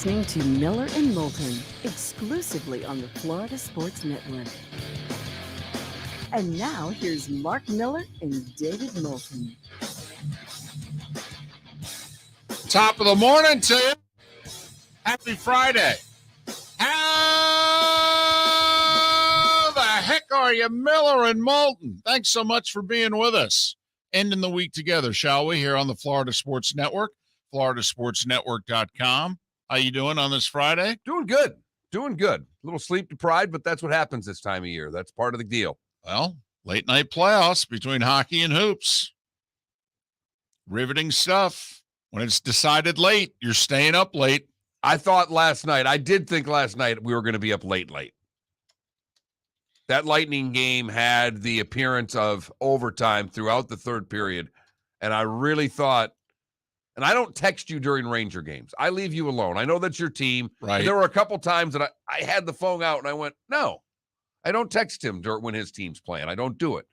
listening to Miller and Moulton, exclusively on the Florida Sports Network. And now, here's Mark Miller and David Moulton. Top of the morning to you. Happy Friday. How the heck are you, Miller and Moulton? Thanks so much for being with us. Ending the week together, shall we, here on the Florida Sports Network, floridasportsnetwork.com. How you doing on this Friday? Doing good. Doing good. A little sleep deprived, but that's what happens this time of year. That's part of the deal. Well, late night playoffs between hockey and hoops. Riveting stuff. When it's decided late, you're staying up late. I did think last night we were going to be up late. That Lightning game had the appearance of overtime throughout the third period, and I really thought, and I don't text you during Ranger games. I leave you alone. I know that's your team. Right. There were a couple times that I had the phone out, and I went, no, I don't text him when his team's playing. I don't do it.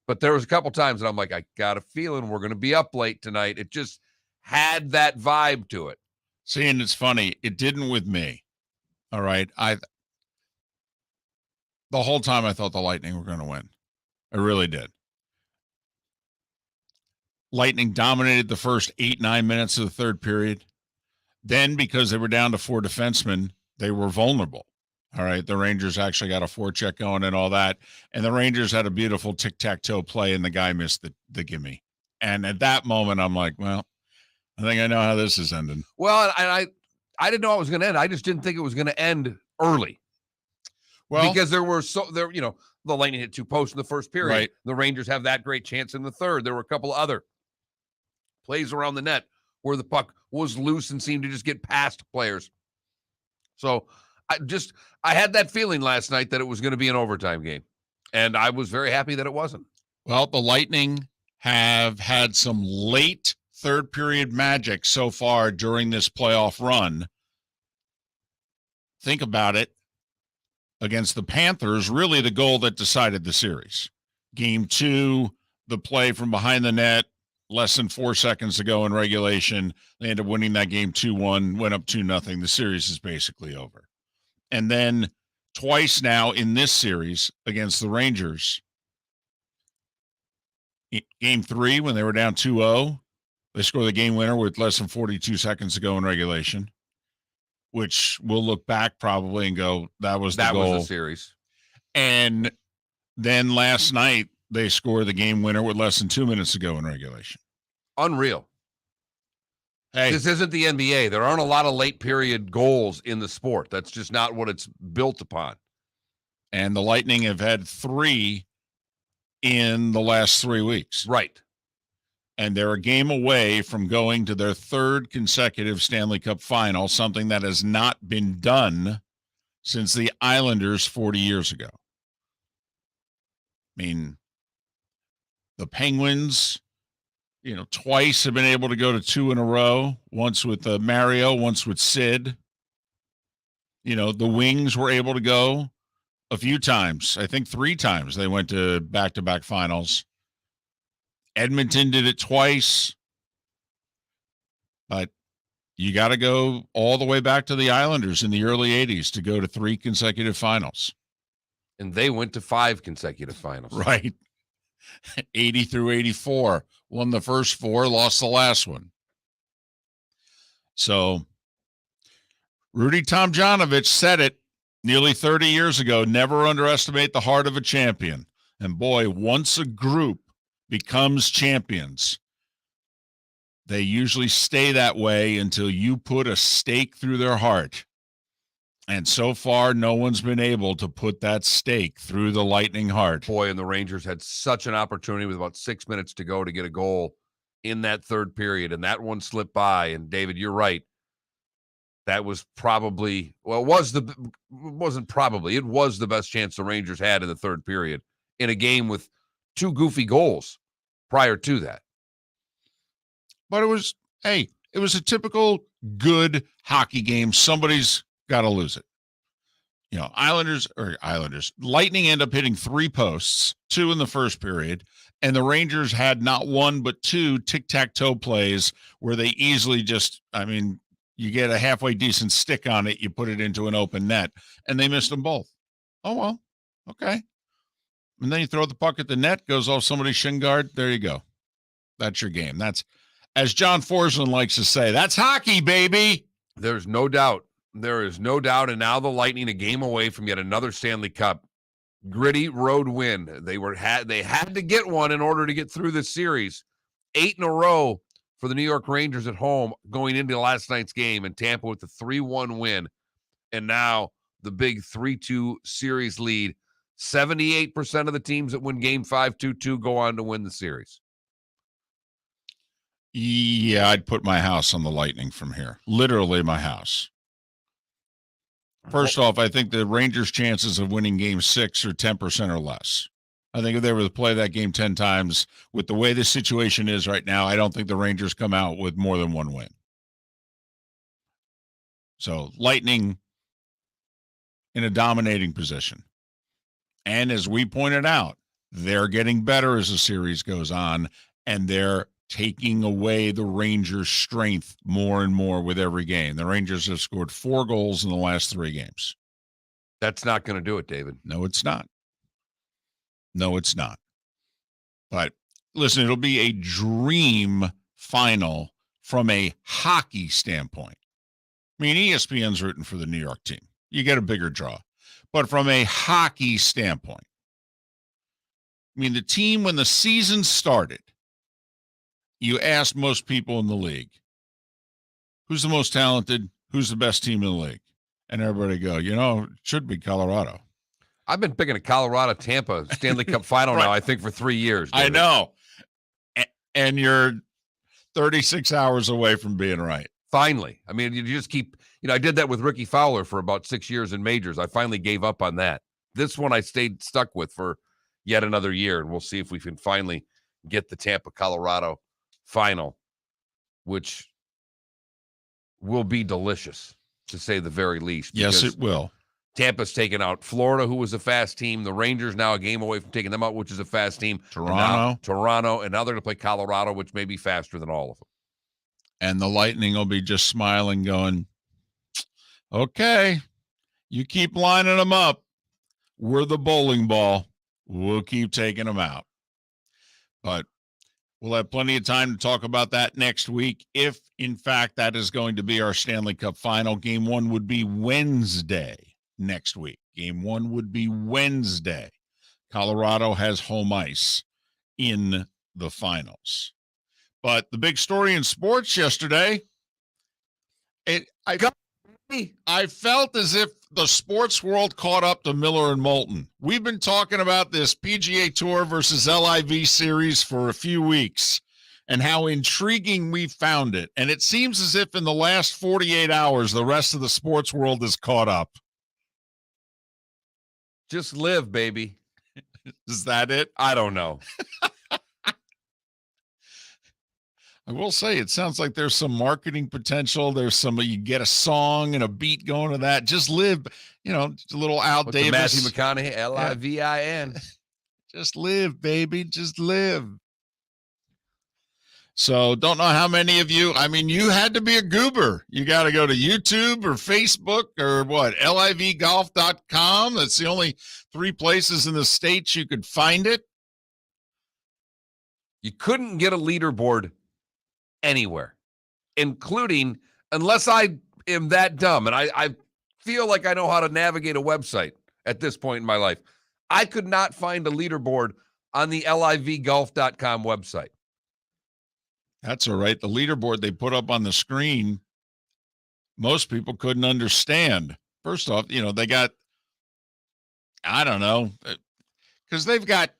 But there was a couple times that I'm like, I got a feeling we're going to be up late tonight. It just had that vibe to it. See, and it's funny. It didn't with me. All right. The whole time I thought the Lightning were going to win. I really did. Lightning dominated the first 8-9 minutes of the third period. Then, because they were down to 4 defensemen, they were vulnerable. All right. The Rangers actually got a forecheck going and all that. And the Rangers had a beautiful tic-tac-toe play, and the guy missed the gimme. And at that moment, I'm like, well, I think I know how this is ending. Well, and I didn't know it was going to end. I just didn't think it was going to end early. Well, because the Lightning hit 2 posts in the first period. Right. The Rangers have that great chance in the third. There were a couple of other plays around the net where the puck was loose and seemed to just get past players. So I had that feeling last night that it was going to be an overtime game, and I was very happy that it wasn't. Well, the Lightning have had some late third period magic so far during this playoff run. Think about it. Against the Panthers, really the goal that decided the series. Game 2, the play from behind the net, less than 4 seconds to go in regulation. They end up winning that game 2-1, went up 2-0. The series is basically over. And then twice now in this series against the Rangers. Game 3, when they were down 2-0, they scored the game winner with less than 42 seconds to go in regulation, which we'll look back probably and go, that was the goal. That was the series. And then last night, they scored the game winner with less than 2 minutes to go in regulation. Unreal. Hey, this isn't the NBA. There aren't a lot of late period goals in the sport. That's just not what it's built upon. And the Lightning have had 3 in the last 3 weeks. Right. And they're a game away from going to their 3rd consecutive Stanley Cup final, something that has not been done since the Islanders 40 years ago. I mean, the Penguins, twice have been able to go to 2 in a row, once with Mario, once with Sid. The Wings were able to go a few times. I think 3 times they went to back-to-back finals. Edmonton did it twice, but you got to go all the way back to the Islanders in the early 80s to go to 3 consecutive finals. And they went to 5 consecutive finals. Right. 80 through 84. Won the first 4, lost the last one. So Rudy Tomjanovich said it nearly 30 years ago, never underestimate the heart of a champion. And boy, once a group becomes champions, they usually stay that way until you put a stake through their heart. And so far, no one's been able to put that stake through the Lightning heart. Boy, and the Rangers had such an opportunity with about 6 minutes to go to get a goal in that third period, and that one slipped by. And David, you're right. That was probably, it was the best chance the Rangers had in the third period in a game with 2 goofy goals prior to that. But it was a typical good hockey game. Somebody's got to lose it. Lightning end up hitting 3 posts, 2 in the first period, and the Rangers had not 1 but 2 tic-tac-toe plays where they easily just, You get a halfway decent stick on it, you put it into an open net, and they missed them both. Oh, well, okay. And then you throw the puck at the net, goes off somebody's shin guard. There you go. That's your game. That's, as John Forsman likes to say, that's hockey, baby. There's no doubt. There is no doubt. And now the Lightning a game away from yet another Stanley Cup. Gritty road win. They had to get one in order to get through this series. 8 in a row for the New York Rangers at home going into last night's game, and Tampa with the 3-1 win. And now the big 3-2 series lead. 78% of the teams that win game 5 2-2 go on to win the series. Yeah, I'd put my house on the Lightning from here. Literally my house. First off, I think the Rangers' chances of winning game 6 are 10% or less. I think if they were to play that game 10 times, with the way the situation is right now, I don't think the Rangers come out with more than one win. So, Lightning in a dominating position. And as we pointed out, they're getting better as the series goes on, and they're taking away the Rangers' strength more and more with every game. The Rangers have scored 4 goals in the last 3 games. That's not going to do it, David. No, it's not. No, it's not. But listen, it'll be a dream final from a hockey standpoint. I mean, ESPN's rooting for the New York team. You get a bigger draw. But from a hockey standpoint, I mean, the team, when the season started, you asked most people in the league, who's the most talented? Who's the best team in the league? And everybody go, it should be Colorado. I've been picking a Colorado-Tampa Stanley Cup final Right. now, I think, for 3 years. David. I know. And you're 36 hours away from being right. Finally. I mean, you just keep, I did that with Ricky Fowler for about 6 years in majors. I finally gave up on that. This one I stayed stuck with for yet another year, and we'll see if we can finally get the Tampa-Colorado final, which will be delicious, to say the very least. Yes, it will. Tampa's taken out Florida, who was a fast team. The Rangers now a game away from taking them out, which is a fast team. Toronto. And now they're going to play Colorado, which may be faster than all of them. And the Lightning will be just smiling, going, okay, you keep lining them up. We're the bowling ball. We'll keep taking them out. But we'll have plenty of time to talk about that next week. If, in fact, that is going to be our Stanley Cup final, game 1 would be Wednesday next week. Game 1 would be Wednesday. Colorado has home ice in the finals. But the big story in sports yesterday, I felt as if the sports world caught up to Miller and Moulton. We've been talking about this PGA Tour versus LIV series for a few weeks and how intriguing we found it. And it seems as if in the last 48 hours, the rest of the sports world is caught up. Just live, baby. Is that it? I don't know. I will say it sounds like there's some marketing potential. There's you get a song and a beat going to that. Just live, just a little Al Davis. Matthew McConaughey, Livin. Just live, baby. Just live. So don't know how many of you, you had to be a goober. You got to go to YouTube or Facebook or livgolf.com. That's the only 3 places in the States you could find it. You couldn't get a leaderboard anywhere, including, unless I am that dumb, and I feel like I know how to navigate a website at this point in my life. I could not find a leaderboard on the livgolf.com website. That's all right. The leaderboard they put up on the screen, most people couldn't understand. First off, they got, I don't know, because they've got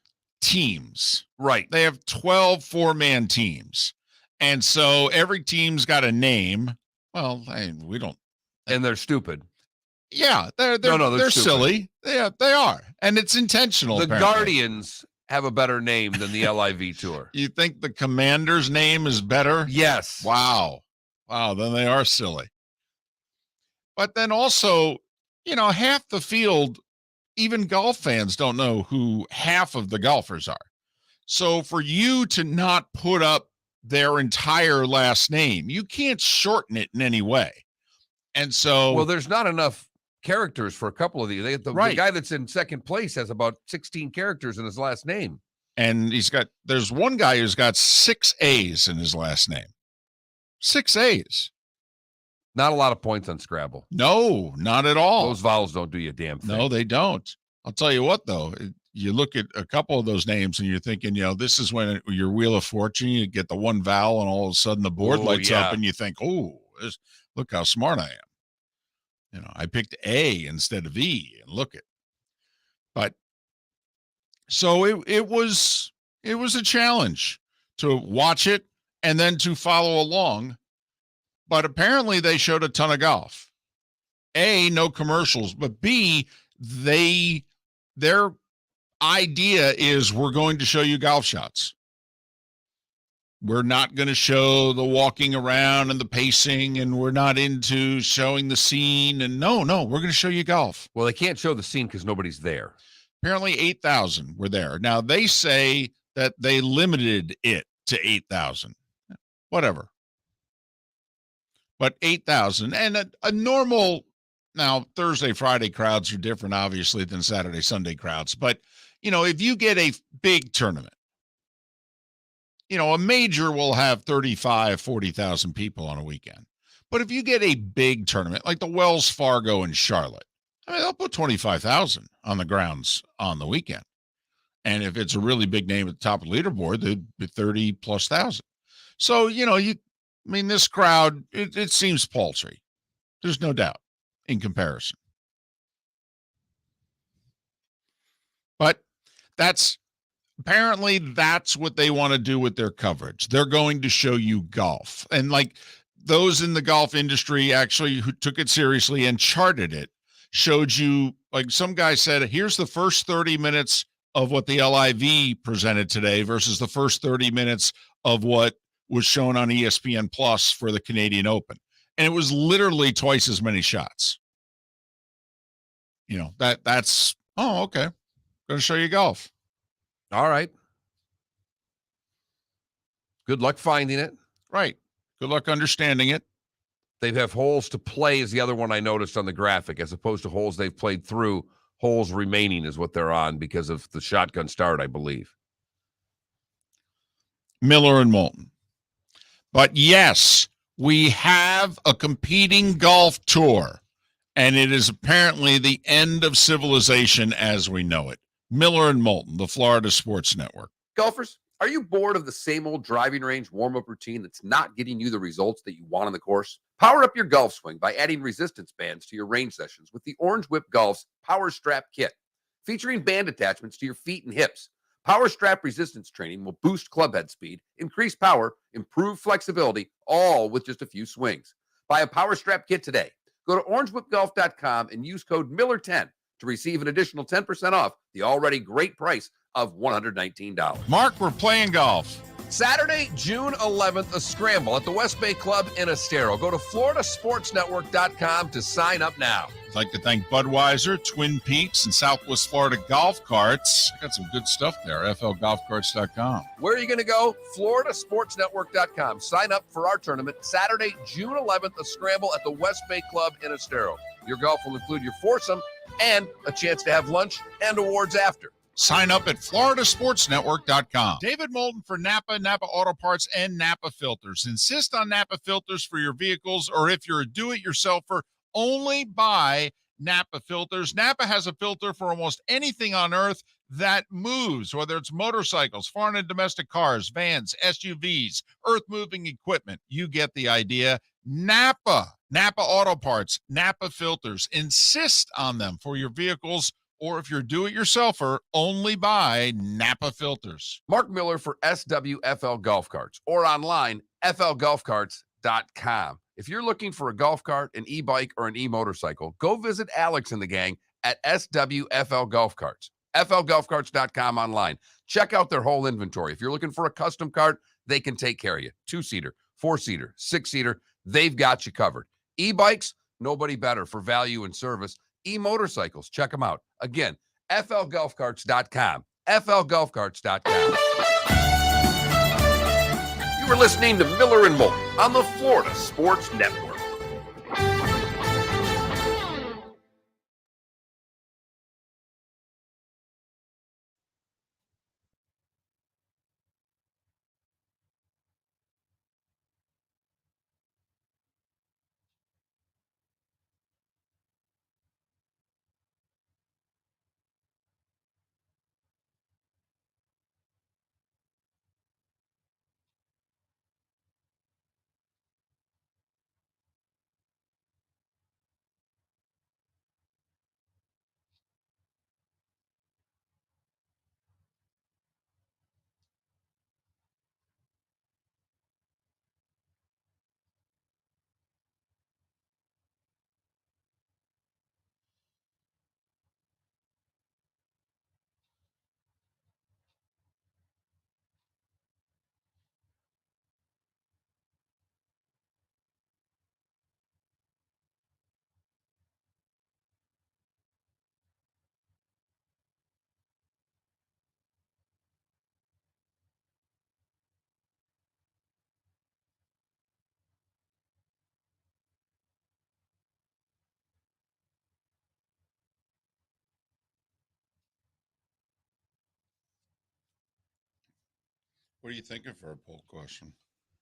teams. Right. They have 12 4-man teams. And so every team's got a name. Well, we don't. And they're stupid. Yeah, they're silly. Yeah, they are. And it's intentional. The apparently. Guardians have a better name than the LIV Tour. You think the Commander's name is better? Yes. Wow, then they are silly. But then also, half the field, even golf fans don't know who half of the golfers are. So for you to not put up their entire last name, you can't shorten it in any way. And so, well, there's not enough characters for a couple of these. The guy that's in second place has about 16 characters in his last name. And there's one guy who's got 6 A's in his last name. 6 A's. Not a lot of points on Scrabble. No, not at all. Those vowels don't do you a damn thing. No, they don't. I'll tell you what, though. You look at a couple of those names and you're thinking, this is when your Wheel of Fortune, you get the one vowel and all of a sudden the board lights up and you think, look how smart I am. I picked A instead of E and look at. But so it was a challenge to watch it and then to follow along. But apparently they showed a ton of golf. A, no commercials, but B, their idea is we're going to show you golf shots. We're not going to show the walking around and the pacing, and we're not into showing the scene. And no, we're going to show you golf. Well, they can't show the scene because nobody's there. Apparently 8,000 were there. Now, they say that they limited it to 8,000. Whatever. But 8,000. And a normal, now, Thursday, Friday crowds are different, obviously, than Saturday, Sunday crowds. But, if you get a big tournament, a major will have 35, 40,000 people on a weekend. But if you get a big tournament like the Wells Fargo in Charlotte, they'll put 25,000 on the grounds on the weekend. And if it's a really big name at the top of the leaderboard, they'd be 30,000+. So, this crowd, it seems paltry. There's no doubt in comparison. But that's what they want to do with their coverage. They're going to show you golf. And like those in the golf industry actually who took it seriously and charted it, showed you, like some guy said, here's the first 30 minutes of what the LIV presented today versus the first 30 minutes of what was shown on ESPN Plus for the Canadian Open. And it was literally twice as many shots. That's, okay. Going to show you golf. All right. Good luck finding it. Right. Good luck understanding it. They have holes to play is the other one I noticed on the graphic, as opposed to holes they've played through. Holes remaining is what they're on because of the shotgun start, I believe. Miller and Moulton. But yes, we have a competing golf tour, and it is apparently the end of civilization as we know it. Miller and Moulton, the Florida Sports Network. Golfers, are you bored of the same old driving range warm-up routine that's not getting you the results that you want on the course? Power up your golf swing by adding resistance bands to your range sessions with the Orange Whip Golf's Power Strap Kit. Featuring band attachments to your feet and hips, Power Strap resistance training will boost clubhead speed, increase power, improve flexibility, all with just a few swings. Buy a Power Strap Kit today. Go to orangewhipgolf.com and use code Miller10 to receive an additional 10% off the already great price of $119. Mark, we're playing golf. Saturday, June 11th, a scramble at the West Bay Club in Estero. Go to floridasportsnetwork.com to sign up now. I'd like to thank Budweiser, Twin Peaks, and Southwest Florida Golf Carts. Got some good stuff there, flgolfcarts.com. Where are you going to go? floridasportsnetwork.com. Sign up for our tournament, Saturday, June 11th, a scramble at the West Bay Club in Estero. Your golf will include your foursome and a chance to have lunch and awards after. Sign up at floridasportsnetwork.com. David Moulton for Napa, Napa Auto Parts, and Napa Filters. Insist on Napa filters for your vehicles, or if you're a do-it-yourselfer, only buy Napa filters. Napa has a filter for almost anything on earth that moves, whether it's motorcycles, foreign and domestic cars, vans, SUVs, earth-moving equipment. You get the idea. Napa Auto Parts, Napa filters. Insist on them for your vehicles, or if you're do-it-yourselfer, only buy Napa filters. Mark Miller for SWFL Golf Carts, or online, flgolfcarts.com. If you're looking for a golf cart, an e-bike, or an e-motorcycle, go visit Alex and the gang at SWFL Golf Carts. flgolfcarts.com online. Check out their whole inventory. If you're looking for a custom cart, they can take care of you. 2-seater, 4-seater, 6-seater, they've got you covered. E-bikes, nobody better for value and service. E-motorcycles, check them out. Again, flgolfcarts.com. flgolfcarts.com. You were listening to Miller and Moulton on the Florida Sports Network. What are you thinking for a poll question?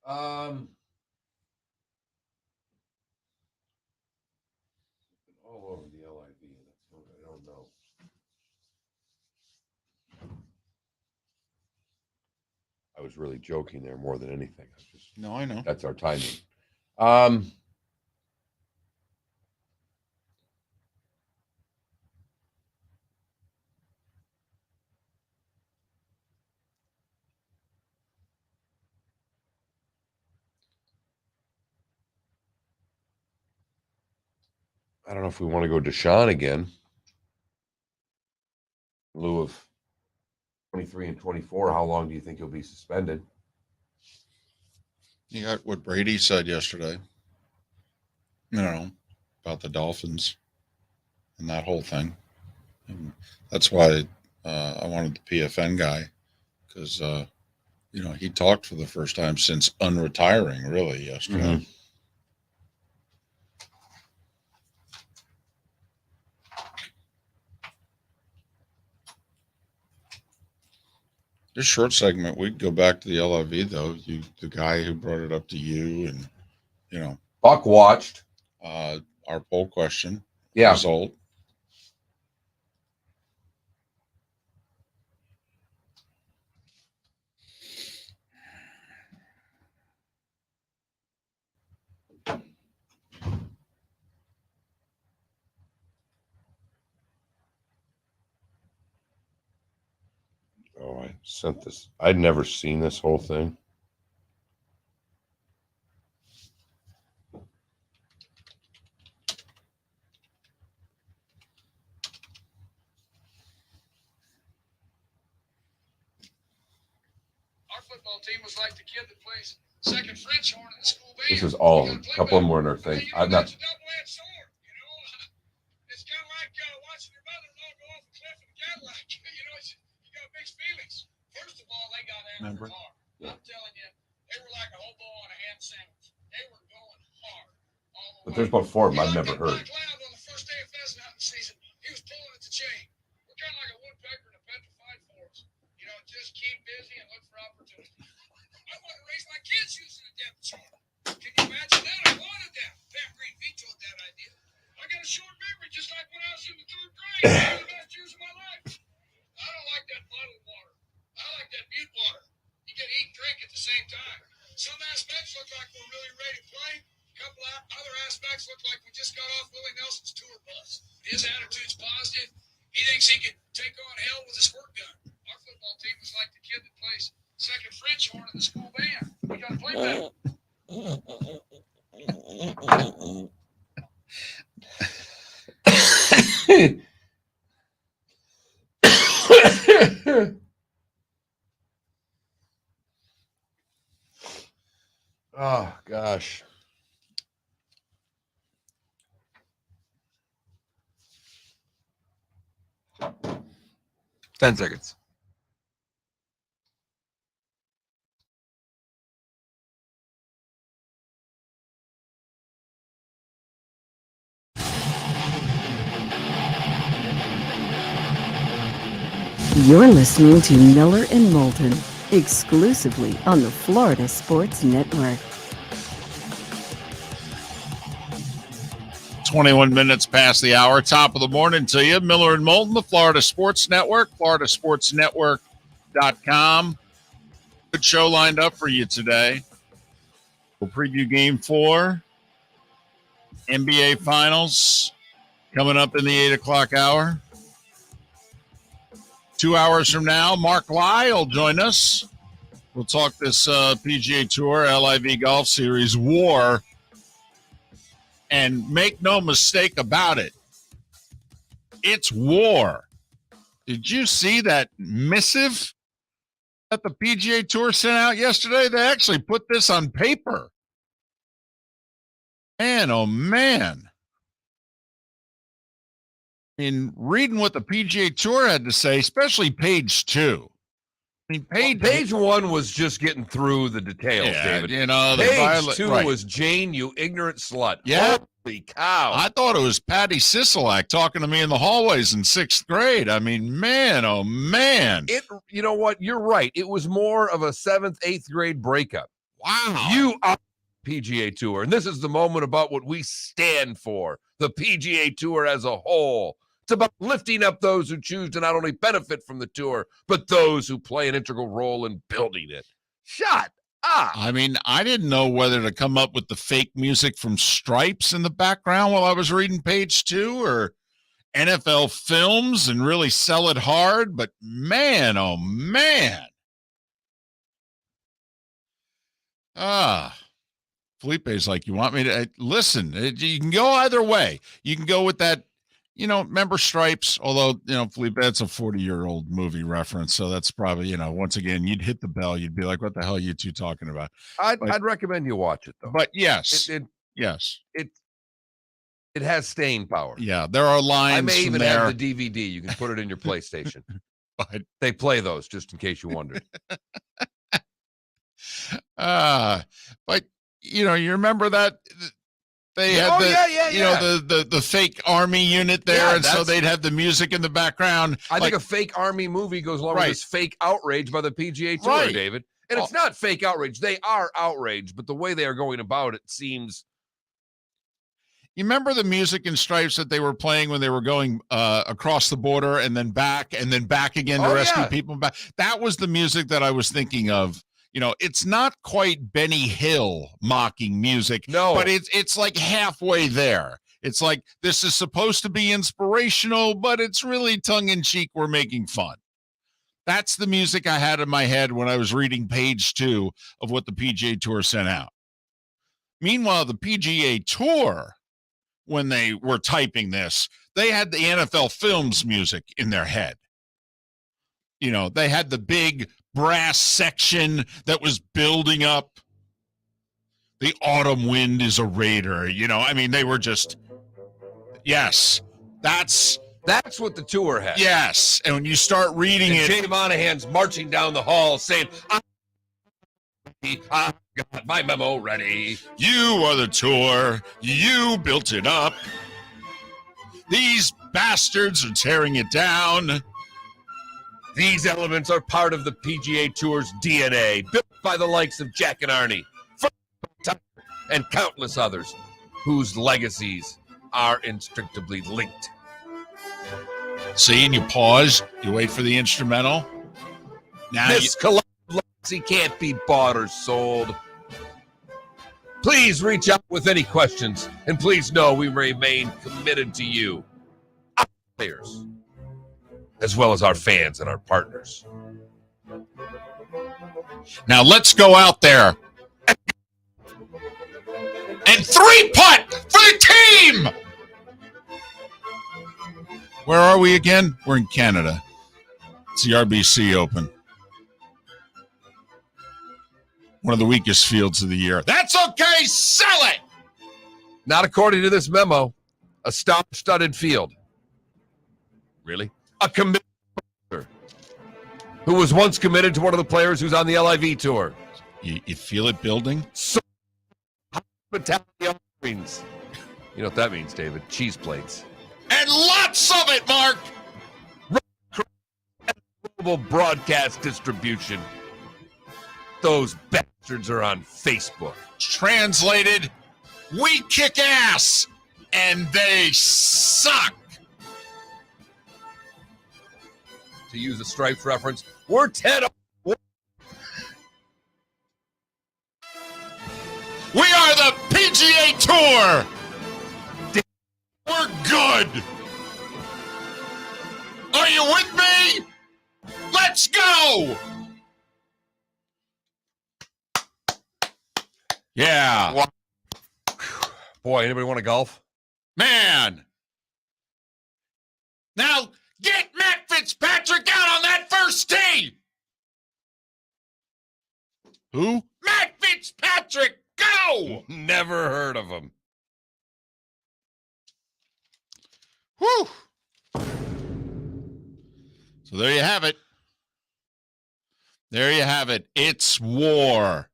All over the LIV. That's what I don't know. I was really joking there more than anything. No, I know. That's our timing. I don't know if we want to go Deshaun again in lieu of 23 and 24. How long do you think he'll be suspended? You got what Brady said yesterday, about the Dolphins and that whole thing. And that's why I wanted the PFN guy, because, he talked for the first time since unretiring, really, yesterday. Mm-hmm. This short segment, we'd go back to the LIV, though. The guy who brought it up to you, and, Buck watched. Our poll question result. Oh, I sent this. I'd never seen this whole thing. Our football team was like the kid that plays second French horn in the school band. This is all. A couple of them were in our thing. I'm not. It's a double-edged sword, It's kind of like watching your mother-in-law go off a cliff in a Cadillac. You got mixed feelings. First of all, they got after hard. I'm telling you, they were like a hobo on a ham sandwich. They were going hard. But there's about four of them I've never heard. Cloud on the first day of pheasant hunting season, he was pulling at the chain. We're kind of like a woodpecker in a petrified forest. Just keep busy and look for opportunity. I want to raise my kids using a depth chart. Can you imagine that? I wanted that. Pat Green vetoed that idea. I got a short memory, just like when I was in the third grade. One of the best years of my life. I don't like that bottled water. I like that butte water. You can eat and drink at the same time. Some aspects look like we're really ready to play. A couple of other aspects look like we just got off Willie Nelson's tour bus. His attitude's positive. He thinks he can take on hell with a squirt gun. Our football team is like the kid that plays second French horn in the school band. We got to play better. Oh gosh. Ten seconds. You're listening to Miller and Moulton, exclusively on the Florida Sports Network. 21 minutes past the hour, top of the morning to you. Miller and Moulton, the Florida Sports Network, floridasportsnetwork.com. Good show lined up for you today. We'll preview Game 4, NBA Finals, coming up in the 8 o'clock hour. 2 hours from now, Mark Lai will join us. We'll talk this PGA Tour, LIV Golf Series war. And make no mistake about it, it's war. Did you see that missive that the PGA Tour sent out yesterday? They actually put this on paper. Man, oh man. In reading what the PGA Tour had to say, especially page 2, mean, Page 1 was just getting through the details, David. You know, Page 2 right. was Jane, you ignorant slut. Yeah. Holy cow. I thought it was Patty Sisolak talking to me in the hallways in 6th grade. I mean, man, oh man. You know what? You're right. It was more of a 7th, 8th grade breakup. Wow. You are PGA Tour. And this is the moment about what we stand for, the PGA Tour as a whole. It's about lifting up those who choose to not only benefit from the tour, but those who play an integral role in building it. Shut up. I mean, I didn't know whether to come up with the fake music from Stripes in the background while I was reading Page 2 or NFL Films and really sell it hard. But man, oh man. Felipe's like, you want me to listen? You can go either way. You can go with that. You know, remember Stripes, although, you know, Felipe, that's a 40-year-old movie reference. So that's probably, you know, once again, you'd hit the bell. You'd be like, what the hell are you two talking about? I'd recommend you watch it, though. But yes, yes, it has staying power. Yeah, there are lines. I may even there. have the DVD. You can put it in your PlayStation. But they play those, just in case you wondered. But, you know, you remember that they had the fake army unit there, and so they'd have the music in the background. I think a fake army movie goes along with this fake outrage by the PGA Tour, David. And it's not fake outrage. They are outraged, but the way they are going about it seems. You remember the music in Stripes that they were playing when they were going across the border and then back again to rescue people back? That was the music that I was thinking of. You know, it's not quite Benny Hill mocking music, but it's like halfway there. It's like, this is supposed to be inspirational, but it's really tongue-in-cheek. We're making fun. That's the music I had in my head when I was reading Page 2 of what the PGA Tour sent out. Meanwhile, the PGA Tour, when they were typing this, they had the NFL Films music in their head. You know, they had the big brass section that was building up. The autumn wind is a raider. You know, I mean, they were just, yes, that's what the tour had. Yes, and when you start reading it, Jay Monahan's marching down the hall saying, I got my memo ready. You are the tour. You built it up. These bastards are tearing it down. These elements are part of the PGA Tour's DNA, built by the likes of Jack and Arnie, and countless others whose legacies are inextricably linked. See, and you pause, you wait for the instrumental. Now this collective legacy can't be bought or sold. Please reach out with any questions, and please know we remain committed to you, our players, as well as our fans and our partners. Now let's go out there and 3-putt for the team. Where are we again? We're in Canada. It's the RBC Open. One of the weakest fields of the year. That's okay. Sell it. Not according to this memo. A star-studded field. Really? A committed player who was once committed to one of the players who's on the LIV Tour. You feel it building? So, hospitality offerings. You know what that means, David? Cheese plates. And lots of it, Mark. Global broadcast distribution. Those bastards are on Facebook. Translated, we kick ass and they suck. To use a Stripes reference, we're 10. We are the PGA Tour. We're good. Are you with me? Let's go. Yeah. Boy, anybody want to golf? Man. Now get Matt Fitzpatrick out on that first tee. Who? Matt Fitzpatrick. Go. Never heard of him. Whew. So there you have it. There you have it. It's war.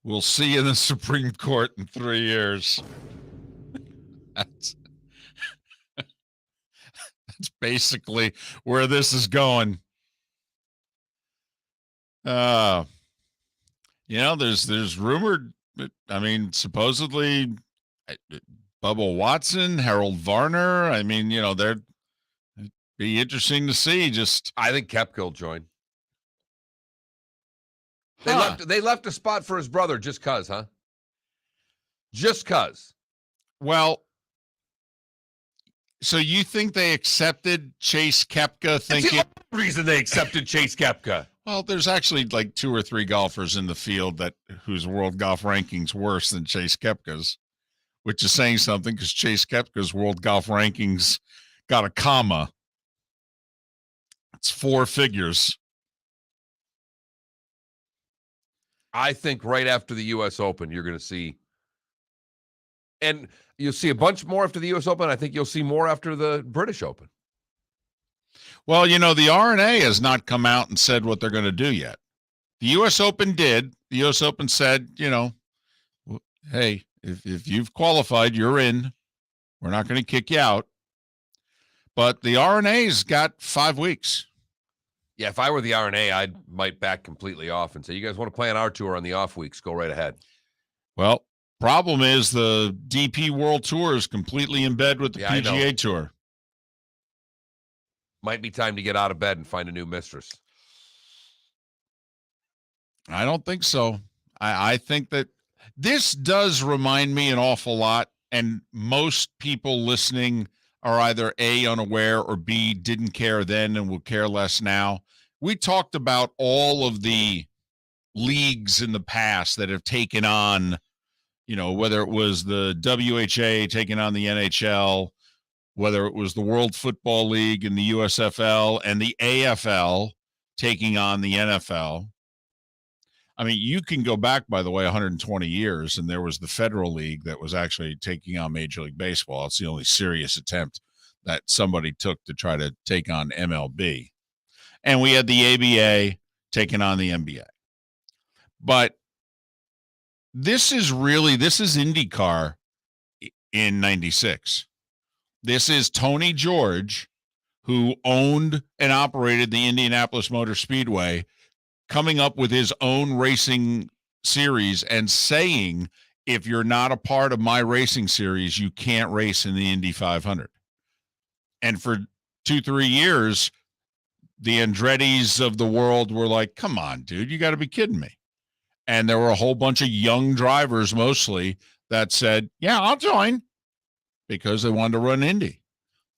We'll see you in the Supreme Court in 3 years. That's basically where this is going. There's rumored, I mean, supposedly Bubba Watson, Harold Varner. I mean, they're be interesting to see. I think Koepka will join. They left a spot for his brother just cause, huh? Just cause. Well, so you think they accepted Chase Koepka thinking... That's the only reason they accepted Chase Koepka. Well, there's actually like 2 or 3 golfers in the field whose world golf rankings worse than Chase Koepka's, which is saying something because Chase Koepka's world golf rankings got a comma. It's 4 figures. I think right after the U.S. Open, you're going to see, and you'll see a bunch more after the U.S. Open. I think you'll see more after the British Open. Well, the R&A has not come out and said what they're going to do yet. The U.S. Open did. The U.S. Open said, hey, if you've qualified, you're in. We're not going to kick you out. But the R&A's got 5 weeks. Yeah, if I were the R&A, I might back completely off and say, you guys want to play on our tour on the off weeks, go right ahead. Well, problem is the DP World Tour is completely in bed with the PGA Tour. Might be time to get out of bed and find a new mistress. I don't think so. I think that this does remind me an awful lot, and most people listening are either A, unaware, or B, didn't care then and will care less now. We talked about all of the leagues in the past that have taken on, whether it was the WHA taking on the NHL, whether it was the World Football League and the USFL and the AFL taking on the NFL. I mean, you can go back, by the way, 120 years, and there was the Federal League that was actually taking on Major League Baseball. It's the only serious attempt that somebody took to try to take on MLB. And we had the ABA taking on the NBA. But this is IndyCar in 96. This is Tony George, who owned and operated the Indianapolis Motor Speedway, coming up with his own racing series and saying, if you're not a part of my racing series, you can't race in the Indy 500. And for 2-3 years, the Andretti's of the world were like, come on, dude, you got to be kidding me. And there were a whole bunch of young drivers mostly that said, yeah, I'll join, because they wanted to run Indy.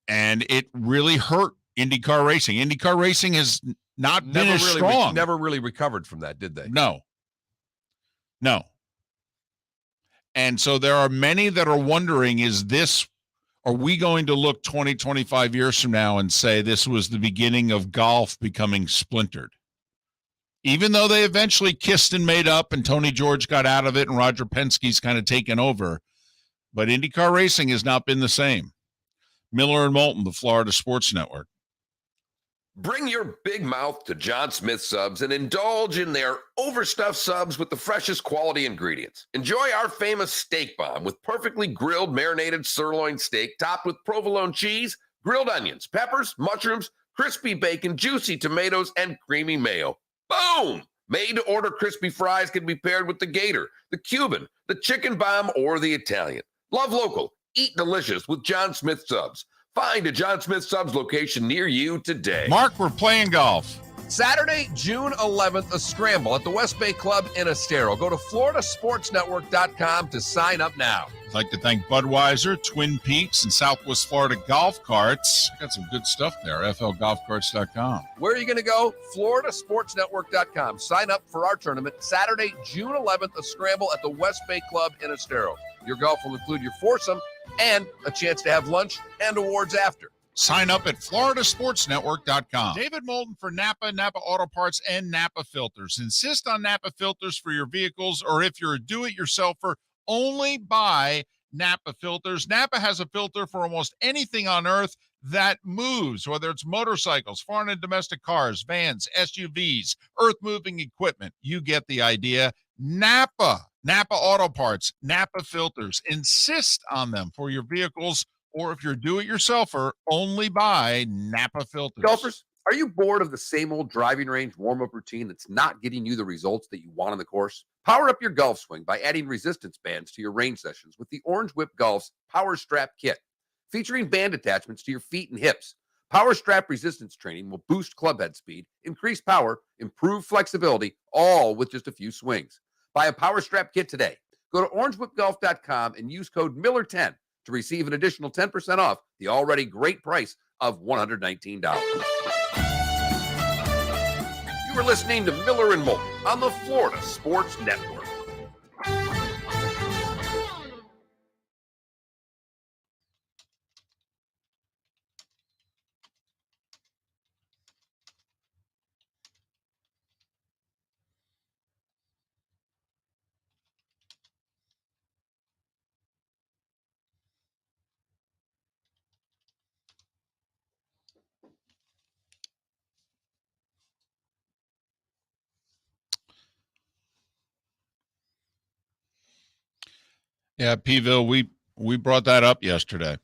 And it really hurt IndyCar racing. IndyCar racing has not been as strong. Never really recovered from that, did they? No. And so there are many that are wondering, are we going to look 20, 25 years from now and say this was the beginning of golf becoming splintered? Even though they eventually kissed and made up and Tony George got out of it and Roger Penske's kind of taken over, but IndyCar racing has not been the same. Miller and Moulton, the Florida Sports Network. Bring your big mouth to John Smith Subs and indulge in their overstuffed subs with the freshest quality ingredients. Enjoy our famous steak bomb with perfectly grilled marinated sirloin steak topped with provolone cheese, grilled onions, peppers, mushrooms, crispy bacon, juicy tomatoes, and creamy mayo. Boom! Made-to-order crispy fries can be paired with the Gator, the Cuban, the chicken bomb, or the Italian. Love local. Eat delicious with John Smith Subs. Find a John Smith Subs location near you today. Mark, we're playing golf. Saturday, June 11th, a scramble at the West Bay Club in Estero. Go to floridasportsnetwork.com to sign up now. I'd like to thank Budweiser, Twin Peaks, and Southwest Florida Golf Carts. Got some good stuff there, flgolfcarts.com. Where are you going to go? floridasportsnetwork.com. Sign up for our tournament, Saturday, June 11th, a scramble at the West Bay Club in Estero. Your golf will include your foursome and a chance to have lunch and awards after. Sign up at floridasportsnetwork.com. David Moulton for Napa Auto Parts, and Napa Filters. Insist on Napa Filters for your vehicles, or if you're a do-it-yourselfer, only buy Napa filters. Napa has a filter for almost anything on earth that moves, whether it's motorcycles, foreign and domestic cars, vans, SUVs, earth-moving equipment. You get the idea. Napa Auto Parts, Napa filters. Insist on them for your vehicles, or if you're do-it-yourselfer, only buy Napa filters. Golfers, are you bored of the same old driving range warm-up routine that's not getting you the results that you want on the course? Power up your golf swing by adding resistance bands to your range sessions with the Orange Whip Golf's Power Strap Kit. Featuring band attachments to your feet and hips, Power Strap resistance training will boost club head speed, increase power, improve flexibility, all with just a few swings. Buy a Power Strap Kit today. Go to orangewhipgolf.com and use code Miller10 to receive an additional 10% off the already great price of $119. You are listening to Miller and Moulton on the Florida Sports Network. Yeah, P-ville, we brought that up yesterday.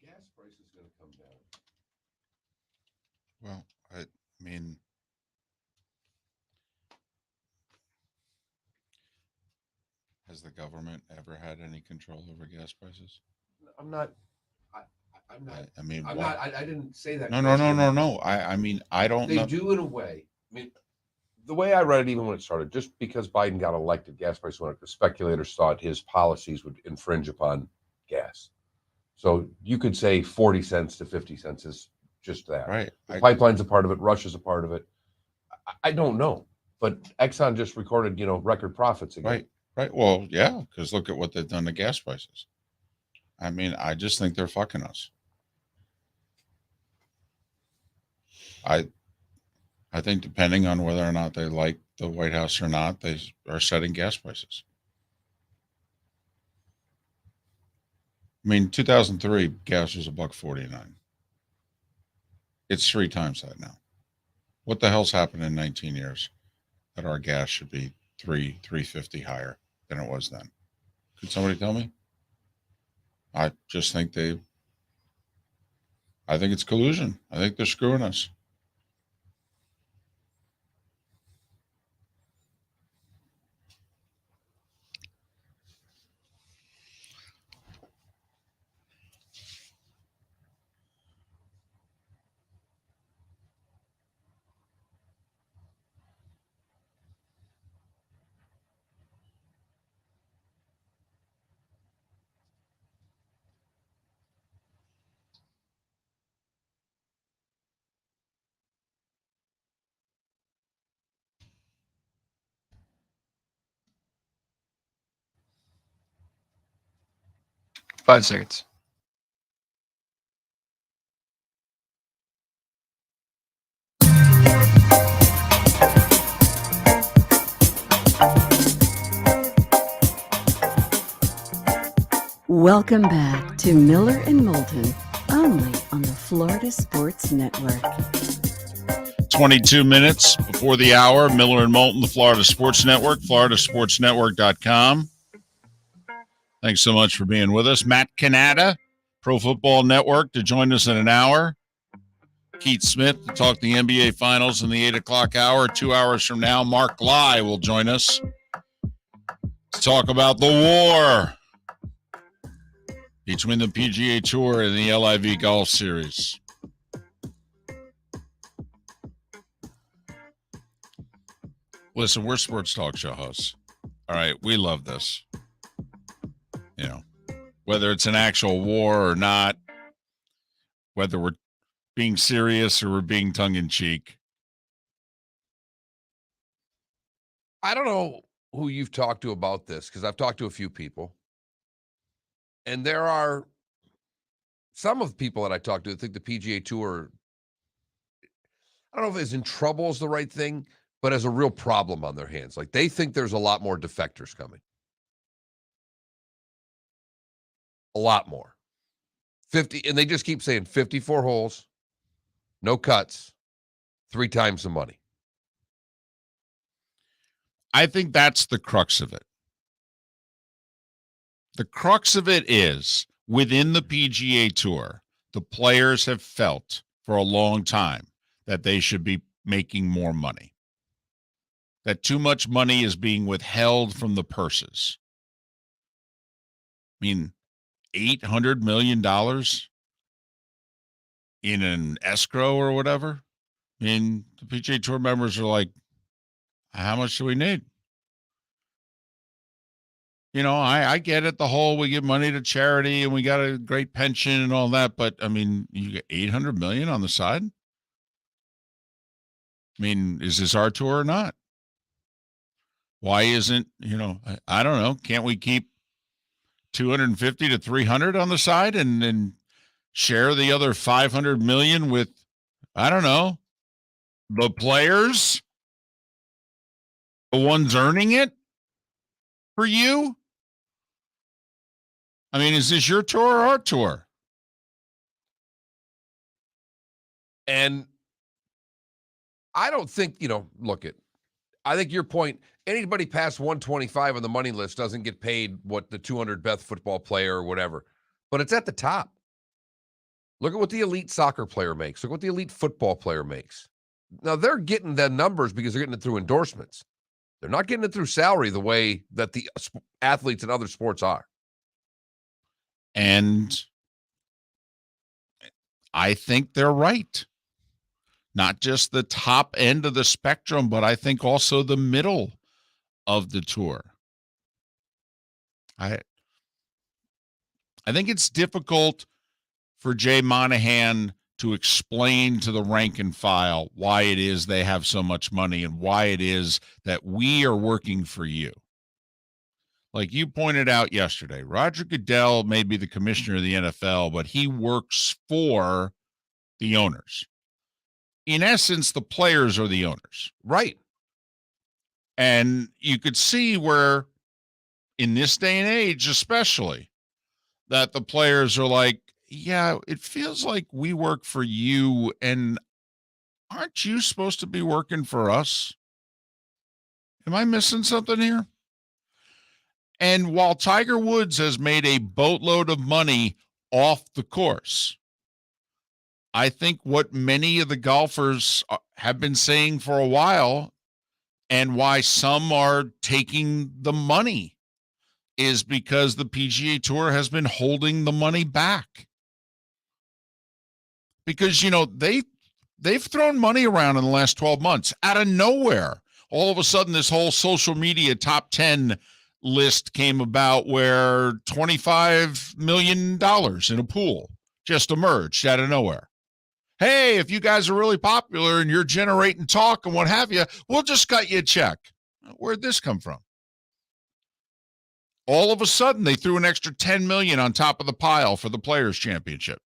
Gas price is going to come down. Well, I mean, has the government ever had any control over gas prices? I'm not. I'm not. I mean, I'm what? not. I didn't say that. No. I mean, I don't They know. do in a way. I mean, the way I read it, even when it started, just because Biden got elected, gas prices went up. The speculators thought his policies would infringe upon gas. So you could say 40 cents to 50 cents is just that. Right. The pipeline's a part of it. Russia's a part of it. I don't know, but Exxon just recorded, record profits again. Right. Well, yeah, because look at what they've done to gas prices. I mean, I just think they're fucking us. I think depending on whether or not they like the White House or not, they are setting gas prices. I mean, 2003 gas was $1.49. It's 3 times that now. What the hell's happened in 19 years that our gas should be $3.50 higher than it was then? Could somebody tell me? I just think I think it's collusion. I think they're screwing us. Five seconds. Welcome back to Miller and Moulton, only on the Florida Sports Network. 22 minutes before the hour. Miller and Moulton, the Florida Sports Network, floridasportsnetwork.com. Thanks so much for being with us. Matt Cannata, Pro Football Network, to join us in an hour. Keith Smith to talk the NBA Finals in the 8 o'clock hour. 2 hours from now, Mark Lai will join us to talk about the war between the PGA Tour and the LIV Golf Series. Listen, we're sports talk show hosts. All right, we love this. You know, whether it's an actual war or not, whether we're being serious or we're being tongue-in-cheek. I don't know who you've talked to about this, because I've talked to a few people. And there are some of the people that I talk to that think the PGA Tour, I don't know if it's in trouble is the right thing, but has a real problem on their hands. Like, they think there's a lot more defectors coming. A lot more. 50, and they just keep saying 54 holes, no cuts, 3 times the money. I think that's the crux of it. The crux of it is, within the PGA Tour, the players have felt for a long time that they should be making more money, that too much money is being withheld from the purses. I mean, $800 million in an escrow or whatever. I mean, the PGA Tour members are like, how much do we need? You know, I get it, the whole we give money to charity and we got a great pension and all that, but I mean, you get $800 million on the side. I mean, is this our tour or not? Why isn't, you know, I don't know. Can't we keep 250 to 300 on the side and then share the other 500 million with, I don't know, the players, the ones earning it for you? I mean, is this your tour or our tour? And I don't think, look at, I think your point, anybody past 125 on the money list doesn't get paid what the 200 best football player or whatever, but it's at the top. Look at what the elite soccer player makes. Look what the elite football player makes. Now, they're getting the numbers because they're getting it through endorsements. They're not getting it through salary the way that the athletes in other sports are. And I think they're right. Not just the top end of the spectrum, but I think also the middle of the tour. I think it's difficult for Jay Monahan to explain to the rank and file why it is they have so much money and why it is that we are working for you. Like you pointed out yesterday, Roger Goodell may be the commissioner of the NFL, but he works for the owners. In essence, the players are the owners. Right. And you could see where, in this day and age especially, that the players are like, yeah, it feels like we work for you, and aren't you supposed to be working for us? Am I missing something here? And while Tiger Woods has made a boatload of money off the course, I think what many of the golfers have been saying for a while, and why some are taking the money, is because the PGA Tour has been holding the money back. Because, they've thrown money around in the last 12 months out of nowhere. All of a sudden, this whole social media top 10 list came about where $25 million in a pool just emerged out of nowhere. Hey, if you guys are really popular and you're generating talk and what have you, we'll just cut you a check. Where'd this come from? All of a sudden, they threw an extra $10 million on top of the pile for the Players' Championship.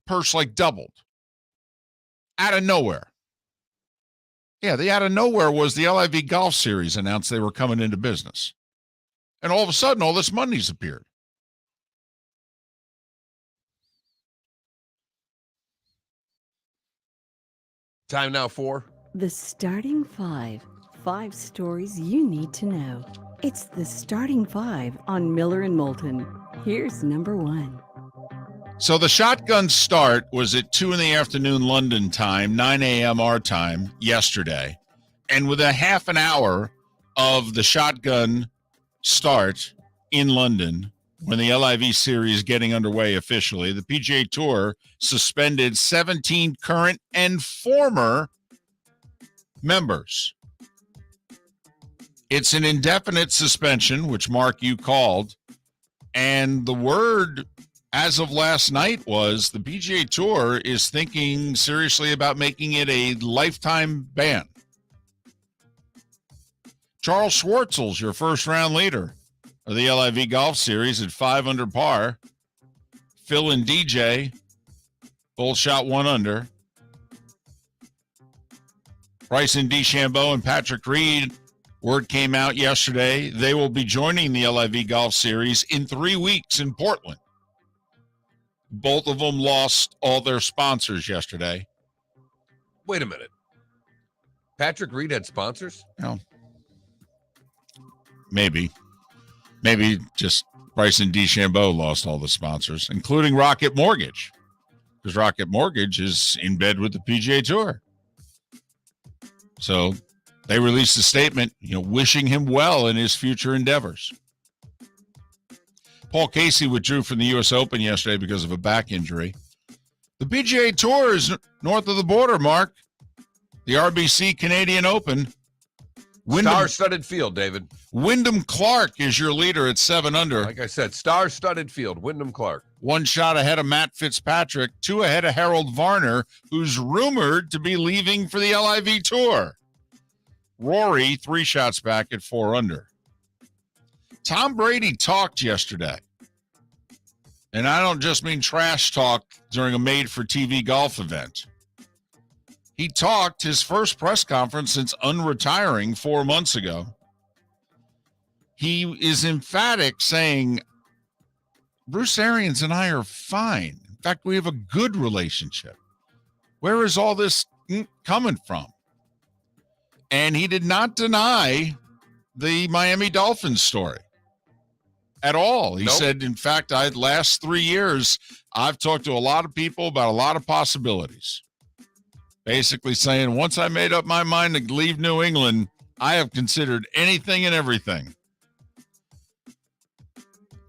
Purse doubled. Out of nowhere. Yeah, the out of nowhere was the LIV Golf Series announced they were coming into business. And all of a sudden, all this money's appeared. Time now for The Starting Five. 5 stories you need to know. It's the Starting Five on Miller and Moulton. Here's number 1. So the shotgun start was at 2 p.m. London time, 9 a.m. our time yesterday. And with a half an hour of the shotgun start in London, when the LIV series getting underway officially, the PGA Tour suspended 17 current and former members. It's an indefinite suspension, which, Mark, you called. And the word as of last night was the PGA Tour is thinking seriously about making it a lifetime ban. Charles Schwartzel's your first-round leader of the LIV Golf Series at 5 under par. Phil and DJ both shot 1 under. Bryson DeChambeau and Patrick Reed, word came out yesterday, they will be joining the LIV Golf Series in 3 weeks in Portland. Both of them lost all their sponsors yesterday. Wait a minute. Patrick Reed had sponsors? No. Maybe just Bryson DeChambeau lost all the sponsors, including Rocket Mortgage, because Rocket Mortgage is in bed with the PGA Tour. So they released a statement, wishing him well in his future endeavors. Paul Casey withdrew from the U.S. Open yesterday because of a back injury. The PGA Tour is north of the border, Mark. The RBC Canadian Open. Star-studded field, David. Wyndham Clark is your leader at 7 under. Like I said, star-studded field, Wyndham Clark. 1 shot ahead of Matt Fitzpatrick, 2 ahead of Harold Varner, who's rumored to be leaving for the LIV Tour. Rory, 3 shots back at 4 under. Tom Brady talked yesterday. And I don't just mean trash talk during a made-for-TV golf event. He talked his first press conference since unretiring 4 months ago. He is emphatic, saying, Bruce Arians and I are fine. In fact, we have a good relationship. Where is all this coming from? And he did not deny the Miami Dolphins story at all. He said, in fact, last 3 years, I've talked to a lot of people about a lot of possibilities. Basically saying, once I made up my mind to leave New England, I have considered anything and everything.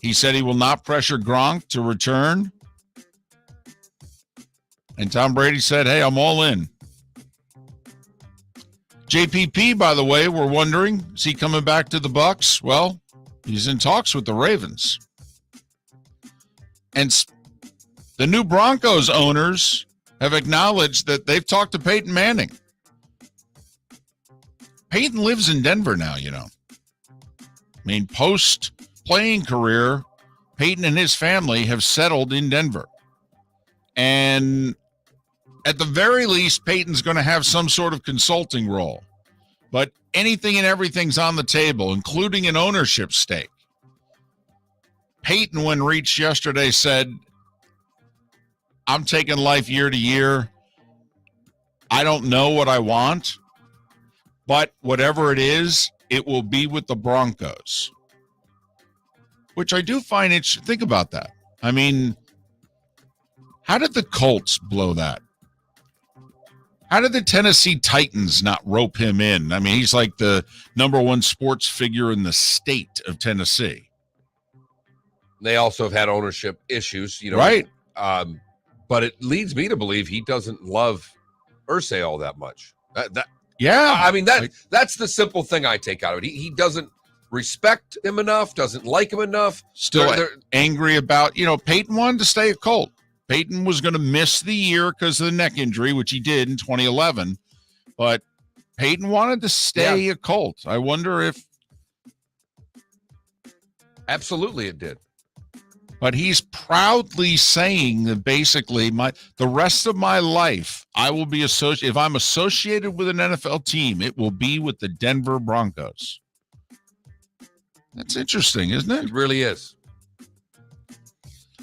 He said he will not pressure Gronk to return. And Tom Brady said, hey, I'm all in. JPP, by the way, we're wondering, is he coming back to the Bucs? Well, he's in talks with the Ravens. And the new Broncos owners have acknowledged that they've talked to Peyton Manning. Peyton lives in Denver now, I mean, post-playing career, Peyton and his family have settled in Denver. And at the very least, Peyton's going to have some sort of consulting role. But anything and everything's on the table, including an ownership stake. Peyton, when reached yesterday, said, I'm taking life year to year. I don't know what I want, but whatever it is, it will be with the Broncos, which I do find interesting. Think about that. I mean, how did the Colts blow that? How did the Tennessee Titans not rope him in? I mean, he's like the number one sports figure in the state of Tennessee. They also have had ownership issues, Right. But it leads me to believe he doesn't love Irsay all that much. Yeah. I mean, that's the simple thing I take out of it. He doesn't respect him enough, doesn't like him enough. Still angry about, Peyton wanted to stay a Colt. Peyton was going to miss the year because of the neck injury, which he did in 2011. But Peyton wanted to stay a Colt. I wonder if. Absolutely it did. But he's proudly saying that basically the rest of my life, I will be associated. If I'm associated with an NFL team, it will be with the Denver Broncos. That's interesting, isn't it? It really is.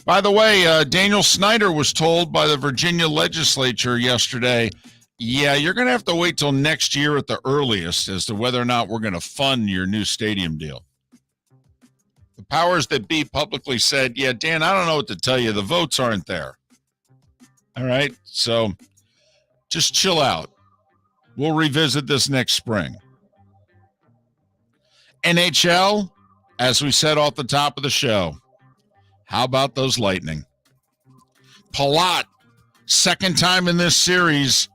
By the way, Daniel Snyder was told by the Virginia legislature yesterday, yeah, you're going to have to wait till next year at the earliest as to whether or not we're going to fund your new stadium deal. The powers that be publicly said, yeah, Dan, I don't know what to tell you. The votes aren't there. All right, so just chill out. We'll revisit this next spring. NHL, as we said off the top of the show, how about those Lightning? Palat, second time in this series,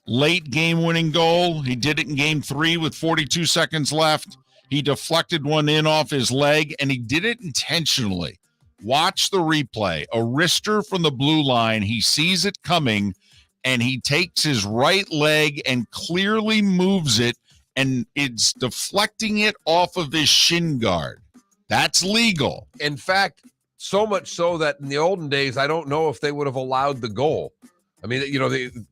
late game-winning goal. He did it in Game 3 with 42 seconds left. He deflected one in off his leg, and he did it intentionally. Watch the replay. A wrister from the blue line. He sees it coming, and he takes his right leg and clearly moves it, and it's deflecting it off of his shin guard. That's legal. In fact, so much so that in the olden days, I don't know if they would have allowed the goal. I mean,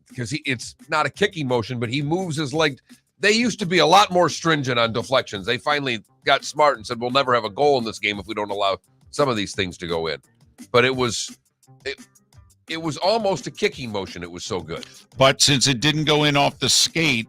because it's not a kicking motion, but he moves his leg. They used to be a lot more stringent on deflections. They finally got smart and said, we'll never have a goal in this game if we don't allow some of these things to go in. But it was almost a kicking motion. It was so good. But since it didn't go in off the skate,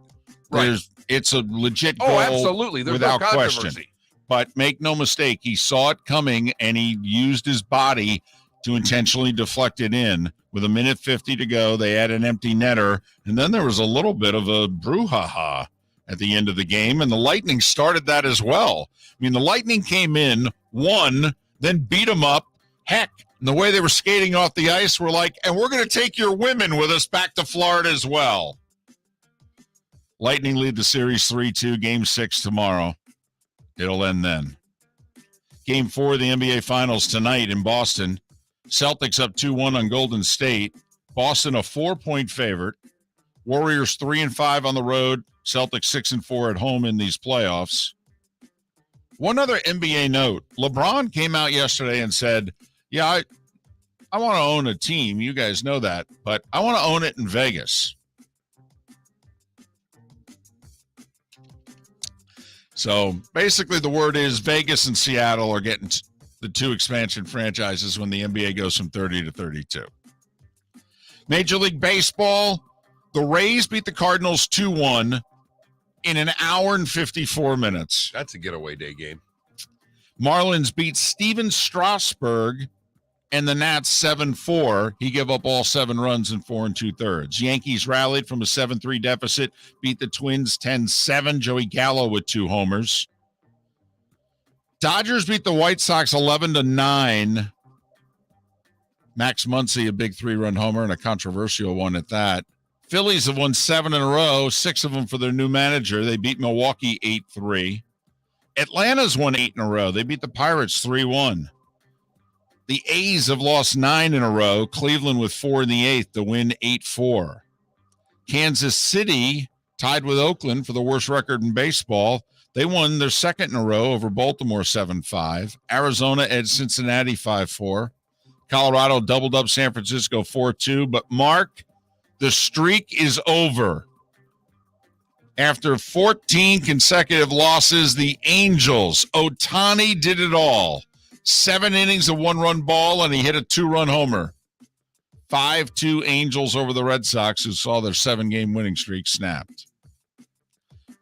it's a legit goal. Oh, absolutely. There's without no controversy. question. But make no mistake, he saw it coming, and he used his body to intentionally deflect it in. With 1:50 to go, they had an empty netter, and then there was a little bit of a brouhaha at the end of the game, and the Lightning started that as well. I mean, the Lightning came in, won, then beat them up. Heck, and the way they were skating off the ice were like, and we're going to take your women with us back to Florida as well. Lightning lead the series 3-2, Game 6 tomorrow. It'll end then. Game 4 of the NBA Finals tonight in Boston. Celtics up 2-1 on Golden State. Boston a 4-point favorite. Warriors 3-5 on the road. Celtics 6-4 at home in these playoffs. One other NBA note. LeBron came out yesterday and said, yeah, I want to own a team. You guys know that. But I want to own it in Vegas. So basically the word is Vegas and Seattle are getting the two expansion franchises when the NBA goes from 30 to 32. Major League Baseball, the Rays beat the Cardinals 2-1 in an hour and 54 minutes. That's a getaway day game. Marlins beat Steven Strasburg and the Nats 7-4. He gave up all 7 runs in 4 2/3. Yankees rallied from a 7-3 deficit, beat the Twins 10-7. Joey Gallo with 2 homers. Dodgers beat the White Sox 11-9. Max Muncy, a big 3-run homer and a controversial one at that. Phillies have won 7 in a row, 6 of them for their new manager. They beat Milwaukee 8-3. Atlanta's won 8 in a row. They beat the Pirates 3-1. The A's have lost 9 in a row. Cleveland with 4 in the 8th to win 8-4. Kansas City tied with Oakland for the worst record in baseball. They won their 2nd in a row over Baltimore 7-5. Arizona edged Cincinnati 5-4. Colorado doubled up San Francisco 4-2. But Mark, the streak is over. After 14 consecutive losses, the Angels, Ohtani did it all. 7 innings of 1-run ball, and he hit a 2-run homer. 5-2 Angels over the Red Sox, who saw their 7-game winning streak snapped.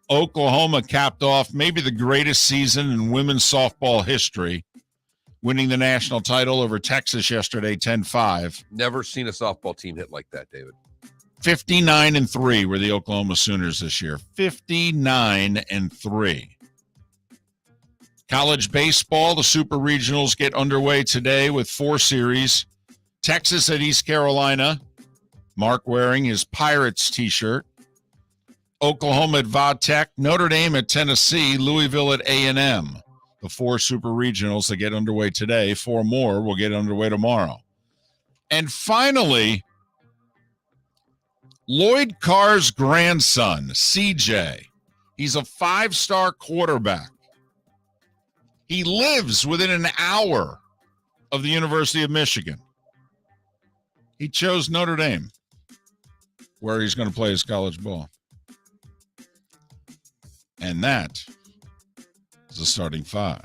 Oklahoma capped off maybe the greatest season in women's softball history, winning the national title over Texas yesterday, 10-5. Never seen a softball team hit like that, David. 59-3 were the Oklahoma Sooners this year. 59-3. College baseball, the Super Regionals get underway today with 4 series. Texas at East Carolina. Mark wearing his Pirates t-shirt. Oklahoma at Va-Tech. Notre Dame at Tennessee. Louisville at A&M. The 4 Super Regionals that get underway today. 4 more will get underway tomorrow. And finally, Lloyd Carr's grandson, CJ. He's a 5-star quarterback. He lives within an hour of the University of Michigan. He chose Notre Dame, where he's going to play his college ball. And that is the starting 5.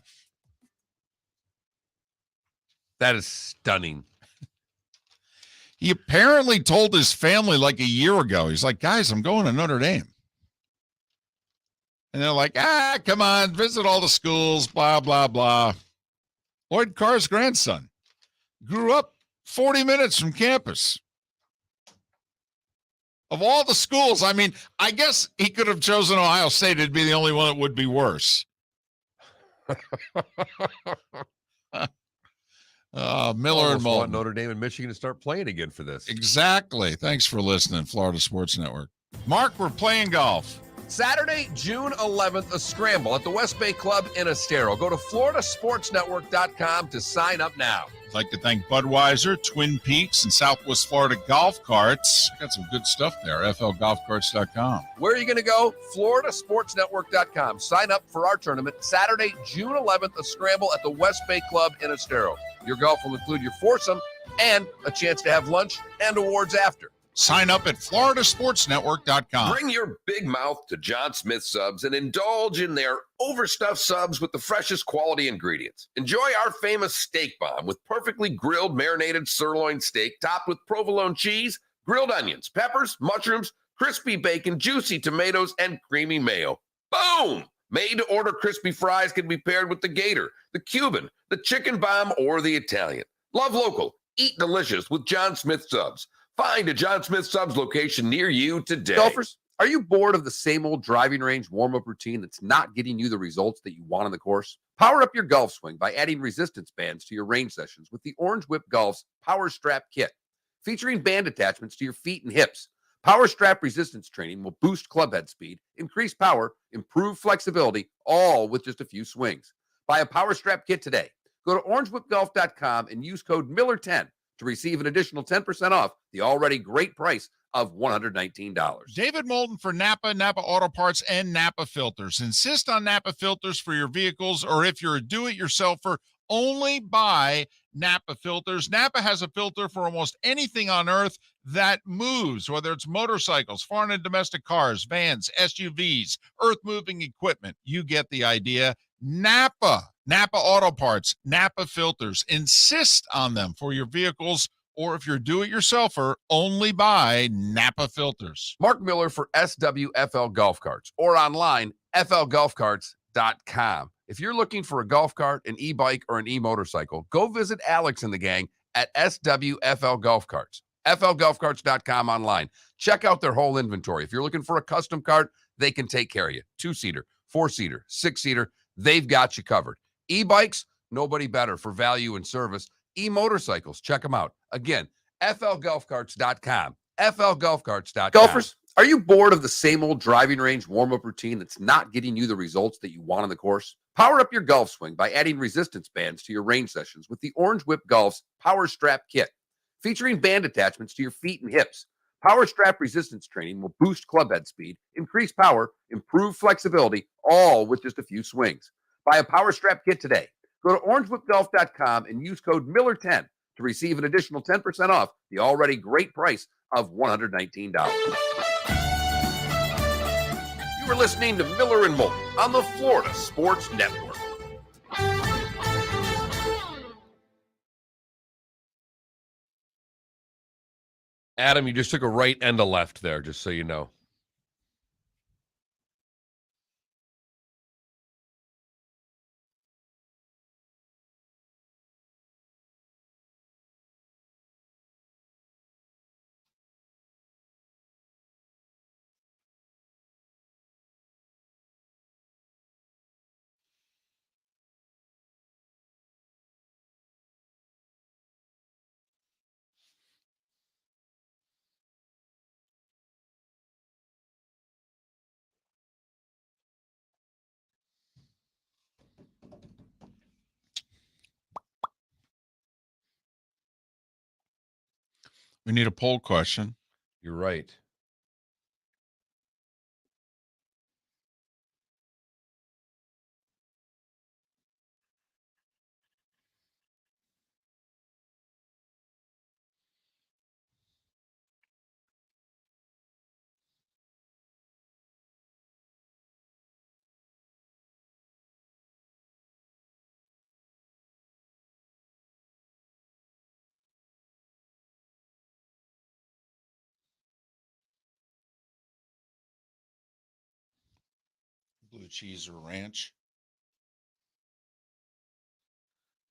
That is stunning. He apparently told his family like a year ago. He's like, guys, I'm going to Notre Dame. And they're like, come on, visit all the schools, blah, blah, blah. Lloyd Carr's grandson grew up 40 minutes from campus. Of all the schools, I mean, I guess he could have chosen Ohio State. It'd be the only one that would be worse. Miller and want Moulton. Notre Dame and Michigan to start playing again for this. Exactly. Thanks for listening, Florida Sports Network. Mark, we're playing golf. Saturday, June 11th, a scramble at the West Bay Club in Estero. Go to floridasportsnetwork.com to sign up now. I'd like to thank Budweiser, Twin Peaks, and Southwest Florida Golf Carts. Got some good stuff there, flgolfcarts.com. Where are you going to go? floridasportsnetwork.com. Sign up for our tournament Saturday, June 11th, a scramble at the West Bay Club in Estero. Your golf will include your foursome and a chance to have lunch and awards after. Sign up at floridasportsnetwork.com. Bring your big mouth to John Smith Subs and indulge in their overstuffed subs with the freshest quality ingredients. Enjoy our famous steak bomb with perfectly grilled marinated sirloin steak topped with provolone cheese, grilled onions, peppers, mushrooms, crispy bacon, juicy tomatoes, and creamy mayo. Boom! Made-to-order crispy fries can be paired with the Gator, the Cuban, the chicken bomb, or the Italian. Love local. Eat delicious with John Smith Subs. Find a John Smith Subs location near you today. Golfers, are you bored of the same old driving range warm-up routine that's not getting you the results that you want on the course? Power up your golf swing by adding resistance bands to your range sessions with the Orange Whip Golf's Power Strap Kit. Featuring band attachments to your feet and hips, Power Strap resistance training will boost club head speed, increase power, improve flexibility, all with just a few swings. Buy a Power Strap Kit today. Go to orangewhipgolf.com and use code Miller10 to receive an additional 10% off the already great price of $119. David Moulton for Napa, Napa Auto Parts, and Napa Filters. Insist on Napa filters for your vehicles, or if you're a do-it-yourselfer, only buy Napa filters. Napa has a filter for almost anything on earth that moves, whether it's motorcycles, foreign and domestic cars, vans, SUVs, earth-moving equipment. You get the idea. Napa Auto Parts, Napa filters. Insist on them for your vehicles, or if you're a do-it-yourselfer, only buy Napa filters. Mark Miller for SWFL Golf Carts, or online, flgolfcarts.com. If you're looking for a golf cart, an e-bike, or an e-motorcycle, go visit Alex and the gang at SWFL Golf Carts. flgolfcarts.com online. Check out their whole inventory. If you're looking for a custom cart, they can take care of you. 2-seater, 4-seater, 6-seater, they've got you covered. E-bikes, nobody better for value and service. E-motorcycles, check them out. Again, flgolfcarts.com. flgolfcarts.com. Golfers, are you bored of the same old driving range warm-up routine that's not getting you the results that you want on the course? Power up your golf swing by adding resistance bands to your range sessions with the Orange Whip Golf's Power Strap Kit. Featuring band attachments to your feet and hips, Power Strap resistance training will boost club head speed, increase power, improve flexibility, all with just a few swings. Buy a Power Strap Kit today. Go to orangewhipgolf.com and use code Miller10 to receive an additional 10% off the already great price of $119. You were listening to Miller and Moulton on the Florida Sports Network. Adam, you just took a right and a left there, just so you know. We need a poll question. You're right. Blue cheese or ranch?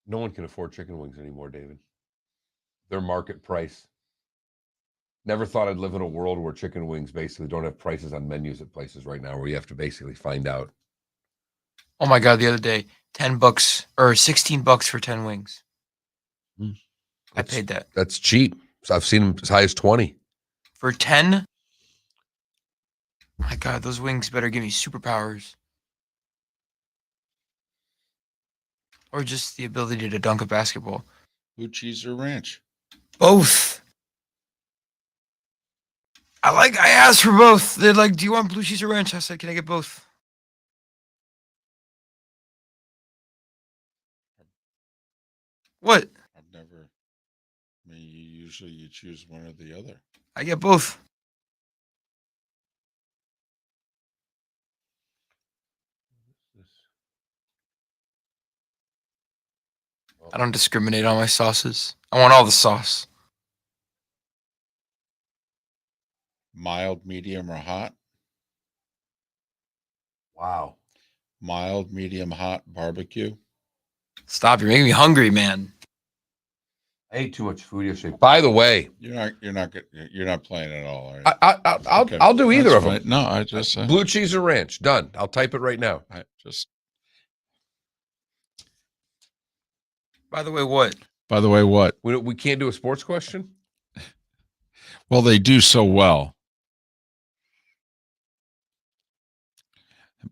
No one can afford chicken wings anymore, David. They're market price. Never thought I'd live in a world where chicken wings basically don't have prices on menus at places right now, where you have to basically find out. Oh my God, the other day, $10 or $16 for 10 wings. I paid that. That's cheap. So I've seen them as high as 20. For 10? My God, those wings better give me superpowers. Or just the ability to dunk a basketball. Blue cheese or ranch? Both. I asked for both. They're like, do you want blue cheese or ranch? I said, can I get both? What? I've never. I mean, usually you choose one or the other. I get both. I don't discriminate on my sauces. I want all the sauce. Mild, medium, or hot? Wow. Mild, medium, hot barbecue. Stop! You're making me hungry, man. I ate too much food yesterday. By the way, You're not playing at all, are you? I'll do either That's of them. fine. No, I just Blue cheese or ranch. Done. I'll type it right now. I just. By the way, what? By the way, what? We can't do a sports question? Well, they do so well.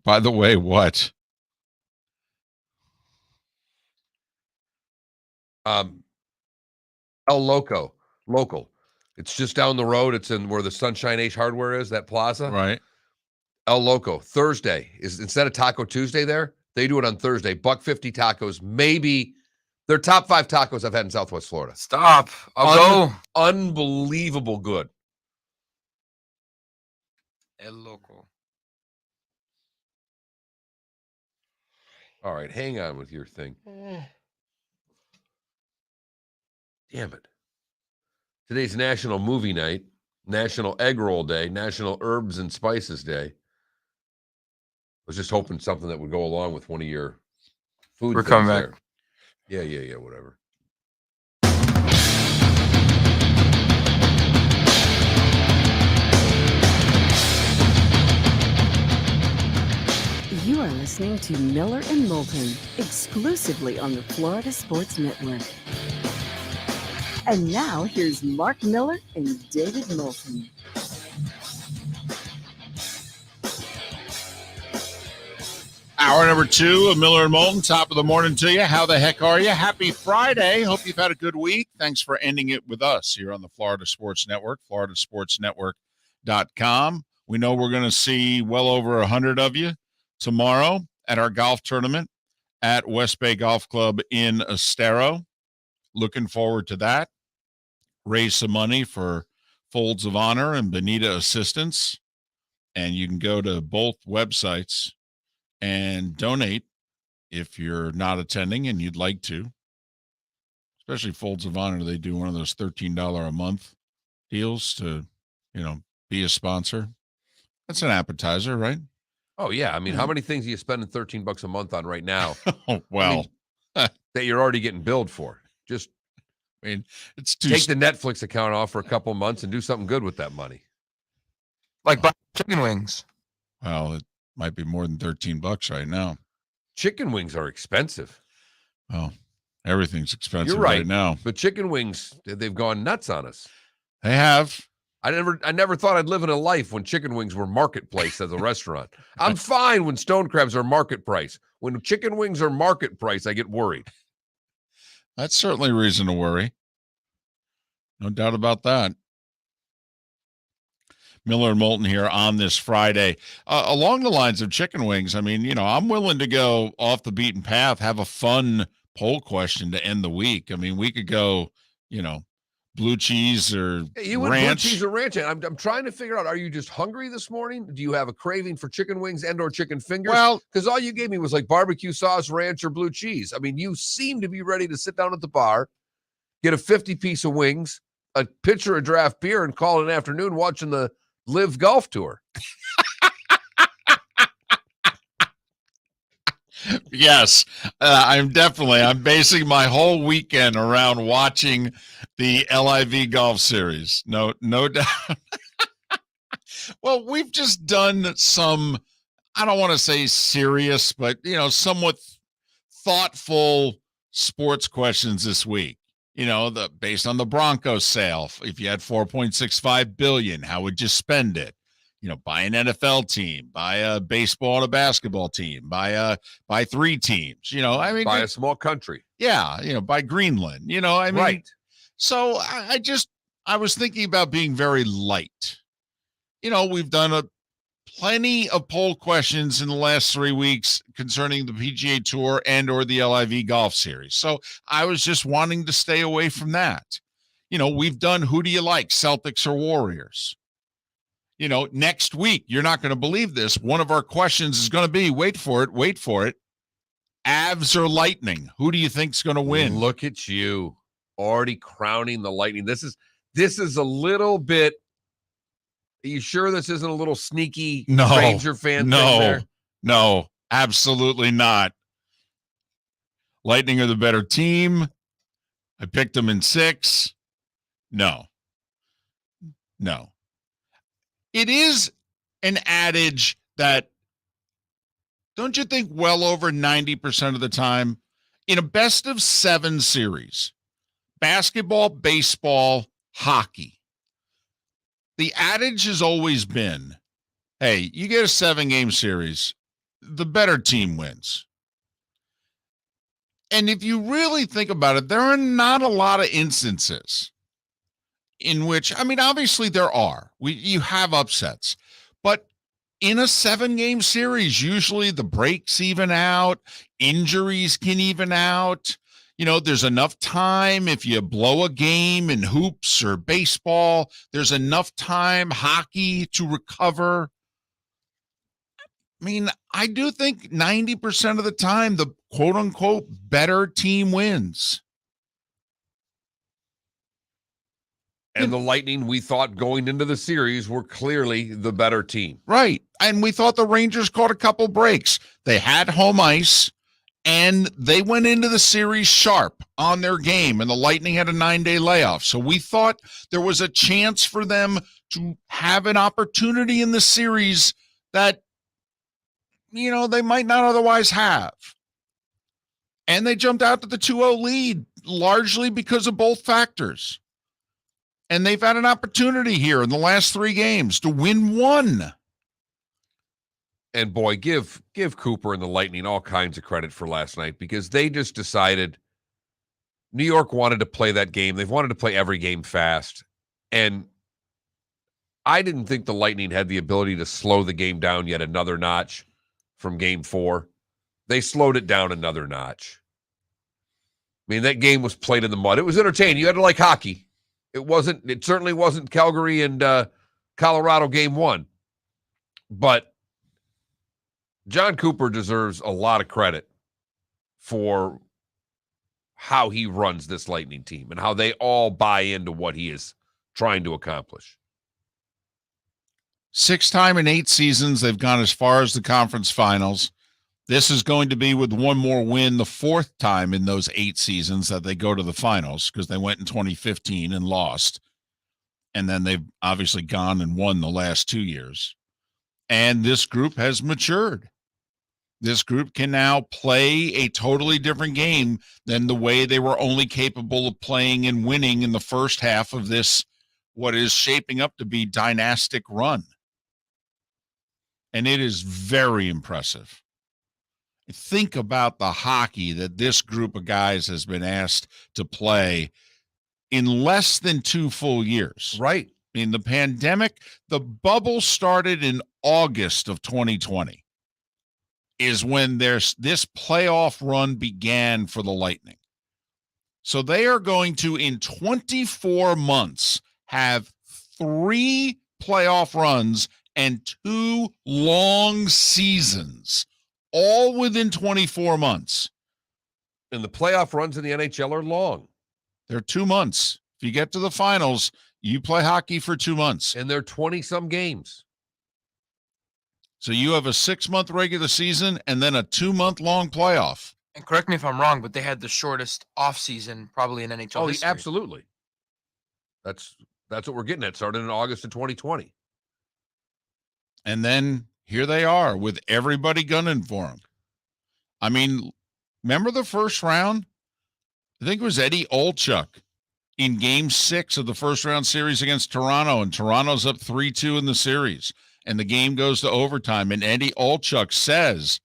By the way, what? El Local. It's just down the road. It's in where the Sunshine Ace Hardware is, that plaza. Right. El Loco. Thursday is instead of Taco Tuesday there, they do it on Thursday. $1.50 tacos. Maybe their top 5 tacos I've had in Southwest Florida. Stop. I'll go. Unbelievable good. El Loco. All right, hang on with your thing. Damn it. Today's National Movie Night, National Egg Roll Day, National Herbs and Spices Day. I was just hoping something that would go along with one of your food We're things coming back. there. Yeah, whatever. You are listening to Miller and Moulton, exclusively on the Florida Sports Network. And now here's Mark Miller and David Moulton. Hour number 2 of Miller and Moulton, top of the morning to you. How the heck are you? Happy Friday. Hope you've had a good week. Thanks for ending it with us here on the Florida Sports Network, floridasportsnetwork.com. We know we're going to see well over 100 of you tomorrow at our golf tournament at West Bay Golf Club in Estero. Looking forward to that. Raise some money for Folds of Honor and Bonita Assistance. And you can go to both websites and donate if you're not attending and you'd like to. Especially Folds of Honor, they do one of those $13 a month deals to, be a sponsor. That's an appetizer, right? Oh yeah, I mean, how many things are you spending $13 a month on right now? Oh, well, that you're already getting billed for? Just it's too take the Netflix account off for a couple months and do something good with that money. Like buy chicken wings. Well, it might be more than $13 right now. Chicken wings are expensive. Well, everything's expensive You're right now. But chicken wings, they've gone nuts on us. They have. I never thought I'd live in a life when chicken wings were marketplace as a restaurant. I'm fine when stone crabs are market price. When chicken wings are market price, I get worried. That's certainly reason to worry. No doubt about that. Miller and Moulton here on this Friday. Along the lines of chicken wings, I mean, I'm willing to go off the beaten path, have a fun poll question to end the week. I mean, we could go, blue cheese or You would ranch. blue cheese or ranch. I'm trying to figure out, are you just hungry this morning? Do you have a craving for chicken wings and or chicken fingers? Well, because all you gave me was like barbecue sauce, ranch, or blue cheese. I mean, you seem to be ready to sit down at the bar, get a 50-piece of wings, a pitcher of draft beer, and call it an afternoon watching the LIV Golf Tour. Yes, I'm basing my whole weekend around watching the LIV Golf Series. No doubt. Well, we've just done some, I don't want to say serious, but, somewhat thoughtful sports questions this week. Based on the Broncos sale, if you had $4.65 billion, how would you spend it? Buy an NFL team, buy a baseball and a basketball team, buy 3 teams, Buy a small country. Yeah. Buy Greenland, Right. So I was thinking about being very light. We've done plenty of poll questions in the last 3 weeks concerning the PGA Tour and or the LIV Golf Series. So I was just wanting to stay away from that. We've done who do you like, Celtics or Warriors? Next week, you're not going to believe this. One of our questions is going to be, wait for it, Avs or Lightning? Who do you think's going to win? Look at you already crowning the Lightning. This is a little bit. Are you sure this isn't a little sneaky Ranger fan thing there? No, absolutely not. Lightning are the better team. I picked them in 6. No. It is an adage that, don't you think, well over 90% of the time in a best of 7 series, basketball, baseball, hockey, the adage has always been, hey, you get a 7-game series, the better team wins. And if you really think about it, there are not a lot of instances in which, obviously there are. You have upsets. But in a 7-game series, usually the breaks even out, injuries can even out. There's enough time if you blow a game in hoops or baseball, there's enough time, hockey, to recover. I do think 90% of the time, the quote-unquote better team wins. And the Lightning, we thought going into the series, were clearly the better team. Right. And we thought the Rangers caught a couple breaks. They had home ice, and they went into the series sharp on their game, and the Lightning had a 9-day layoff. So we thought there was a chance for them to have an opportunity in the series that, they might not otherwise have. And they jumped out to the 2-0 lead, largely because of both factors. And they've had an opportunity here in the last 3 games to win 1. And boy, give Cooper and the Lightning all kinds of credit for last night, because they just decided New York wanted to play that game. They've wanted to play every game fast. And I didn't think the Lightning had the ability to slow the game down yet another notch from game 4. They slowed it down another notch. That game was played in the mud. It was entertaining. You had to like hockey. It certainly wasn't Calgary and Colorado game 1. But John Cooper deserves a lot of credit for how he runs this Lightning team and how they all buy into what he is trying to accomplish. 6 time in 8 seasons, they've gone as far as the conference finals. This is going to be, with one more win, the 4th time in those 8 seasons that they go to the finals, because they went in 2015 and lost. And then they've obviously gone and won the last 2 years. And this group has matured. This group can now play a totally different game than the way they were only capable of playing and winning in the first half of this, what is shaping up to be dynastic run. And it is very impressive. Think about the hockey that this group of guys has been asked to play in less than 2 full years. Right. I mean, the pandemic, the bubble started in August of 2020 is when this playoff run began for the Lightning. So they are going to, in 24 months, have 3 playoff runs and 2 long seasons, all within 24 months. And the playoff runs in the NHL are long. They're 2 months. If you get to the finals, you play hockey for 2 months. And they're 20-some games. So you have a 6-month regular season and then a 2-month long playoff. And correct me if I'm wrong, but they had the shortest offseason probably in NHL history. Absolutely. That's what we're getting at. Started in August of 2020. And then here they are with everybody gunning for them. I mean, remember the first round? I think it was Eddie Olchuk in game 6 of the first round series against Toronto, and Toronto's up 3-2 in the series, and the game goes to overtime. And Eddie Olchuk says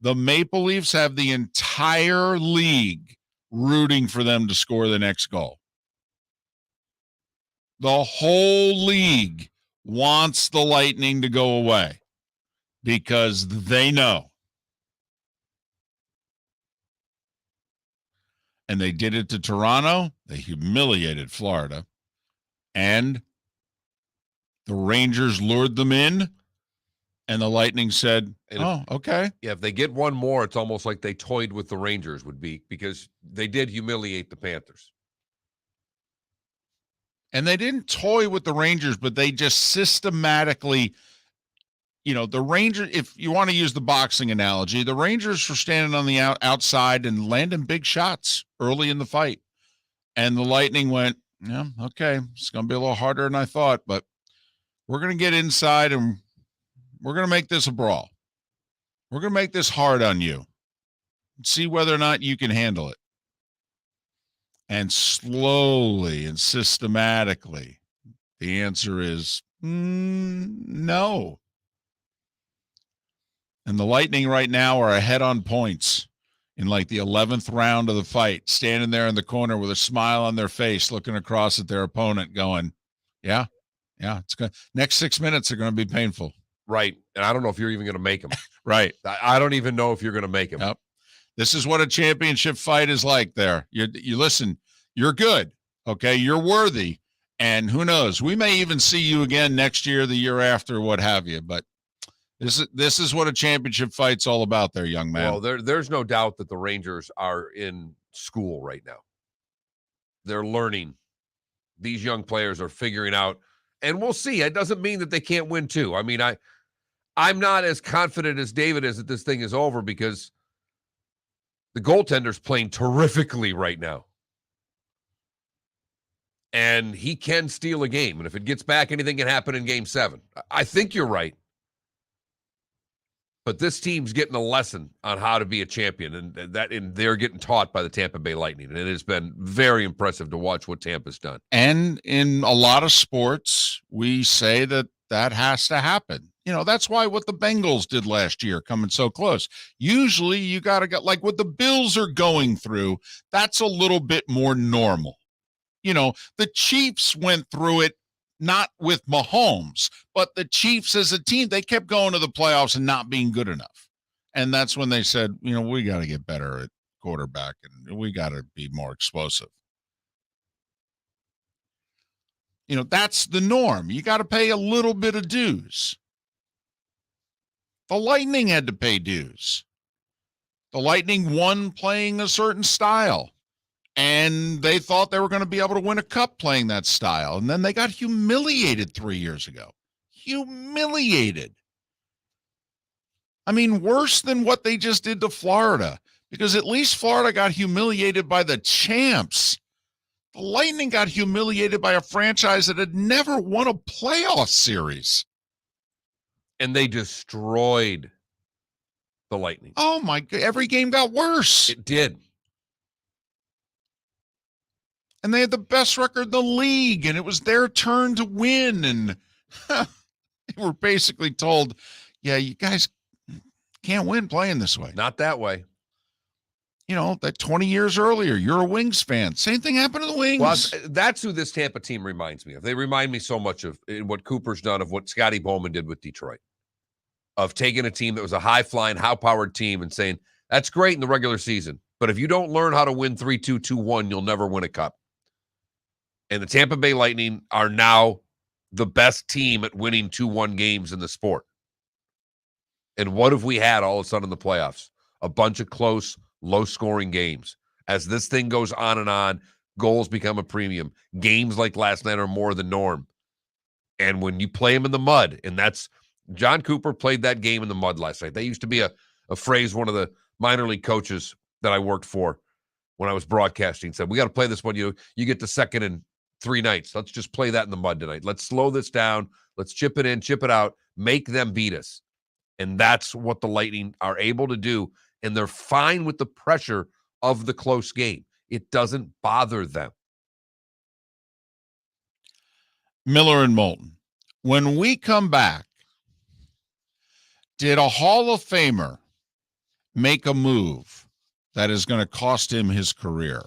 the Maple Leafs have the entire league rooting for them to score the next goal. The whole league wants the Lightning to go away because they know. And they did it to Toronto. They humiliated Florida. And the Rangers lured them in. And the Lightning said, okay. Yeah, if they get one more, it's almost like they toyed with the Rangers would be, because they did humiliate the Panthers. And they didn't toy with the Rangers, but they just systematically, the Rangers, if you want to use the boxing analogy, the Rangers were standing on the outside and landing big shots early in the fight. And the Lightning went, yeah, okay, it's going to be a little harder than I thought, but we're going to get inside and we're going to make this a brawl. We're going to make this hard on you. See whether or not you can handle it. And slowly and systematically, the answer is no. And the Lightning right now are ahead on points in like the 11th round of the fight, standing there in the corner with a smile on their face, looking across at their opponent going, yeah, it's good. Next 6 minutes are going to be painful. Right. And I don't know if you're even going to make them. Right. I don't even know if you're going to make them. Yep. This is what a championship fight is like there. You listen, you're good. Okay. You're worthy. And who knows, we may even see you again next year, the year after, what have you. But this is what a championship fight's all about there, young man. Well, there's no doubt that the Rangers are in school right now. They're learning. These young players are figuring out, and we'll see. It doesn't mean that they can't win too. I mean, I'm not as confident as David is that this thing is over, because the goaltender's playing terrifically right now. And he can steal a game. And if it gets back, anything can happen in game 7. I think you're right. But this team's getting a lesson on how to be a champion, and they're getting taught by the Tampa Bay Lightning. And it has been very impressive to watch what Tampa's done. And in a lot of sports, we say that has to happen. That's why what the Bengals did last year, coming so close. Usually you got to get, like what the Bills are going through, that's a little bit more normal. The Chiefs went through it, not with Mahomes, but the Chiefs as a team, they kept going to the playoffs and not being good enough. And that's when they said, we got to get better at quarterback and we got to be more explosive. That's the norm. You got to pay a little bit of dues. The Lightning had to pay dues. The Lightning won playing a certain style. And they thought they were going to be able to win a cup playing that style. And then they got humiliated 3 years ago. Humiliated. I mean, worse than what they just did to Florida, because at least Florida got humiliated by the champs. The Lightning got humiliated by a franchise that had never won a playoff series. And they destroyed the Lightning. Oh, my God. Every game got worse. It did. And they had the best record in the league, and it was their turn to win. And they were basically told, yeah, you guys can't win playing this way. Not that way. You know, that 20 years earlier, you're a Wings fan. Same thing happened to the Wings. Well, that's who this Tampa team reminds me of. They remind me so much of what Cooper's done, of what Scotty Bowman did with Detroit, of taking a team that was a high-flying, high-powered team and saying, that's great in the regular season, but if you don't learn how to win 3-2, 2-1, you'll never win a cup. And the Tampa Bay Lightning are now the best team at winning 2-1 games in the sport. And what have we had all of a sudden in the playoffs? A bunch of close, low-scoring games. As this thing goes on and on, goals become a premium. Games like last night are more the norm. And when you play them in the mud, and that's John Cooper played that game in the mud last night. That used to be a phrase one of the minor league coaches that I worked for when I was broadcasting said, we got to play this one. You get to second and 3 nights. Let's just play that in the mud tonight. Let's slow this down. Let's chip it in, chip it out, make them beat us. And that's what the Lightning are able to do. And they're fine with the pressure of the close game. It doesn't bother them. Miller and Moulton. When we come back, did a Hall of Famer make a move that is going to cost him his career?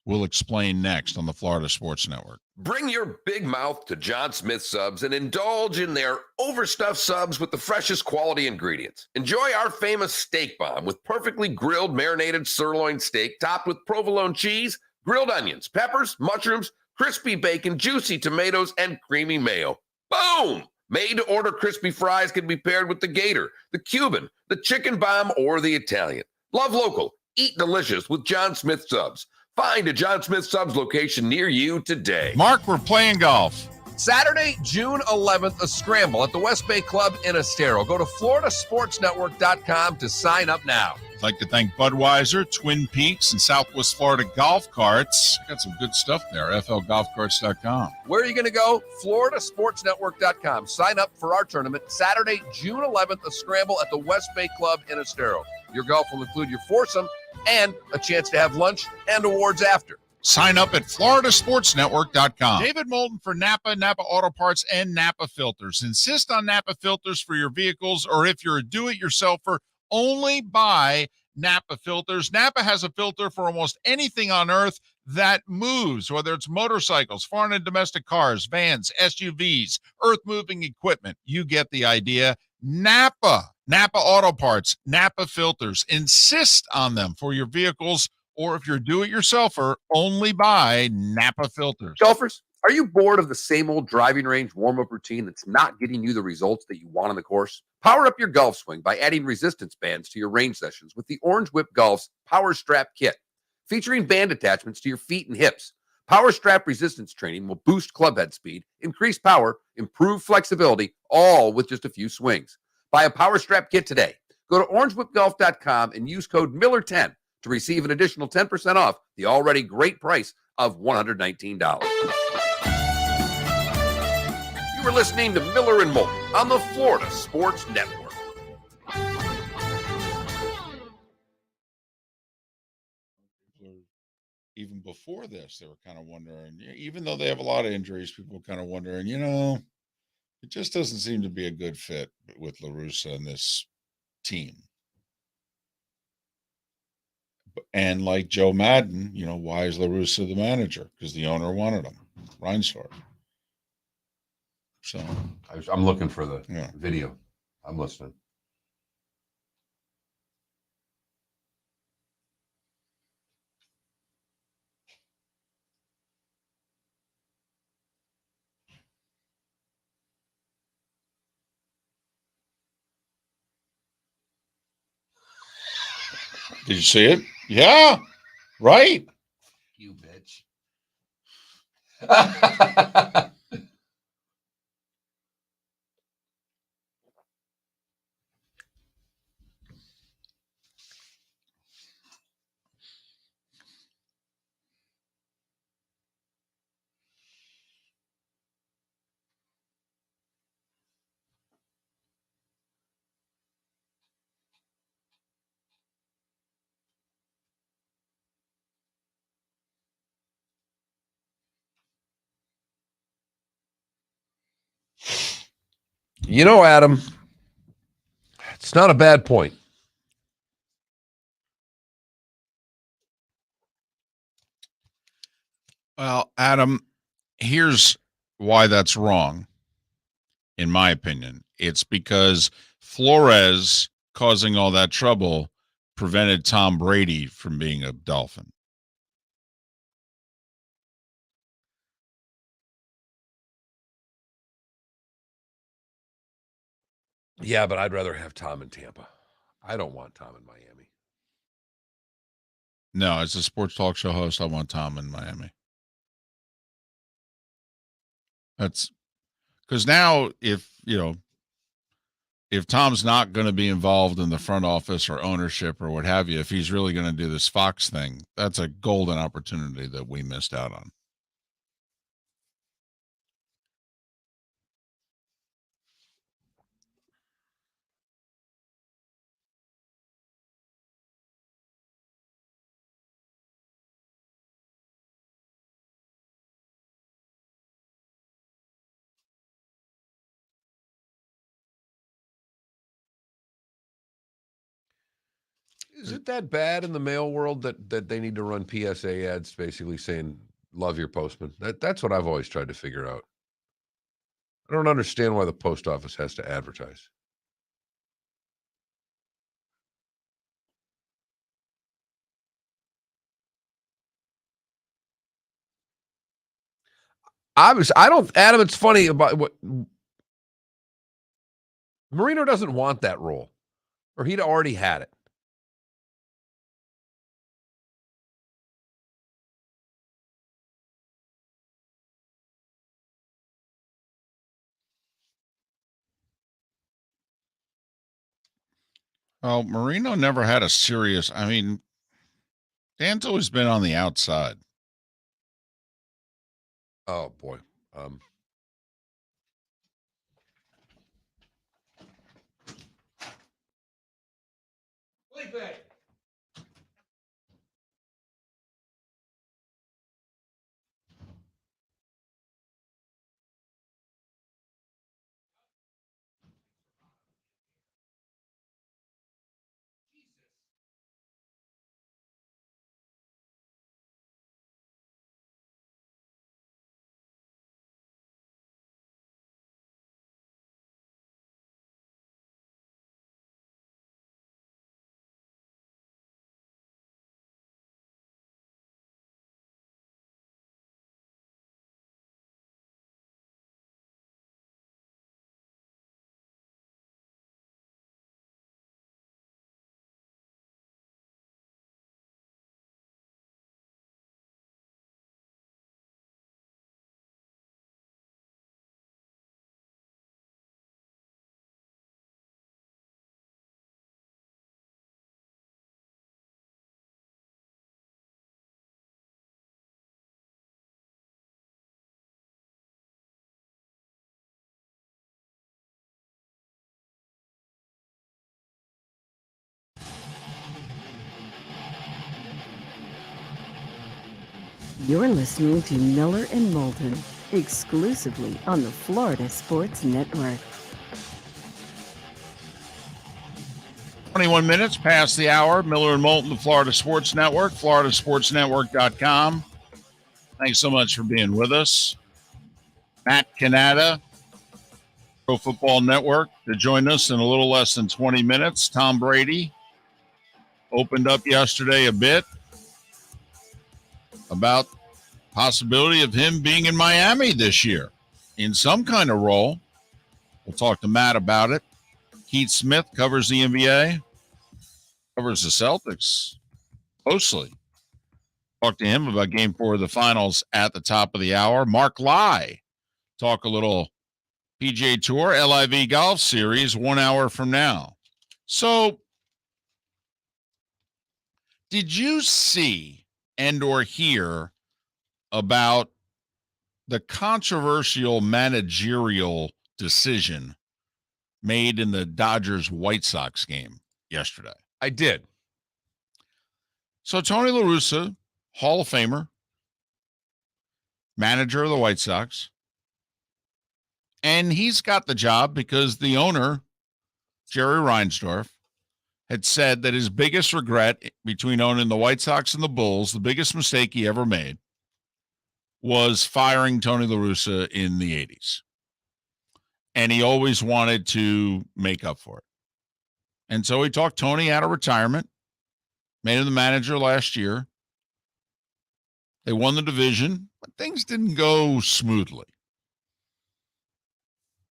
We'll explain next on the Florida Sports Network. Bring your big mouth to John Smith Subs and indulge in their overstuffed subs with the freshest quality ingredients. Enjoy our famous steak bomb with perfectly grilled, marinated sirloin steak topped with provolone cheese, grilled onions, peppers, mushrooms, crispy bacon, juicy tomatoes, and creamy mayo. Boom! Made-to-order crispy fries can be paired with the Gator, the Cuban, the chicken bomb, or the Italian. Love local. Eat delicious with John Smith Subs. Find a John Smith Subs location near you today. Mark, we're playing golf. Saturday, June 11th, a scramble at the West Bay Club in Estero. Go to floridasportsnetwork.com to sign up now. I'd like to thank Budweiser, Twin Peaks, and Southwest Florida Golf Carts. Got some good stuff there, flgolfcarts.com. Where are you going to go? floridasportsnetwork.com. Sign up for our tournament Saturday, June 11th, a scramble at the West Bay Club in Estero. Your golf will include your foursome and a chance to have lunch and awards after. Sign up at floridasportsnetwork.com. David Moulton for Napa, Napa Auto Parts, and Napa Filters. Insist on Napa filters for your vehicles, or if you're a do-it-yourselfer, only buy Napa filters. Napa has a filter for almost anything on earth that moves, whether it's motorcycles, foreign and domestic cars, vans, SUVs, earth-moving equipment. You get the idea. Napa Auto Parts, Napa filters. Insist on them for your vehicles, or if you're do-it-yourselfer, only buy Napa filters. Golfers, are you bored of the same old driving range warm-up routine that's not getting you the results that you want on the course? Power up your golf swing by adding resistance bands to your range sessions with the Orange Whip Golf's Power Strap Kit. Featuring band attachments to your feet and hips, Power Strap resistance training will boost club head speed, increase power, improve flexibility, all with just a few swings. Buy a Power Strap Kit today. Go to orangewhipgolf.com and use code Miller10 to receive an additional 10% off the already great price of $119. You are listening to Miller and Moulton on the Florida Sports Network. Even before this, they were kind of wondering, even though they have a lot of injuries, people were kind of wondering, it just doesn't seem to be a good fit with La Russa and this team. And like Joe Madden, why is La Russa the manager? Because the owner wanted him, Reinsdorf. So I'm looking for the video. I'm listening. Did you see it? Yeah, right. You know, Adam, it's not a bad point. Well, Adam, here's why that's wrong, in my opinion. It's because Flores causing all that trouble prevented Tom Brady from being a Dolphin. Yeah, but I'd rather have Tom in Tampa. I don't want Tom in Miami. No, as a sports talk show host, I want Tom in Miami. That's because now if Tom's not going to be involved in the front office or ownership or what have you, if he's really going to do this Fox thing, that's a golden opportunity that we missed out on. Is it that bad in the mail world that they need to run PSA ads basically saying, love your postman? That's what I've always tried to figure out. I don't understand why the post office has to advertise. Adam, it's funny about what Marino doesn't want that role, or he'd already had it. Well, Marino never had a serious. I mean, Dan's always been on the outside. Oh boy. You're listening to Miller and Moulton, exclusively on the Florida Sports Network. 21 minutes past the hour. Miller and Moulton, the Florida Sports Network, floridasportsnetwork.com. Thanks so much for being with us. Matt Cannata, Pro Football Network, to join us in a little less than 20 minutes. Tom Brady opened up yesterday a bit about possibility of him being in Miami this year in some kind of role. We'll talk to Matt about it. Keith Smith covers the NBA, covers the Celtics closely. Talk to him about game 4 of the finals at the top of the hour. Mark Lai, talk a little PGA Tour, LIV Golf Series 1 hour from now. So, did you see and or hear about the controversial managerial decision made in the Dodgers-White Sox game yesterday? I did. So Tony La Russa, Hall of Famer, manager of the White Sox, and he's got the job because the owner, Jerry Reinsdorf, had said that his biggest regret between owning the White Sox and the Bulls, the biggest mistake he ever made, was firing Tony La Russa in the 80s. And he always wanted to make up for it. And so he talked Tony out of retirement, made him the manager last year. They won the division, but things didn't go smoothly.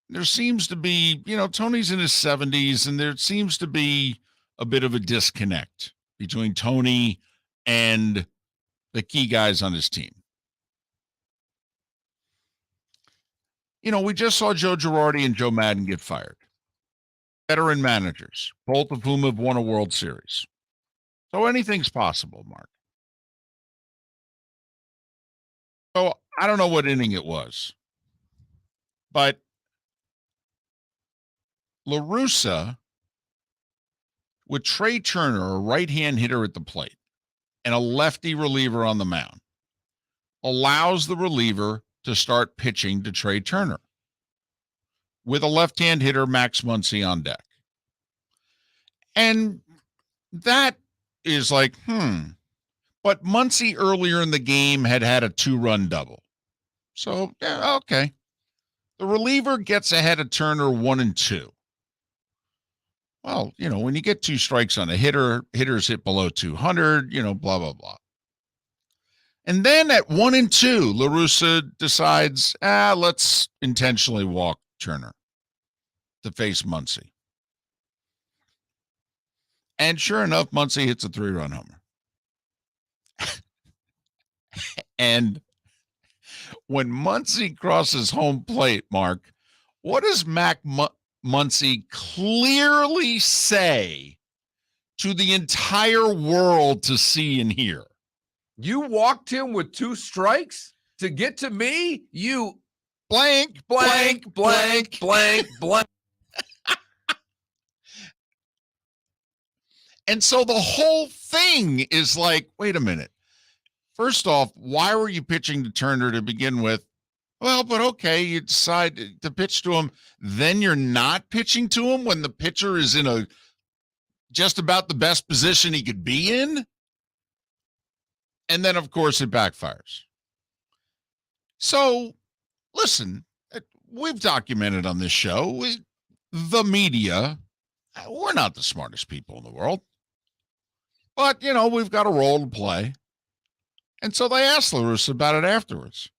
There seems to be, Tony's in his 70s, and there seems to be a bit of a disconnect between Tony and the key guys on his team. We just saw Joe Girardi and Joe Madden get fired. Veteran managers, both of whom have won a World Series. So anything's possible, Mark. So I don't know what inning it was, but La Russa, with Trey Turner, a right-hand hitter at the plate, and a lefty reliever on the mound, allows the reliever to start pitching to Trey Turner with a left-hand hitter, Max Muncy, on deck. And that is like, But Muncy earlier in the game had a 2-run double. So, yeah, okay. The reliever gets ahead of Turner 1-2. Well, when you get 2 strikes on a hitters hit below 200, blah, blah, blah. And then at 1-2, La Russa decides, let's intentionally walk Turner to face Muncy. And sure enough, Muncy hits a 3-run homer. And when Muncy crosses home plate, Mark, what does Muncy clearly say to the entire world to see and hear? You walked him with 2 strikes to get to me? You blank. And so the whole thing is like, wait a minute. First off, why were you pitching to Turner to begin with? Well, but okay, you decide to pitch to him. Then you're not pitching to him when the pitcher is in just about the best position he could be in. And then, of course, it backfires. So, listen, we've documented on this show, the media, we're not the smartest people in the world. But, we've got a role to play. And so they asked La Russa about it afterwards.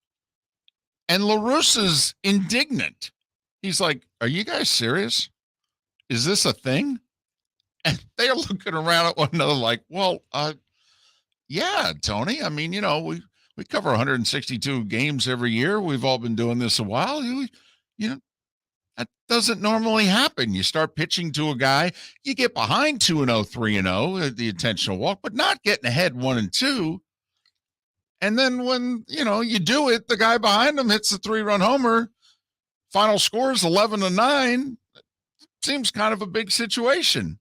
And La Russa's indignant. He's like, are you guys serious? Is this a thing? And they're looking around at one another like, well, yeah, Tony. I mean, we cover 162 games every year. We've all been doing this a while. That doesn't normally happen. You start pitching to a guy, you get behind 2-0, 3-0, the intentional walk, but not getting ahead 1-2. And then when, you do it, the guy behind him hits the 3-run homer. Final score is 11-9. Seems kind of a big situation.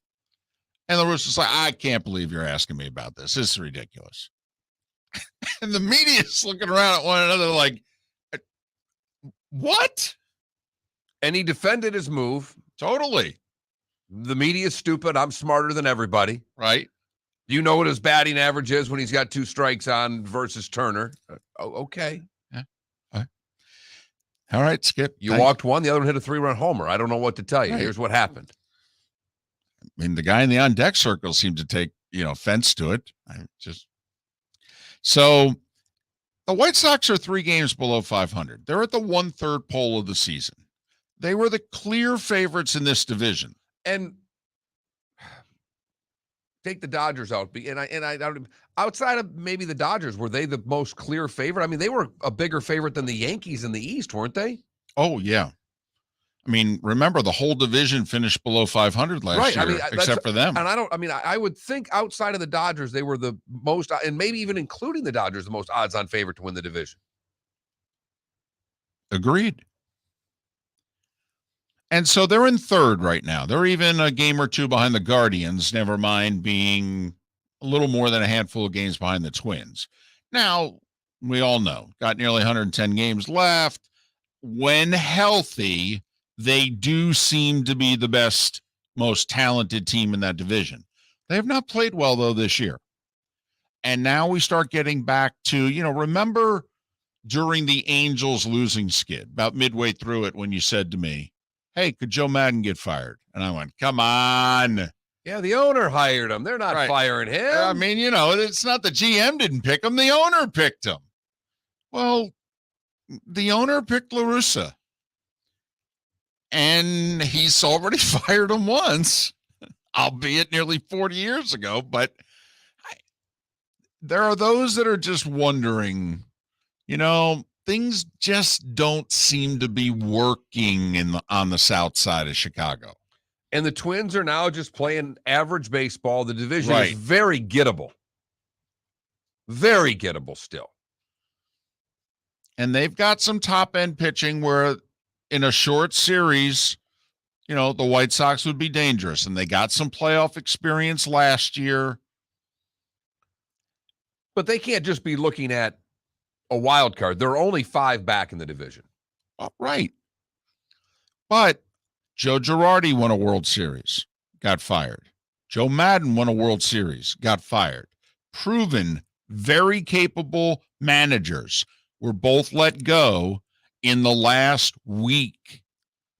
And the Russa's like, I can't believe you're asking me about this. This is ridiculous. And the media's looking around at one another like, what? And he defended his move. Totally. The media's stupid. I'm smarter than everybody. Right. Do you know what his batting average is when he's got 2 strikes on versus Turner? Okay. Yeah. All right, Skip. You walked one, the other one hit a 3-run homer. I don't know what to tell you. Right. Here's what happened. I mean, the guy in the on-deck circle seemed to take, offense to it. So the White Sox are 3 games below 500. They're at the 1/3 pole of the season. They were the clear favorites in this division. And take the Dodgers out, and I don't, outside of maybe the Dodgers, were they the most clear favorite? I mean, they were a bigger favorite than the Yankees in the East, weren't they? Oh, yeah. I mean, remember the whole division finished below 500 last year, except for them. And I would think outside of the Dodgers, they were the most, and maybe even including the Dodgers, the most odds-on favorite to win the division. Agreed. And so they're in third right now. They're even a game or two behind the Guardians, never mind being a little more than a handful of games behind the Twins. Now, we all know, got nearly 110 games left. When healthy, they do seem to be the best, most talented team in that division. They have not played well, though, this year. And now we start getting back to, remember during the Angels losing skid, about midway through it, when you said to me, hey, could Joe Madden get fired? And I went, come on. Yeah, the owner hired him. They're not firing him. I mean, it's not the GM didn't pick him. The owner picked him. Well, the owner picked La Russa. And he's already fired him once, albeit nearly 40 years ago. But there are those that are just wondering, things just don't seem to be working on the south side of Chicago. And the Twins are now just playing average baseball. The division is very gettable. Very gettable still. And they've got some top-end pitching where in a short series, the White Sox would be dangerous. And they got some playoff experience last year. But they can't just be looking at a wild card. There are only 5 back in the division. Right. But Joe Girardi won a World Series, got fired. Joe Madden won a World Series, got fired. Proven, very capable managers were both let go in the last week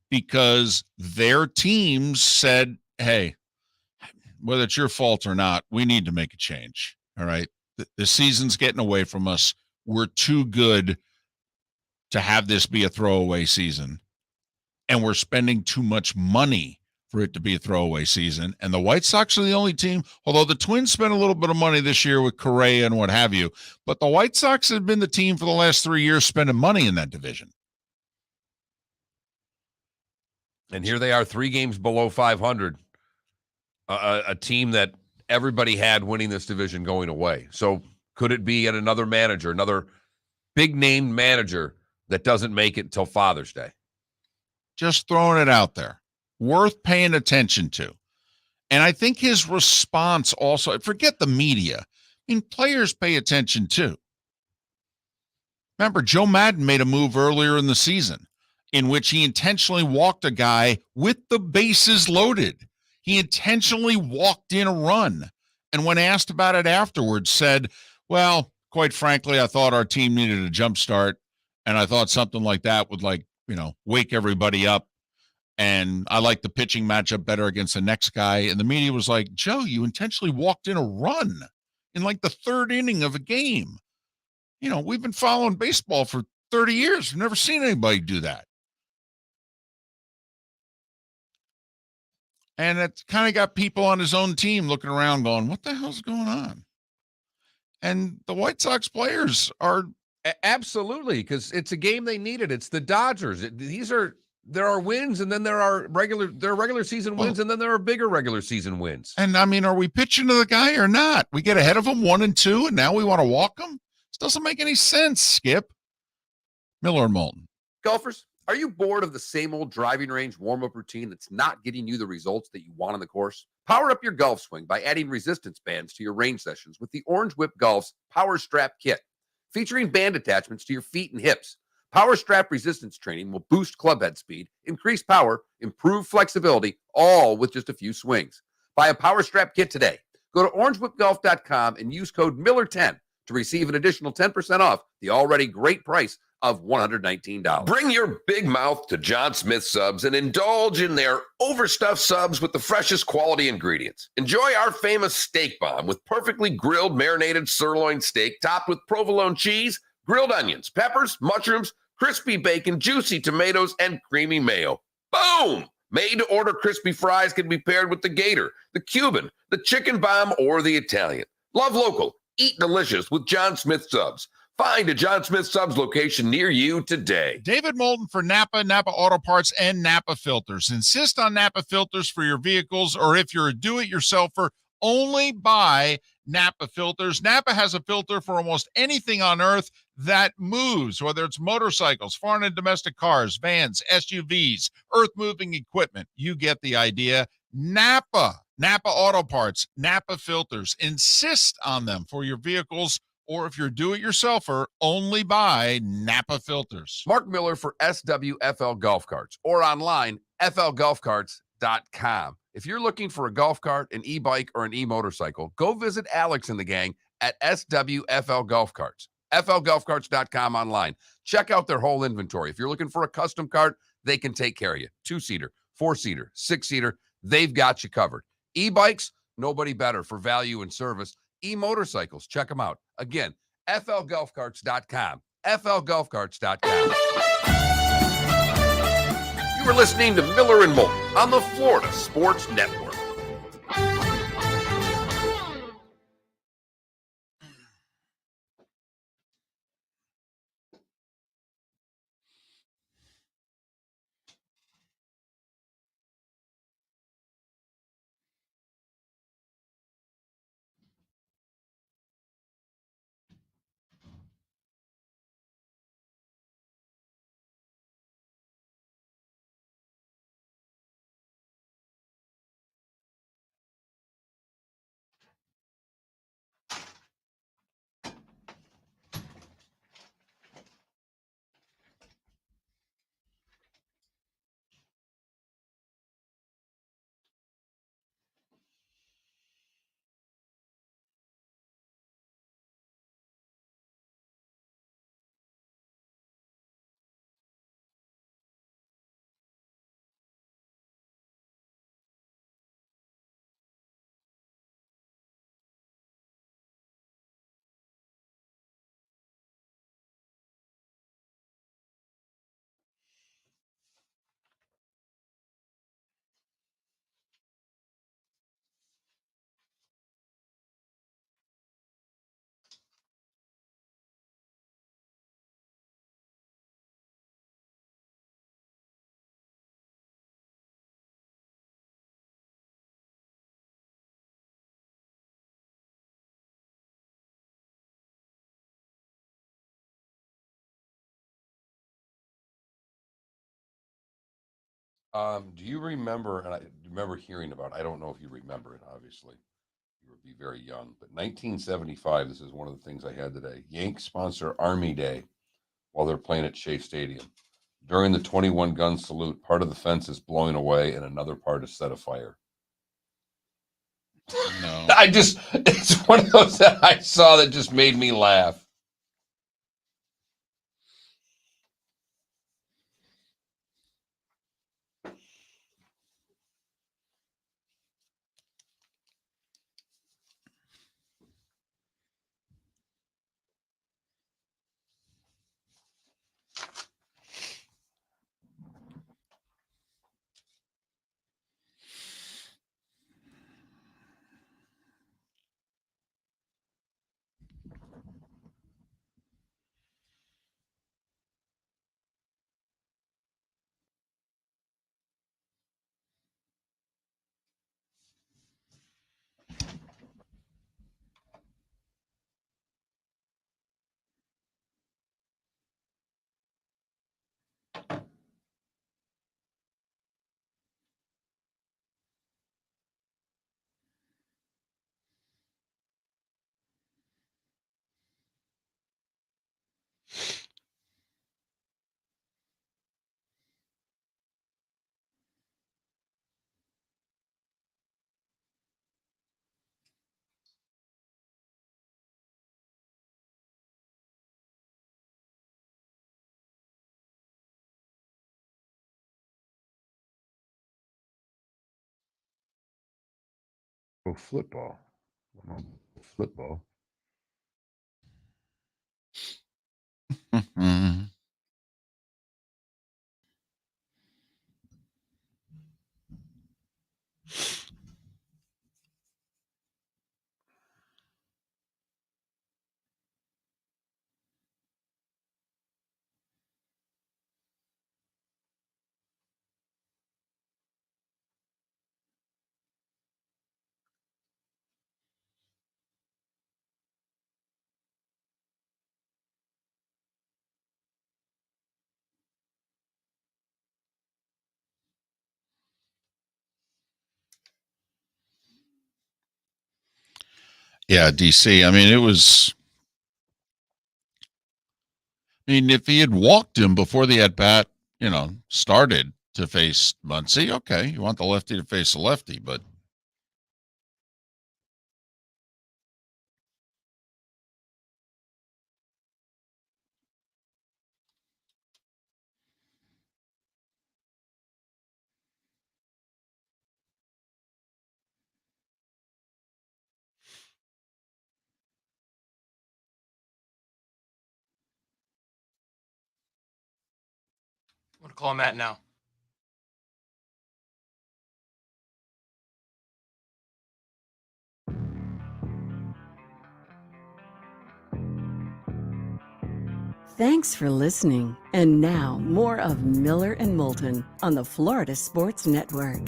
because their teams said, hey, whether it's your fault or not, we need to make a change. All right. The season's getting away from us. We're too good to have this be a throwaway season. And we're spending too much money for it to be a throwaway season. And the White Sox are the only team, although the Twins spent a little bit of money this year with Correa and what have you, but the White Sox have been the team for the last 3 years spending money in that division. And here they are 3 games below 500, a team that everybody had winning this division going away. So could it be yet another manager, another big-name manager that doesn't make it until Father's Day? Just throwing it out there. Worth paying attention to. And I think his response also, forget the media. I mean, players pay attention too. Remember, Joe Madden made a move earlier in the season in which he intentionally walked a guy with the bases loaded. He intentionally walked in a run. And when asked about it afterwards, said, well, quite frankly, I thought our team needed a jump start. And I thought something like that would wake everybody up. And I like the pitching matchup better against the next guy. And the media was like, Joe, you intentionally walked in a run in the 3rd inning of a game. We've been following baseball for 30 years. We've never seen anybody do that. And it kind of got people on his own team looking around going, what the hell's going on? And the White Sox players are. Absolutely, because it's a game they needed. It's the Dodgers. There are wins, and then there are regular season wins, and then there are bigger regular season wins. And I mean, are we pitching to the guy or not? We get ahead of him 1-2, and now we want to walk him? This doesn't make any sense, Skip. Miller and Moulton. Golfers, are you bored of the same old driving range warm-up routine that's not getting you the results that you want on the course? Power up your golf swing by adding resistance bands to your range sessions with the Orange Whip Golf's Power Strap Kit. Featuring band attachments to your feet and hips, Power Strap resistance training will boost club head speed, increase power, improve flexibility, all with just a few swings. Buy a Power Strap kit today. Go to orangewhipgolf.com and use code Miller10 to receive an additional 10% off the already great price of $119. Bring your big mouth to John Smith Subs and indulge in their overstuffed subs with the freshest quality ingredients. Enjoy our famous steak bomb with perfectly grilled marinated sirloin steak topped with provolone cheese, grilled onions, peppers, mushrooms, crispy bacon, juicy tomatoes, and creamy mayo. Boom! Made-to-order crispy fries can be paired with the Gator, the Cuban, the Chicken Bomb, or the Italian. Love local. Eat delicious with John Smith Subs. Find a John Smith Subs location near you today. David Moulton for Napa, Napa Auto Parts, and Napa Filters. Insist on Napa filters for your vehicles, or if you're a do-it-yourselfer, only buy Napa filters. Napa has a filter for almost anything on earth that moves, whether it's motorcycles, foreign and domestic cars, vans, SUVs, earth-moving equipment. You get the idea. Napa Auto Parts, Napa filters. Insist on them for your vehicles, or if you're do-it-yourselfer, only buy Napa filters. Mark Miller for SWFL Golf Carts, or online, flgolfcarts.com. If you're looking for a golf cart, an e-bike, or an e-motorcycle, go visit Alex and the gang at SWFL Golf Carts. flgolfcarts.com online. Check out their whole inventory. If you're looking for a custom cart, they can take care of you. 2-seater, 4-seater, 6-seater, they've got you covered. E-bikes, nobody better for value and service. E-motorcycles, check them out. Again, flgolfcarts.com. flgolfcarts.com. You are listening to Miller and Moulton on the Florida Sports Network. Do you remember, and I remember hearing about, I don't know if you remember it, obviously. You would be very young, but 1975, this is one of the things I had today. Yanks sponsor Army Day while they're playing at Shea Stadium. During the 21 gun salute, part of the fence is blowing away and another part is set afire. No. It's one of those that I saw that just made me laugh. Oh, football. Football. Mm-hmm. Yeah, DC. I mean, if he had walked him before the at bat, started to face Muncy, okay, you want the lefty to face the lefty, but I'm going to call Matt now. Thanks for listening. And now, more of Miller and Moulton on the Florida Sports Network.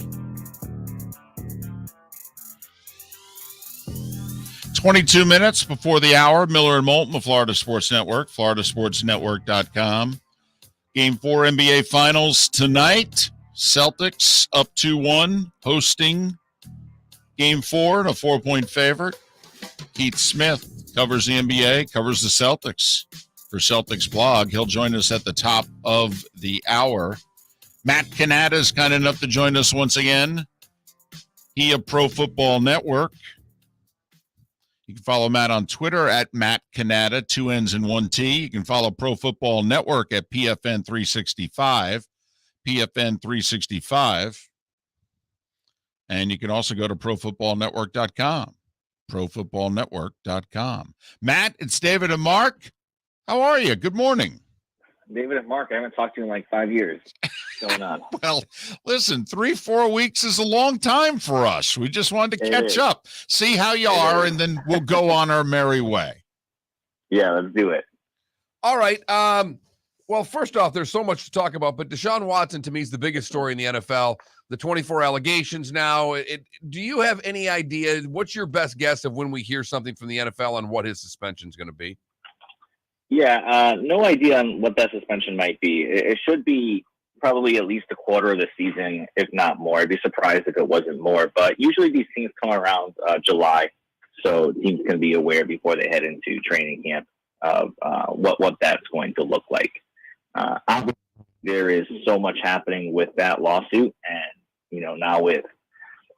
22 minutes before the hour. Miller and Moulton, the Florida Sports Network, floridasportsnetwork.com. Game 4 NBA Finals tonight. Celtics up 2-1, hosting Game 4 and a 4-point favorite. Keith Smith covers the NBA, covers the Celtics for Celtics blog. He'll join us at the top of the hour. Matt Cannata is kind enough to join us once again. He of Pro Football Network. You can follow Matt on Twitter at Matt Cannata, 2 N's and 1 T. You can follow Pro Football Network at PFN365, PFN365. And you can also go to ProFootballNetwork.com, ProFootballNetwork.com. Matt, it's David and Mark. How are you? Good morning. David and Mark, I haven't talked to you in like 5 years. What's going on? Well, listen, 3-4 weeks is a long time for us. We just wanted to catch up, see how you are, and then we'll go on our merry way. Yeah, let's do it. All right. Well, first off, there's so much to talk about, but Deshaun Watson to me is the biggest story in the NFL. The 24 allegations now. Do you have any idea? What's your best guess of when we hear something from the NFL on what his suspension is going to be? Yeah, no idea on what that suspension might be. It should be probably at least a quarter of the season, if not more. I'd be surprised if it wasn't more. But usually these things come around July, so teams can be aware before they head into training camp of what that's going to look like. There is so much happening with that lawsuit, and now with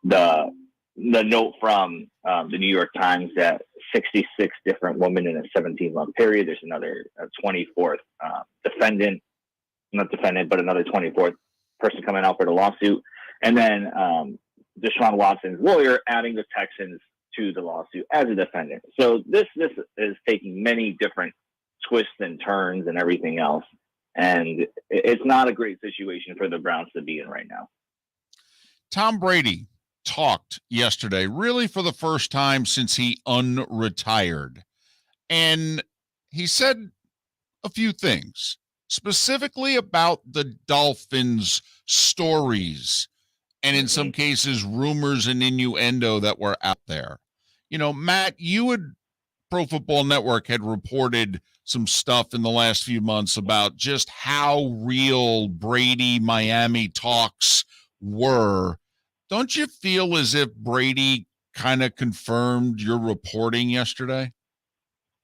the note from the New York Times that 66 different women in a 17-month period. There's another 24th another 24th person coming out for the lawsuit. And then Deshaun Watson's lawyer adding the Texans to the lawsuit as a defendant. So this is taking many different twists and turns and everything else. And it's not a great situation for the Browns to be in right now. Tom Brady talked yesterday, really for the first time since he unretired. And he said a few things, specifically about the Dolphins' stories and in some cases rumors and innuendo that were out there. Matt, you had Pro Football Network had reported some stuff in the last few months about just how real Brady Miami talks were. Don't you feel as if Brady kind of confirmed your reporting yesterday?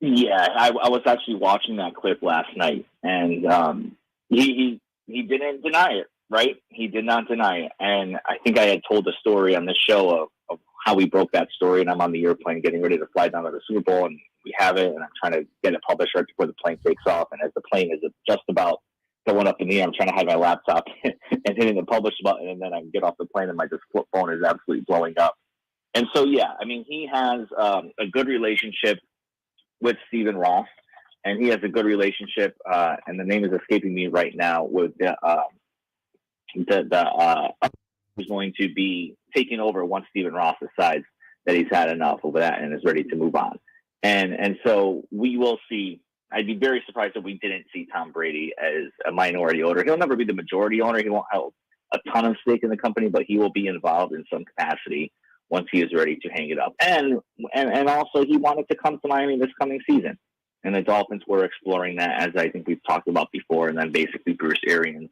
Yeah, I was actually watching that clip last night, and he didn't deny it, right? He did not deny it. And I think I had told the story on this show of how we broke that story, and I'm on the airplane getting ready to fly down to the Super Bowl, and we have it, and I'm trying to get it published right before the plane takes off. And as the plane is just about going up in the air, I'm trying to hide my laptop and hitting the publish button, and then I get off the plane, and my flip phone is absolutely blowing up. And so, yeah, I mean, he has a good relationship with Stephen Ross, and he has a good relationship, and the name is escaping me right now, with who's going to be taking over once Stephen Ross decides that he's had enough of that and is ready to move on. And so we will see. I'd be very surprised if we didn't see Tom Brady as a minority owner. He'll never be the majority owner. He won't have a ton of stake in the company, but he will be involved in some capacity once he is ready to hang it up. And also he wanted to come to Miami this coming season. And the Dolphins were exploring that, as I think we've talked about before. And then basically Bruce Arians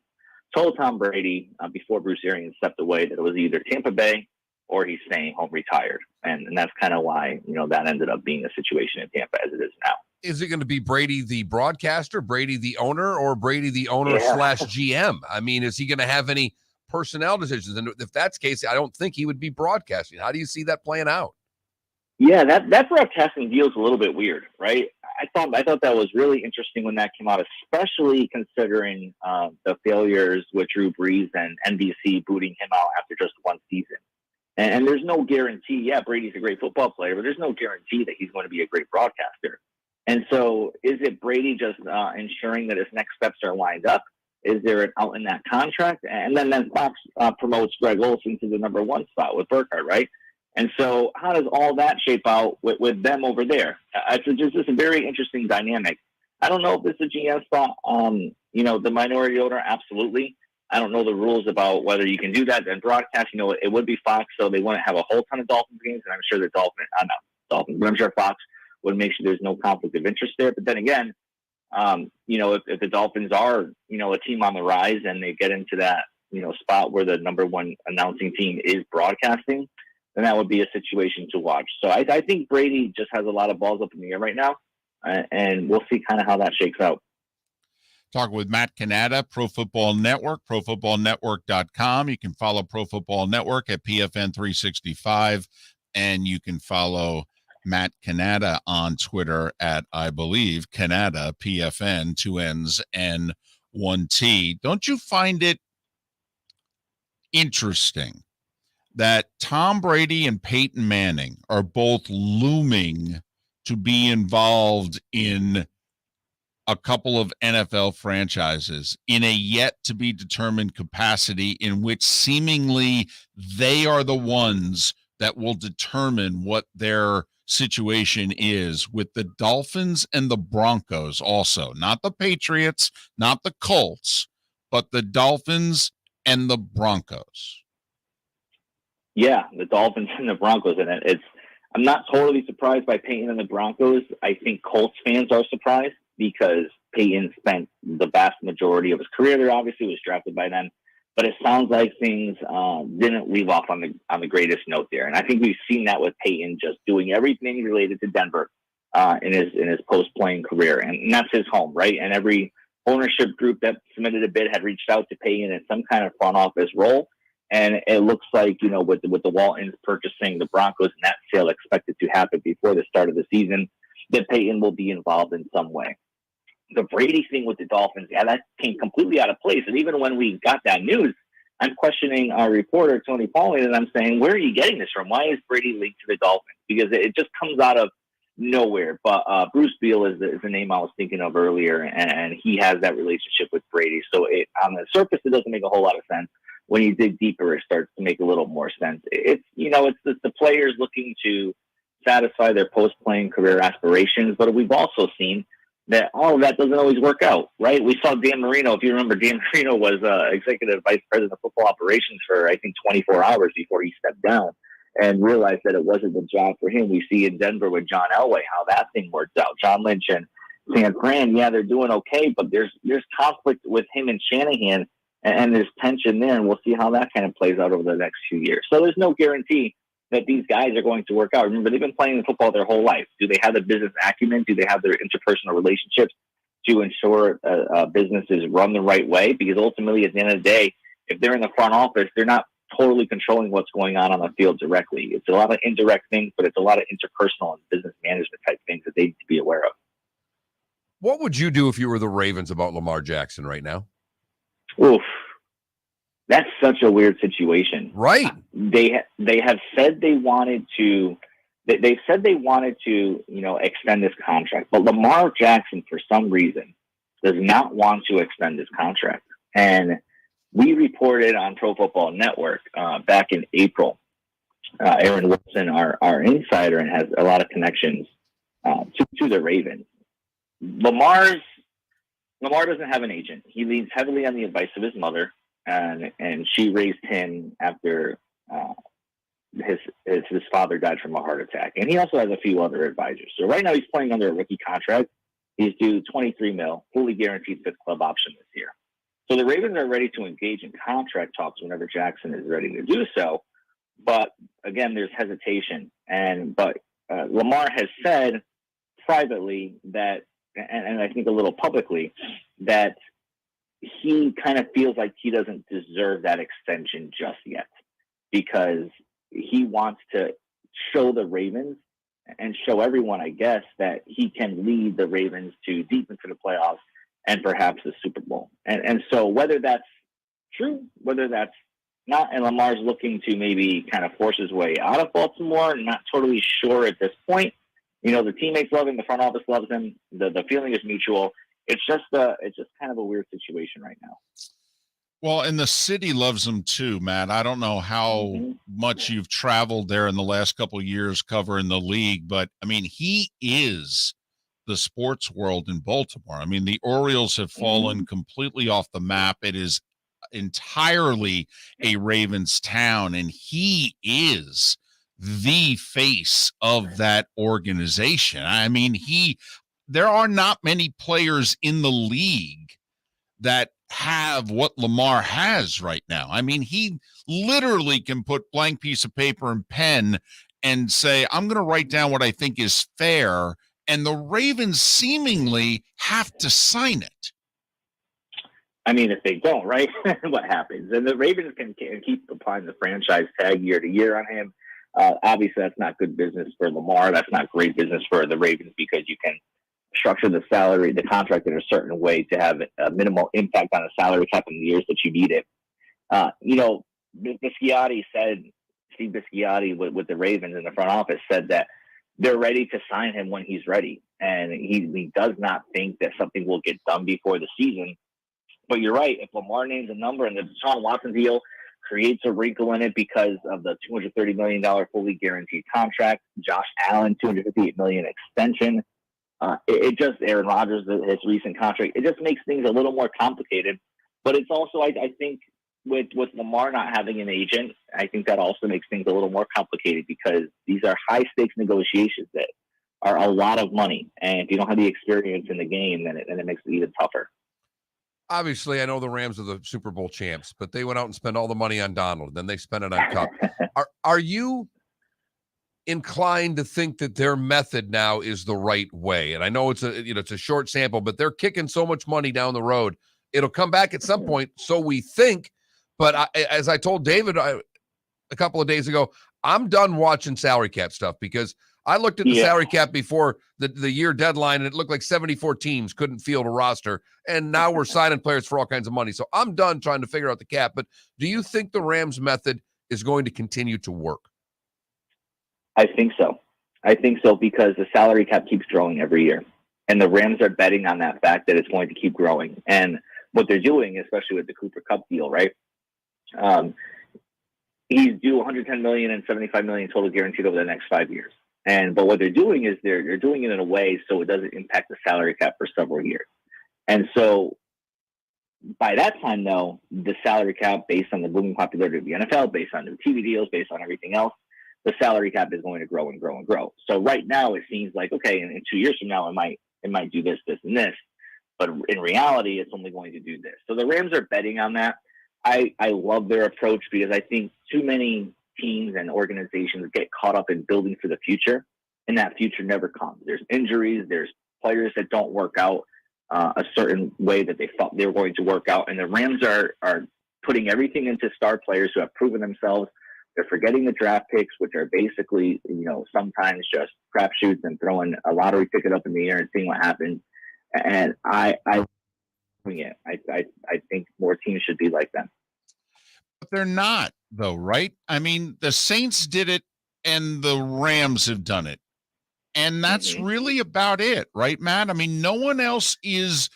told Tom Brady before Bruce Arians stepped away that it was either Tampa Bay or he's staying home retired. And that's kind of why, that ended up being a situation in Tampa as it is now. Is it going to be Brady the broadcaster, Brady the owner, or Brady the owner Yeah. / GM? I mean, is he going to have any personnel decisions? And if that's the case, I don't think he would be broadcasting. How do you see that playing out? Yeah, that broadcasting deal is a little bit weird, right? I thought that was really interesting when that came out, especially considering the failures with Drew Brees and NBC booting him out after just one season. And there's no guarantee. Yeah, Brady's a great football player, but there's no guarantee that he's going to be a great broadcaster. And so is it Brady just ensuring that his next steps are lined up? Is there an out in that contract? And then Fox promotes Greg Olsen to the number 1 spot with Burkhardt, right? And so how does all that shape out with them over there? It's a very interesting dynamic. I don't know if it's a GM spot. The minority owner, absolutely. I don't know the rules about whether you can do that. Then broadcast, it would be Fox, so they wouldn't have a whole ton of Dolphins games. And I'm sure but I'm sure Fox would make sure there's no conflict of interest there. But then again, if the Dolphins are, a team on the rise and they get into that, spot where the number 1 announcing team is broadcasting, then that would be a situation to watch. So I think Brady just has a lot of balls up in the air right now, and we'll see kind of how that shakes out. Talking with Matt Cannata, Pro Football Network, profootballnetwork.com. You can follow Pro Football Network at PFN365, and you can follow Matt Cannata on Twitter at, I believe, Cannata, PFN, 2 N's and 1 T. Don't you find it interesting that Tom Brady and Peyton Manning are both looming to be involved in a couple of NFL franchises in a yet to be determined capacity in which seemingly they are the ones that will determine what their situation is, with the Dolphins and the Broncos also, not the Patriots, not the Colts, but the Dolphins and the Broncos. Yeah, the Dolphins and the Broncos. And I'm not totally surprised by Peyton and the Broncos. I think Colts fans are surprised because Peyton spent the vast majority of his career there. Obviously, was drafted by them. But it sounds like things didn't leave off on the greatest note there. And I think we've seen that with Peyton just doing everything related to Denver in his post-playing career. And that's his home, right? And every ownership group that submitted a bid had reached out to Peyton in some kind of front office role. And it looks like, with the Waltons purchasing the Broncos and that sale expected to happen before the start of the season, that Peyton will be involved in some way. The Brady thing with the Dolphins, yeah, that came completely out of place. And even when we got that news, I'm questioning our reporter, Tony Pauling, and I'm saying, where are you getting this from? Why is Brady linked to the Dolphins? Because it just comes out of nowhere. But Bruce Beal is the name I was thinking of earlier, and he has that relationship with Brady. So on the surface, it doesn't make a whole lot of sense. When you dig deeper, it starts to make a little more sense. It's the players looking to satisfy their post-playing career aspirations, but we've also seen that all of that doesn't always work out, right? We saw Dan Marino. If you remember, Dan Marino was executive vice president of football operations for, I think, 24 hours before he stepped down and realized that it wasn't the job for him. We see in Denver with John Elway how that thing worked out. John Lynch and San Fran, yeah, they're doing okay, but there's conflict with him and Shanahan, and there's tension there, and we'll see how that kind of plays out over the next few years. So there's no guarantee that these guys are going to work out. Remember, they've been playing football their whole life. Do they have the business acumen? Do they have their interpersonal relationships to ensure businesses run the right way? Because ultimately, at the end of the day, if they're in the front office, they're not totally controlling what's going on the field directly. It's a lot of indirect things, but it's a lot of interpersonal and business management type things that they need to be aware of. What would you do if you were the Ravens about Lamar Jackson right now? Oof. That's such a weird situation. Right. They have said they wanted to extend this contract, but Lamar Jackson, for some reason, does not want to extend this contract. And we reported on Pro Football Network back in April. Aaron Wilson, our insider, and has a lot of connections to the Ravens. Lamar doesn't have an agent. He leans heavily on the advice of his mother, and she raised him after his father died from a heart attack. And he also has a few other advisors. So right now he's playing under a rookie contract. He's due $23 million, fully guaranteed fifth club option this year. So the Ravens are ready to engage in contract talks whenever Jackson is ready to do so. But again, there's hesitation. But Lamar has said privately that, and I think a little publicly, that he kind of feels like he doesn't deserve that extension just yet, because he wants to show the Ravens and show everyone, I guess, that he can lead the Ravens to deep into the playoffs and perhaps the Super Bowl. And so whether that's true, whether that's not, and Lamar's looking to maybe kind of force his way out of Baltimore, not totally sure at this point. You know, the teammates love him, the front office loves him, the feeling is mutual. It's just kind of a weird situation right now. Well, and the city loves him too, Matt. I don't know how much you've traveled there in the last couple of years covering the league, but I mean, he is the sports world in Baltimore. I mean, the Orioles have fallen completely off the map. It is entirely a Ravens town, and he is the face of that organization. I mean, there are not many players in the league that have what Lamar has right now. I mean, he literally can put blank piece of paper and pen and say, I'm going to write down what I think is fair, and the Ravens seemingly have to sign it. I mean, if they don't, right, what happens? And the Ravens can keep applying the franchise tag year to year on him. Obviously, that's not good business for Lamar. That's not great business for the Ravens, because you can structure the contract in a certain way to have a minimal impact on the salary cap in the years that you need it. You know, Steve Bisciotti with the Ravens in the front office said that they're ready to sign him when he's ready. And he does not think that something will get done before the season. But you're right. If Lamar names a number and the Deshaun Watson deal creates a wrinkle in it because of the $230 million fully guaranteed contract, Josh Allen, $258 million extension, it just, Aaron Rodgers, his recent contract, it just makes things a little more complicated. But it's also, I think, with Lamar not having an agent, I think that also makes things a little more complicated, because these are high stakes negotiations that are a lot of money. And if you don't have the experience in the game, then it makes it even tougher. Obviously, I know the Rams are the Super Bowl champs, but they went out and spent all the money on Donald. Then they spent it on Cup. Are you inclined to think that their method now is the right way? And I know it's a short sample, but they're kicking so much money down the road. It'll come back at some point, so we think. But as I told David a couple of days ago, I'm done watching salary cap stuff, because I looked at the salary cap before the year deadline, and it looked like 74 teams couldn't field a roster. And now we're signing players for all kinds of money. So I'm done trying to figure out the cap. But do you think the Rams method is going to continue to work? I think so. Because the salary cap keeps growing every year. And the Rams are betting on that fact that it's going to keep growing. And what they're doing, especially with the Cooper Kupp deal, right? He's due $110 million and $75 million total guaranteed over the next 5 years. But what they're doing is they're doing it in a way so it doesn't impact the salary cap for several years. And so by that time, though, the salary cap, based on the booming popularity of the NFL, based on new TV deals, based on everything else, the salary cap is going to grow and grow and grow. So right now, it seems like, okay, in 2 years from now, it might do this, this, and this. But in reality, it's only going to do this. So the Rams are betting on that. I love their approach, because I think too many teams and organizations get caught up in building for the future, and that future never comes. There's injuries, there's players that don't work out a certain way that they thought they were going to work out. And the Rams are putting everything into star players who have proven themselves. They're forgetting the draft picks, which are basically, sometimes just crapshoots and throwing a lottery ticket up in the air and seeing what happens. And I think more teams should be like them. But they're not, though, right? I mean, the Saints did it and the Rams have done it. And that's really about it, right, Matt? I mean, no one else is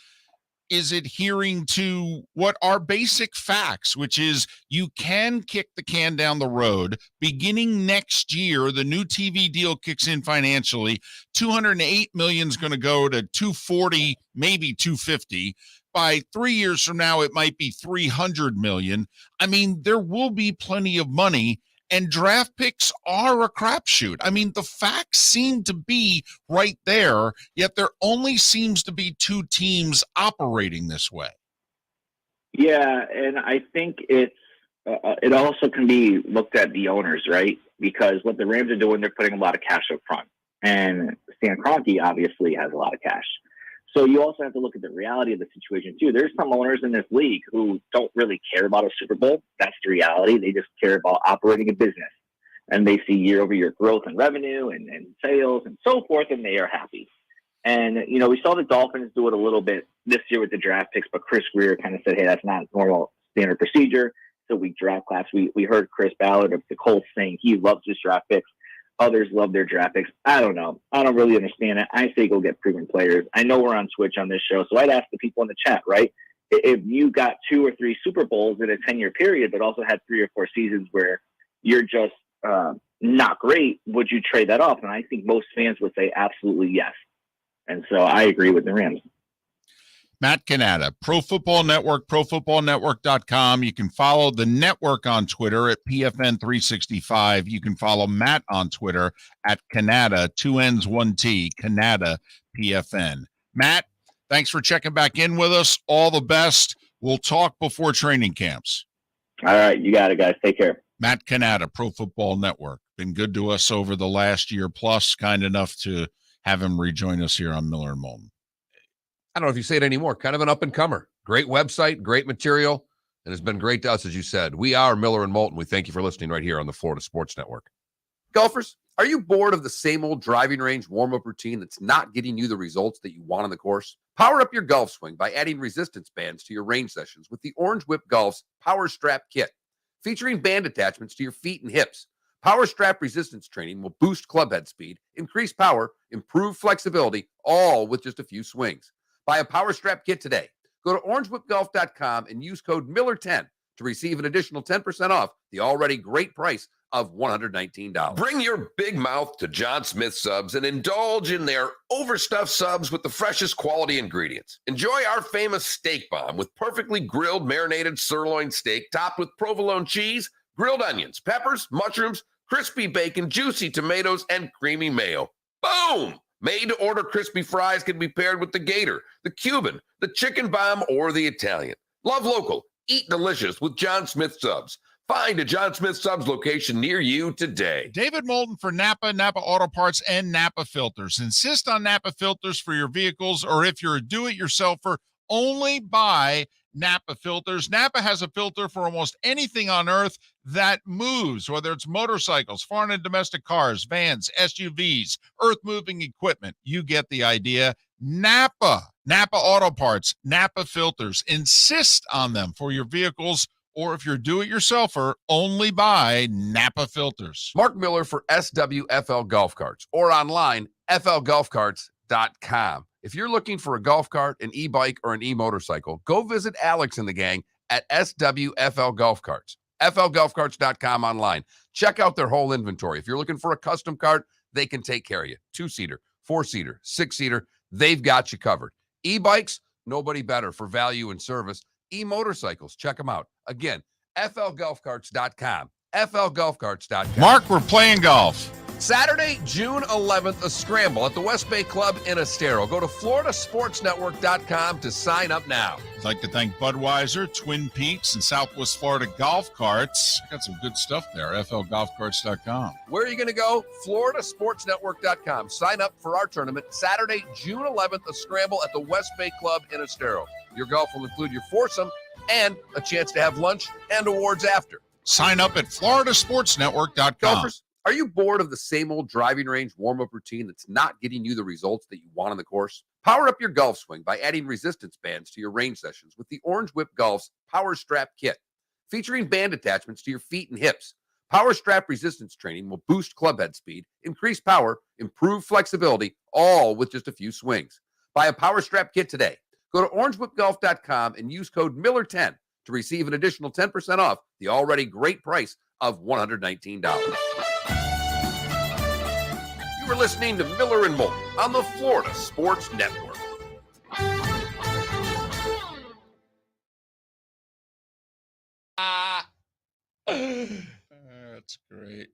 adhering to what are basic facts, which is you can kick the can down the road. Beginning next year, the new TV deal kicks in financially. $208 million is going to go to $240, maybe $250. By 3 years from now, it might be $300 million. I mean, there will be plenty of money, and draft picks are a crapshoot. I mean, the facts seem to be right there, yet there only seems to be two teams operating this way. Yeah, and I think it's it also can be looked at the owners, right? Because what the Rams are doing, they're putting a lot of cash up front. And Stan Kroenke obviously has a lot of cash. So you also have to look at the reality of the situation, too. There's some owners in this league who don't really care about a Super Bowl. That's the reality. They just care about operating a business. And they see year-over-year growth in revenue and sales and so forth, and they are happy. And, you know, we saw the Dolphins do it a little bit this year with the draft picks, but Chris Greer kind of said, hey, that's not normal standard procedure. So we draft class. We heard Chris Ballard of the Colts saying he loves his draft picks. Others love their draft picks. I don't know. I don't really understand it. I say go get proven players. I know we're on Switch on this show, so I'd ask the people in the chat, right? If you got 2 or 3 Super Bowls in a 10-year period, but also had 3 or 4 seasons where you're just not great, would you trade that off? And I think most fans would say absolutely yes. And so I agree with the Rams. Matt Cannata, Pro Football Network, ProFootballNetwork.com. You can follow the network on Twitter at PFN365. You can follow Matt on Twitter at Cannata, 2 N's, 1 T, Cannata PFN. Matt, thanks for checking back in with us. All the best. We'll talk before training camps. All right, you got it, guys. Take care. Matt Cannata, Pro Football Network. Been good to us over the last year plus. Kind enough to have him rejoin us here on Miller and Moulton. I don't know if you say it anymore, kind of an up-and-comer. Great website, great material, and it's been great to us, as you said. We are Miller and Moulton. We thank you for listening right here on the Florida Sports Network. Golfers, are you bored of the same old driving range warm-up routine that's not getting you the results that you want on the course? Power up your golf swing by adding resistance bands to your range sessions with the Orange Whip Golf's Power Strap Kit. Featuring band attachments to your feet and hips, Power Strap resistance training will boost club head speed, increase power, improve flexibility, all with just a few swings. Buy a Power Strap Kit today. Go to orangewhipgolf.com and use code Miller10 to receive an additional 10% off the already great price of $119. Bring your big mouth to John Smith Subs and indulge in their overstuffed subs with the freshest quality ingredients. Enjoy our famous steak bomb with perfectly grilled marinated sirloin steak topped with provolone cheese, grilled onions, peppers, mushrooms, crispy bacon, juicy tomatoes, and creamy mayo. Boom! Made-to-order crispy fries can be paired with the Gator, the Cuban, the Chicken Bomb, or the Italian. Love local. Eat delicious with John Smith Subs. Find a John Smith Subs location near you today. David Moulton for Napa, Napa Auto Parts, and Napa Filters. Insist on Napa filters for your vehicles, or if you're a do-it-yourselfer, only buy Napa filters. Napa has a filter for almost anything on earth that moves, whether it's motorcycles, foreign and domestic cars, vans, SUVs, earth-moving equipment. You get the idea. Napa Auto Parts, Napa filters. Insist on them for your vehicles, or if you're a do-it-yourselfer, only buy Napa filters. Mark Miller for SWFL Golf Carts, or online, flgolfcarts.com. If you're looking for a golf cart, an e-bike, or an e-motorcycle, go visit Alex and the gang at SWFL Golf Carts. flgolfcarts.com online. Check out their whole inventory. If you're looking for a custom cart, they can take care of you. 2-seater, 4-seater, 6-seater, they've got you covered. E-bikes, nobody better for value and service. E-motorcycles, check them out. Again, flgolfcarts.com. flgolfcarts.com. Mark, we're playing golf. Saturday, June 11th, a scramble at the West Bay Club in Estero. Go to floridasportsnetwork.com to sign up now. I'd like to thank Budweiser, Twin Peaks, and Southwest Florida Golf Carts. Got some good stuff there, flgolfcarts.com. Where are you going to go? floridasportsnetwork.com. Sign up for our tournament Saturday, June 11th, a scramble at the West Bay Club in Estero. Your golf will include your foursome and a chance to have lunch and awards after. Sign up at floridasportsnetwork.com. Golfers, are you bored of the same old driving range warm-up routine that's not getting you the results that you want on the course? Power up your golf swing by adding resistance bands to your range sessions with the Orange Whip Golf's Power Strap Kit. Featuring band attachments to your feet and hips, Power Strap resistance training will boost club head speed, increase power, improve flexibility, all with just a few swings. Buy a Power Strap Kit today. Go to orangewhipgolf.com and use code Miller10 to receive an additional 10% off the already great price of $119. You are listening to Miller and Moulton on the Florida Sports Network. That's great.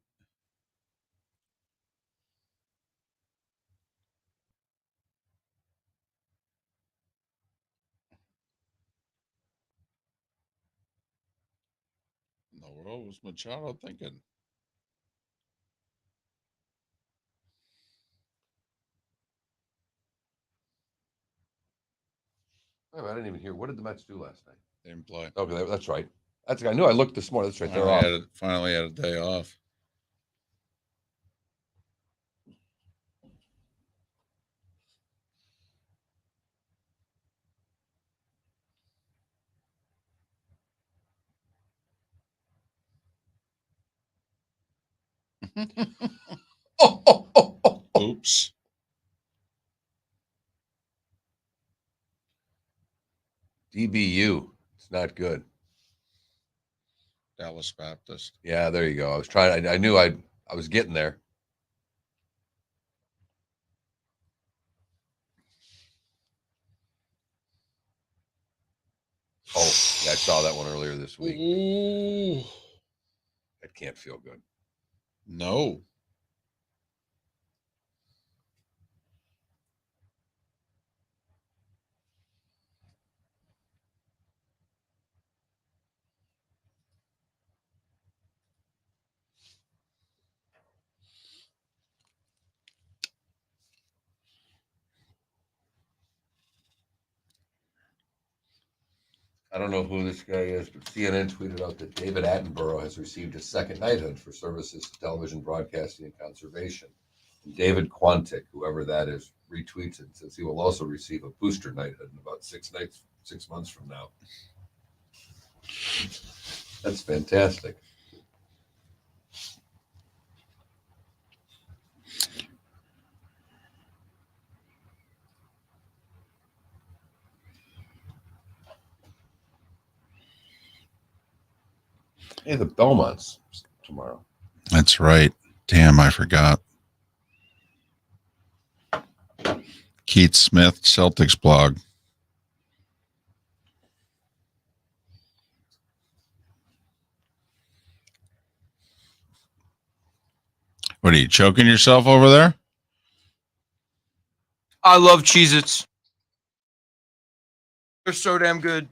the world was Machado thinking? Oh, I didn't even hear. What did the Mets do last night? They didn't play. Okay, that's right. I knew I looked this morning. That's right. They're off. Finally had a day off. Oops. DBU. It's not good. Dallas Baptist. Yeah, there you go. I was trying. I knew I was getting there. Oh, yeah, I saw that one earlier this week. Ooh. That can't feel good. No. I don't know who this guy is, but CNN tweeted out that David Attenborough has received his second knighthood for services to television broadcasting and conservation. And David Quantick, whoever that is, retweets it and says he will also receive a booster knighthood in about 6 months from now. That's fantastic. Hey, the Belmonts tomorrow. That's right. Damn, I forgot. Keith Smith, Celtics blog. What are you choking yourself over there? I love Cheez-Its. They're so damn good.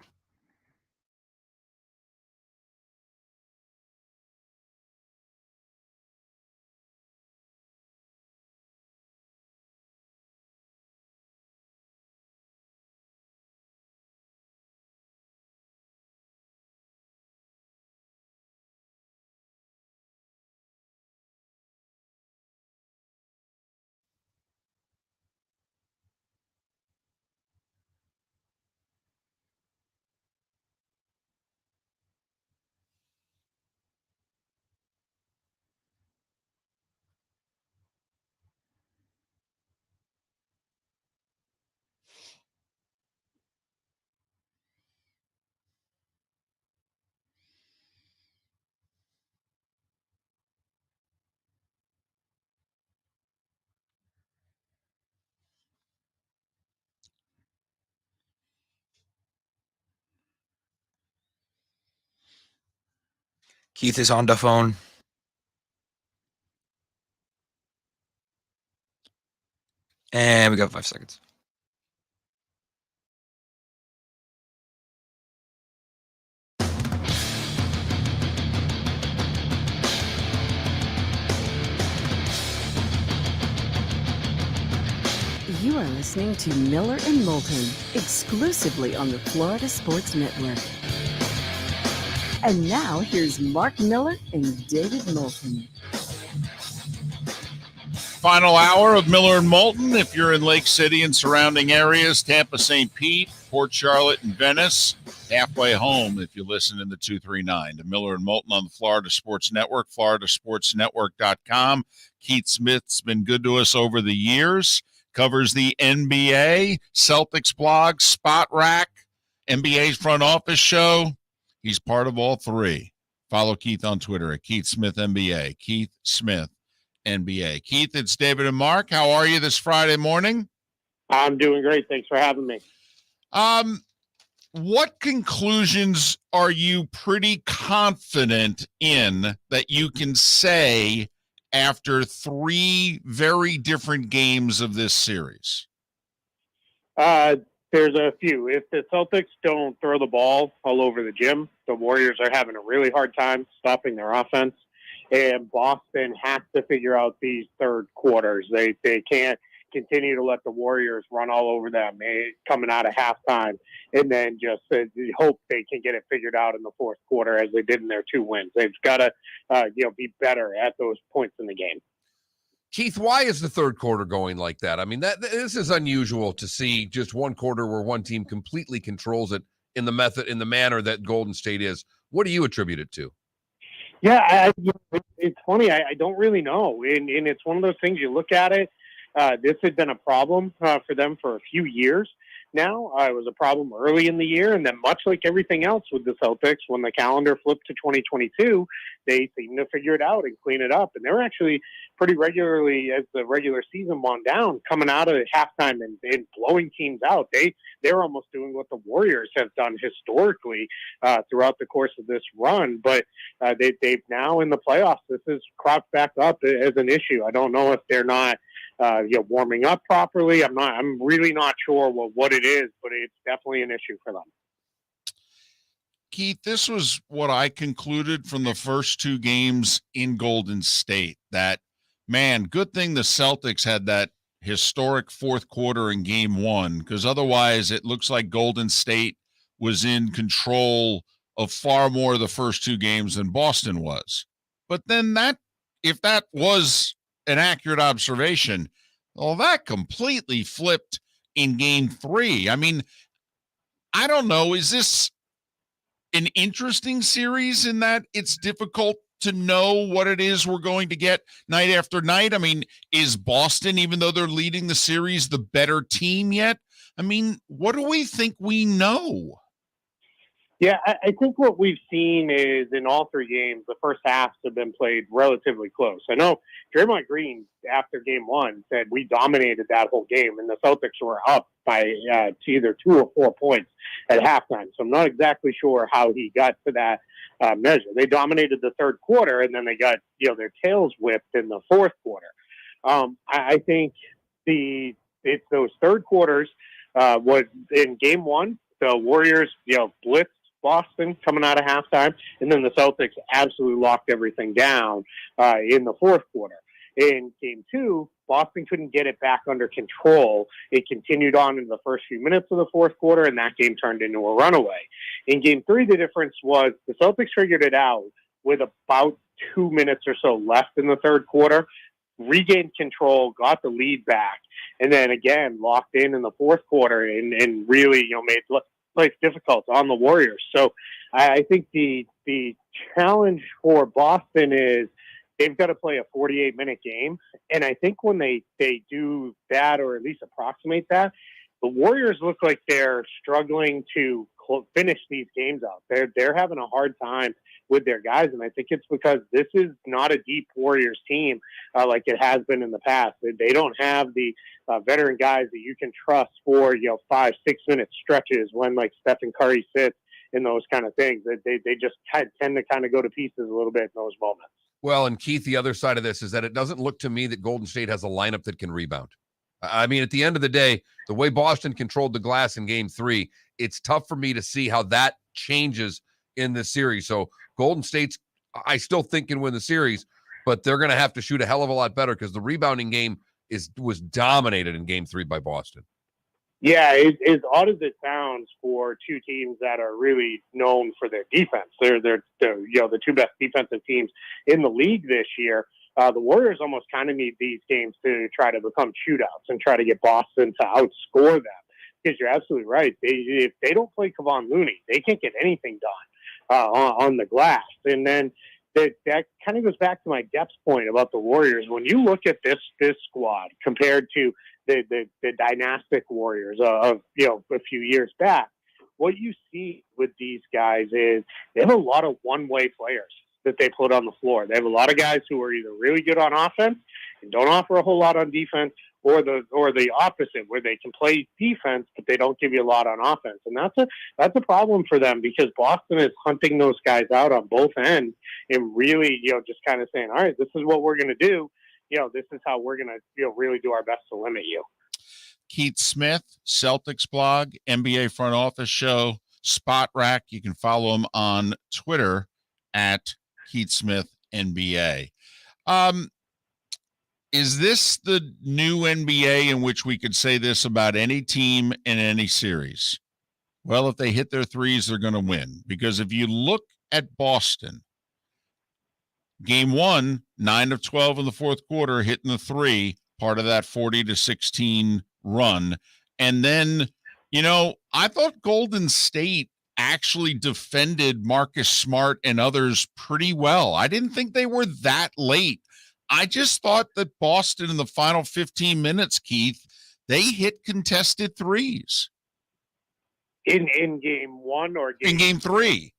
Keith is on the phone. And we got 5 seconds. You are listening to Miller and Moulton, exclusively on the Florida Sports Network. And now, here's Mark Miller and David Moulton. Final hour of Miller and Moulton. If you're in Lake City and surrounding areas, Tampa, St. Pete, Port Charlotte, and Venice, halfway home if you listen in the 239 to Miller and Moulton on the Florida Sports Network, floridasportsnetwork.com. Keith Smith's been good to us over the years. Covers the NBA, Celtics blog, Spot Rack, NBA's front office show. He's part of all three. Follow Keith on Twitter at Keith Smith NBA. Keith Smith NBA. Keith, it's David and Mark. How are you this Friday morning? I'm doing great. Thanks for having me. What conclusions are you pretty confident in that you can say after 3 very different games of this series? There's a few. If the Celtics don't throw the ball all over the gym, the Warriors are having a really hard time stopping their offense. And Boston has to figure out these third quarters. They can't continue to let the Warriors run all over them coming out of halftime and then just hope they can get it figured out in the fourth quarter as they did in their 2 wins. They've got to be better at those points in the game. Keith, why is the third quarter going like that? I mean, this is unusual to see just one quarter where one team completely controls it in the manner that Golden State is. What do you attribute it to? Yeah, it's funny. I don't really know. And it's one of those things, you look at it, this had been a problem for them for a few years now. It was a problem early in the year, and then much like everything else with the Celtics, when the calendar flipped to 2022, they seemed to figure it out and clean it up. And they were actually pretty regularly, as the regular season wound down, coming out of halftime and blowing teams out. They're almost doing what the Warriors have done historically throughout the course of this run. But they've now in the playoffs, this has cropped back up as an issue. I don't know if they're not warming up properly. I'm really not sure what it is, but it's definitely an issue for them. Keith, this was what I concluded from the first 2 games in Golden State, that, man, good thing the Celtics had that historic fourth quarter in game 1, because otherwise it looks like Golden State was in control of far more of the first 2 games than Boston was. But then if that was an accurate observation, well, that completely flipped in game 3. I mean, I don't know. Is this an interesting series in that it's difficult to know what it is we're going to get night after night? I mean, is Boston, even though they're leading the series, the better team yet? I mean, what do we think we know? Yeah, I think what we've seen is in all 3 games, the first halves have been played relatively close. I know Draymond Green, after game 1, said we dominated that whole game, and the Celtics were up by either 2 or 4 points at halftime. So I'm not exactly sure how he got to that measure. They dominated the third quarter, and then they got their tails whipped in the fourth quarter. I think it's those third quarters was in game 1. The Warriors, blitzed Boston coming out of halftime, and then the Celtics absolutely locked everything down in the fourth quarter. In game 2, Boston couldn't get it back under control. It continued on in the first few minutes of the fourth quarter, and that game turned into a runaway. In game 3, the difference was the Celtics figured it out with about 2 minutes or so left in the third quarter, regained control, got the lead back, and then again locked in the fourth quarter and really made life difficult on the Warriors. So I think the challenge for Boston is they've got to play a 48-minute game. And I think when they do that, or at least approximate that, the Warriors look like they're struggling to finish these games out. They're having a hard time with their guys, and I think it's because this is not a deep Warriors team like it has been in the past. They don't have the veteran guys that you can trust for 5-6 minute stretches when like Stephen Curry sits in those kind of things. They just tend to kind of go to pieces a little bit in those moments. Well, and Keith, the other side of this is that it doesn't look to me that Golden State has a lineup that can rebound. I mean, at the end of the day, the way Boston controlled the glass in game 3, it's tough for me to see how that changes in this series. So Golden State's, I still think, can win the series, but they're going to have to shoot a hell of a lot better because the rebounding game was dominated in game 3 by Boston. Yeah, as odd as it sounds for 2 teams that are really known for their defense, they're the 2 best defensive teams in the league this year. The Warriors almost kind of need these games to try to become shootouts and try to get Boston to outscore them. Because you're absolutely right. If they don't play Kevon Looney, they can't get anything done on the glass. And then that kind of goes back to my depth point about the Warriors. When you look at this squad compared to the dynastic Warriors of a few years back, what you see with these guys is they have a lot of one-way players that they put on the floor. They have a lot of guys who are either really good on offense and don't offer a whole lot on defense, or the opposite, where they can play defense but they don't give you a lot on offense. And that's a problem for them, because Boston is hunting those guys out on both ends and really just kind of saying, all right, this is what we're going to do. This is how we're going to really do our best to limit you. Keith Smith, Celtics blog, NBA front office show, Spot Rack. You can follow him on Twitter at Keith Smith NBA. Is this the new NBA in which we could say this about any team in any series? Well, if they hit their threes, they're going to win. Because if you look at Boston, game 1, 9 of 12 in the fourth quarter, hitting the three, part of that 40-16 run. And then, I thought Golden State actually defended Marcus Smart and others pretty well. I didn't think they were that late. I just thought that Boston in the final 15 minutes, Keith, they hit contested threes. In game 1 or in game 3?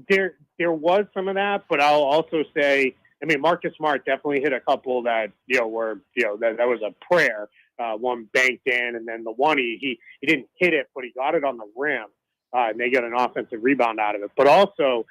There was some of that, but I'll also say, Marcus Smart definitely hit a couple that were that was a prayer. One banked in, and then the one he didn't hit it, but he got it on the rim, and they got an offensive rebound out of it. But also,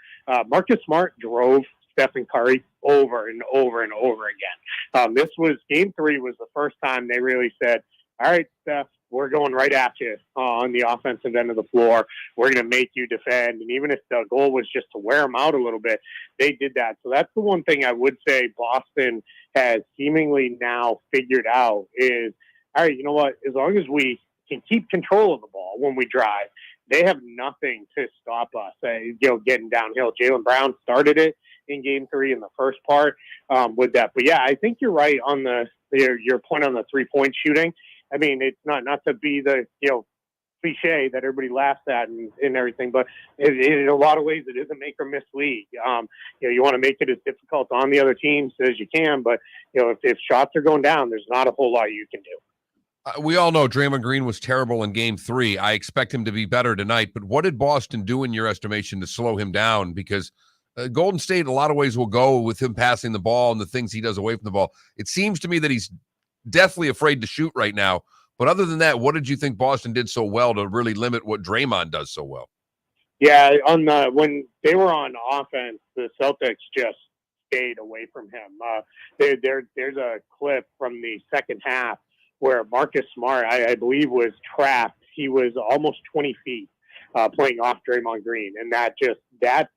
Marcus Smart drove Stephen Curry over and over and over again. This was game 3 was the first time they really said, "All right, Steph, we're going right at you on the offensive end of the floor. We're going to make you defend." And even if the goal was just to wear them out a little bit, they did that. So that's the one thing I would say Boston has seemingly now figured out is, all right, you know what? As long as we can keep control of the ball when we drive, they have nothing to stop us, getting downhill. Jaylen Brown started it in game 3 in the first part with that. But yeah, I think you're right on your point on the 3-point shooting. It's not to be the cliche that everybody laughs at and everything, but in a lot of ways it is a make or miss league. You want to make it as difficult on the other teams as you can, but if shots are going down, there's not a whole lot you can do. We all know Draymond Green was terrible in game 3. I expect him to be better tonight, but what did Boston do in your estimation to slow him down? Because Golden State, in a lot of ways, will go with him passing the ball and the things he does away from the ball. It seems to me that he's deathly afraid to shoot right now. But other than that, what did you think Boston did so well to really limit what Draymond does so well? Yeah, when they were on offense, the Celtics just stayed away from him. There's a clip from the second half where Marcus Smart, I believe, was trapped. He was almost 20 feet playing off Draymond Green, and that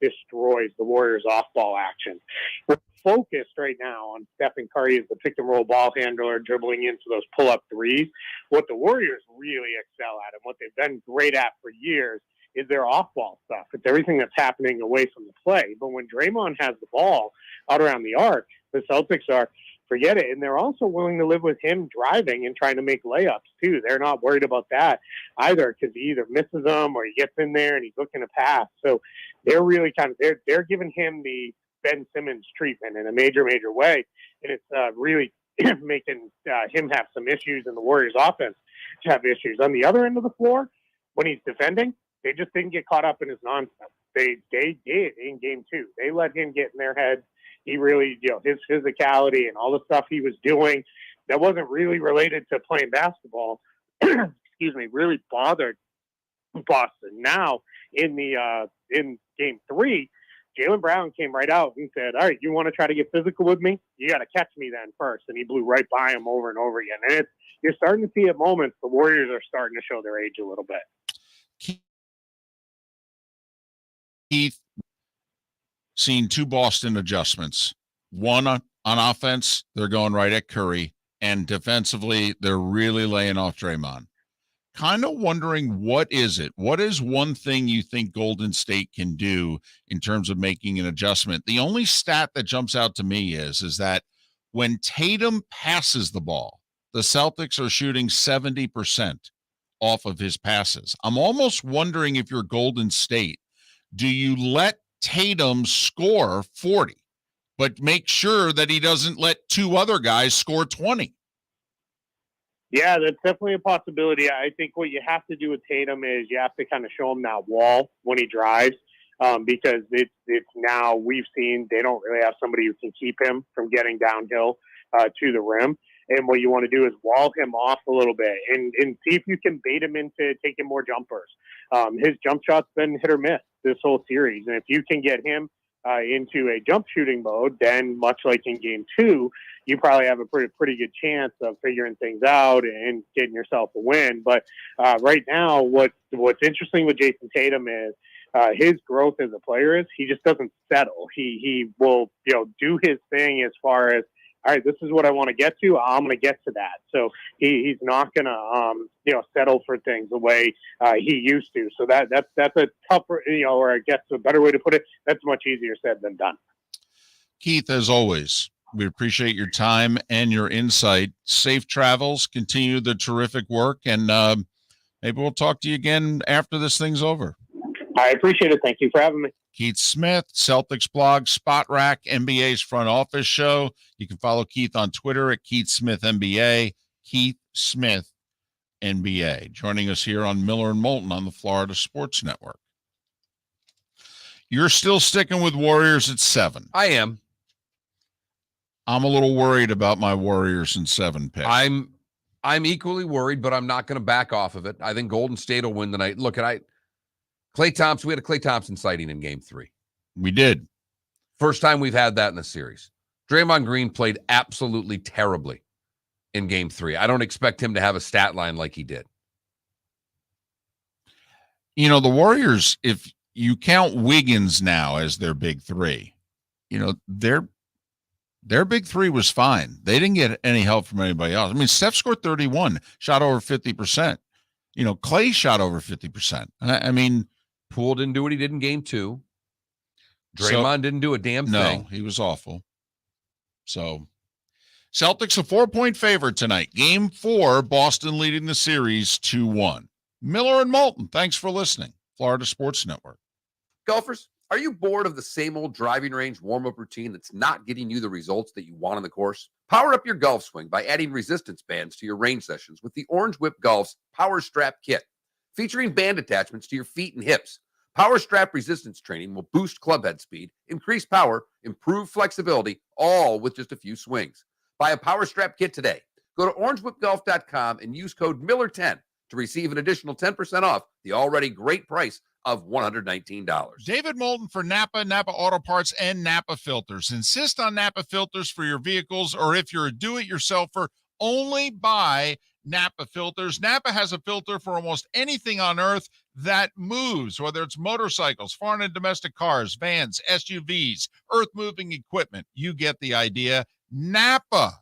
destroys the Warriors' off-ball action. We're focused right now on Stephen Curry as the pick-and-roll ball handler, dribbling into those pull-up threes. What the Warriors really excel at and what they've been great at for years is their off-ball stuff. It's everything that's happening away from the play. But when Draymond has the ball out around the arc, the Celtics forget it. And they're also willing to live with him driving and trying to make layups too. They're not worried about that either, because he either misses them or he gets in there and he's looking to pass. So they're really they're giving him the Ben Simmons treatment in a major way. And it's really making him have some issues and the Warriors offense have issues. On the other end of the floor, when he's defending, they just didn't get caught up in his nonsense. They did in game 2. They let him get in their heads. He really, his physicality and all the stuff he was doing that wasn't really related to playing basketball, really bothered Boston. Now, in game 3, Jaylen Brown came right out and said, all right, you want to try to get physical with me? You got to catch me then first. And he blew right by him over and over again. And you're starting to see at moments the Warriors are starting to show their age a little bit. Keith, seen 2 Boston adjustments. One on offense, they're going right at Curry, and defensively, they're really laying off Draymond. Kind of wondering, what is it? What is one thing you think Golden State can do in terms of making an adjustment? The only stat that jumps out to me is that when Tatum passes the ball, the Celtics are shooting 70% off of his passes. I'm almost wondering, if you're Golden State, do you let Tatum score 40, but make sure that he doesn't let 2 other guys score 20? Yeah, that's definitely a possibility. I think what you have to do with Tatum is you have to kind of show him that wall when he drives, because it's now we've seen they don't really have somebody who can keep him from getting downhill to the rim. And what you want to do is wall him off a little bit and see if you can bait him into taking more jumpers. His jump shot's been hit or miss this whole series. And if you can get him into a jump shooting mode, then much like in game 2, you probably have a pretty good chance of figuring things out and getting yourself a win. But right now, what's interesting with Jason Tatum is his growth as a player is he just doesn't settle. He will do his thing as far as, all right, this is what I want to get to. I'm going to get to that. So he's not going to settle for things the way he used to. So that's a tougher, or I guess a better way to put it, that's much easier said than done. Keith, as always, we appreciate your time and your insight. Safe travels. Continue the terrific work, and maybe we'll talk to you again after this thing's over. I appreciate it. Thank you for having me. Keith Smith, Celtics blog, Spot Rack, NBA's front office show. You can follow Keith on Twitter at Keith Smith NBA, Keith Smith NBA, joining us here on Miller and Moulton on the Florida Sports Network. You're still sticking with Warriors at 7. I am. I'm a little worried about my Warriors in 7 pick. I'm equally worried, but I'm not going to back off of it. I think Golden State will win tonight. Look, Klay Thompson, we had a Klay Thompson sighting in Game 3. We did. First time we've had that in the series. Draymond Green played absolutely terribly in Game 3. I don't expect him to have a stat line like he did. The Warriors, if you count Wiggins now as their big 3, their big 3 was fine. They didn't get any help from anybody else. I mean, Steph scored 31, shot over 50%. Klay shot over 50%. I mean, Poole didn't do what he did in Game 2. Draymond didn't do a damn thing. No, he was awful. So, Celtics a 4-point favorite tonight. Game 4, Boston leading the series 2-1. Miller and Moulton, thanks for listening. Florida Sports Network. Golfers, are you bored of the same old driving range warm-up routine that's not getting you the results that you want on the course? Power up your golf swing by adding resistance bands to your range sessions with the Orange Whip Golf's Power Strap Kit. Featuring band attachments to your feet and hips, Power Strap resistance training will boost club head speed, increase power, improve flexibility, all with just a few swings. Buy a Power Strap Kit today. Go to orangewhipgolf.com and use code Miller10 to receive an additional 10% off the already great price of $119. David Moulton for Napa Auto Parts, and Napa Filters. Insist on Napa Filters for your vehicles, or if you're a do-it-yourselfer, only buy Napa Filters. Napa has a filter for almost anything on earth that moves, whether it's motorcycles, foreign and domestic cars, vans, SUVs, earth-moving equipment. You get the idea. Napa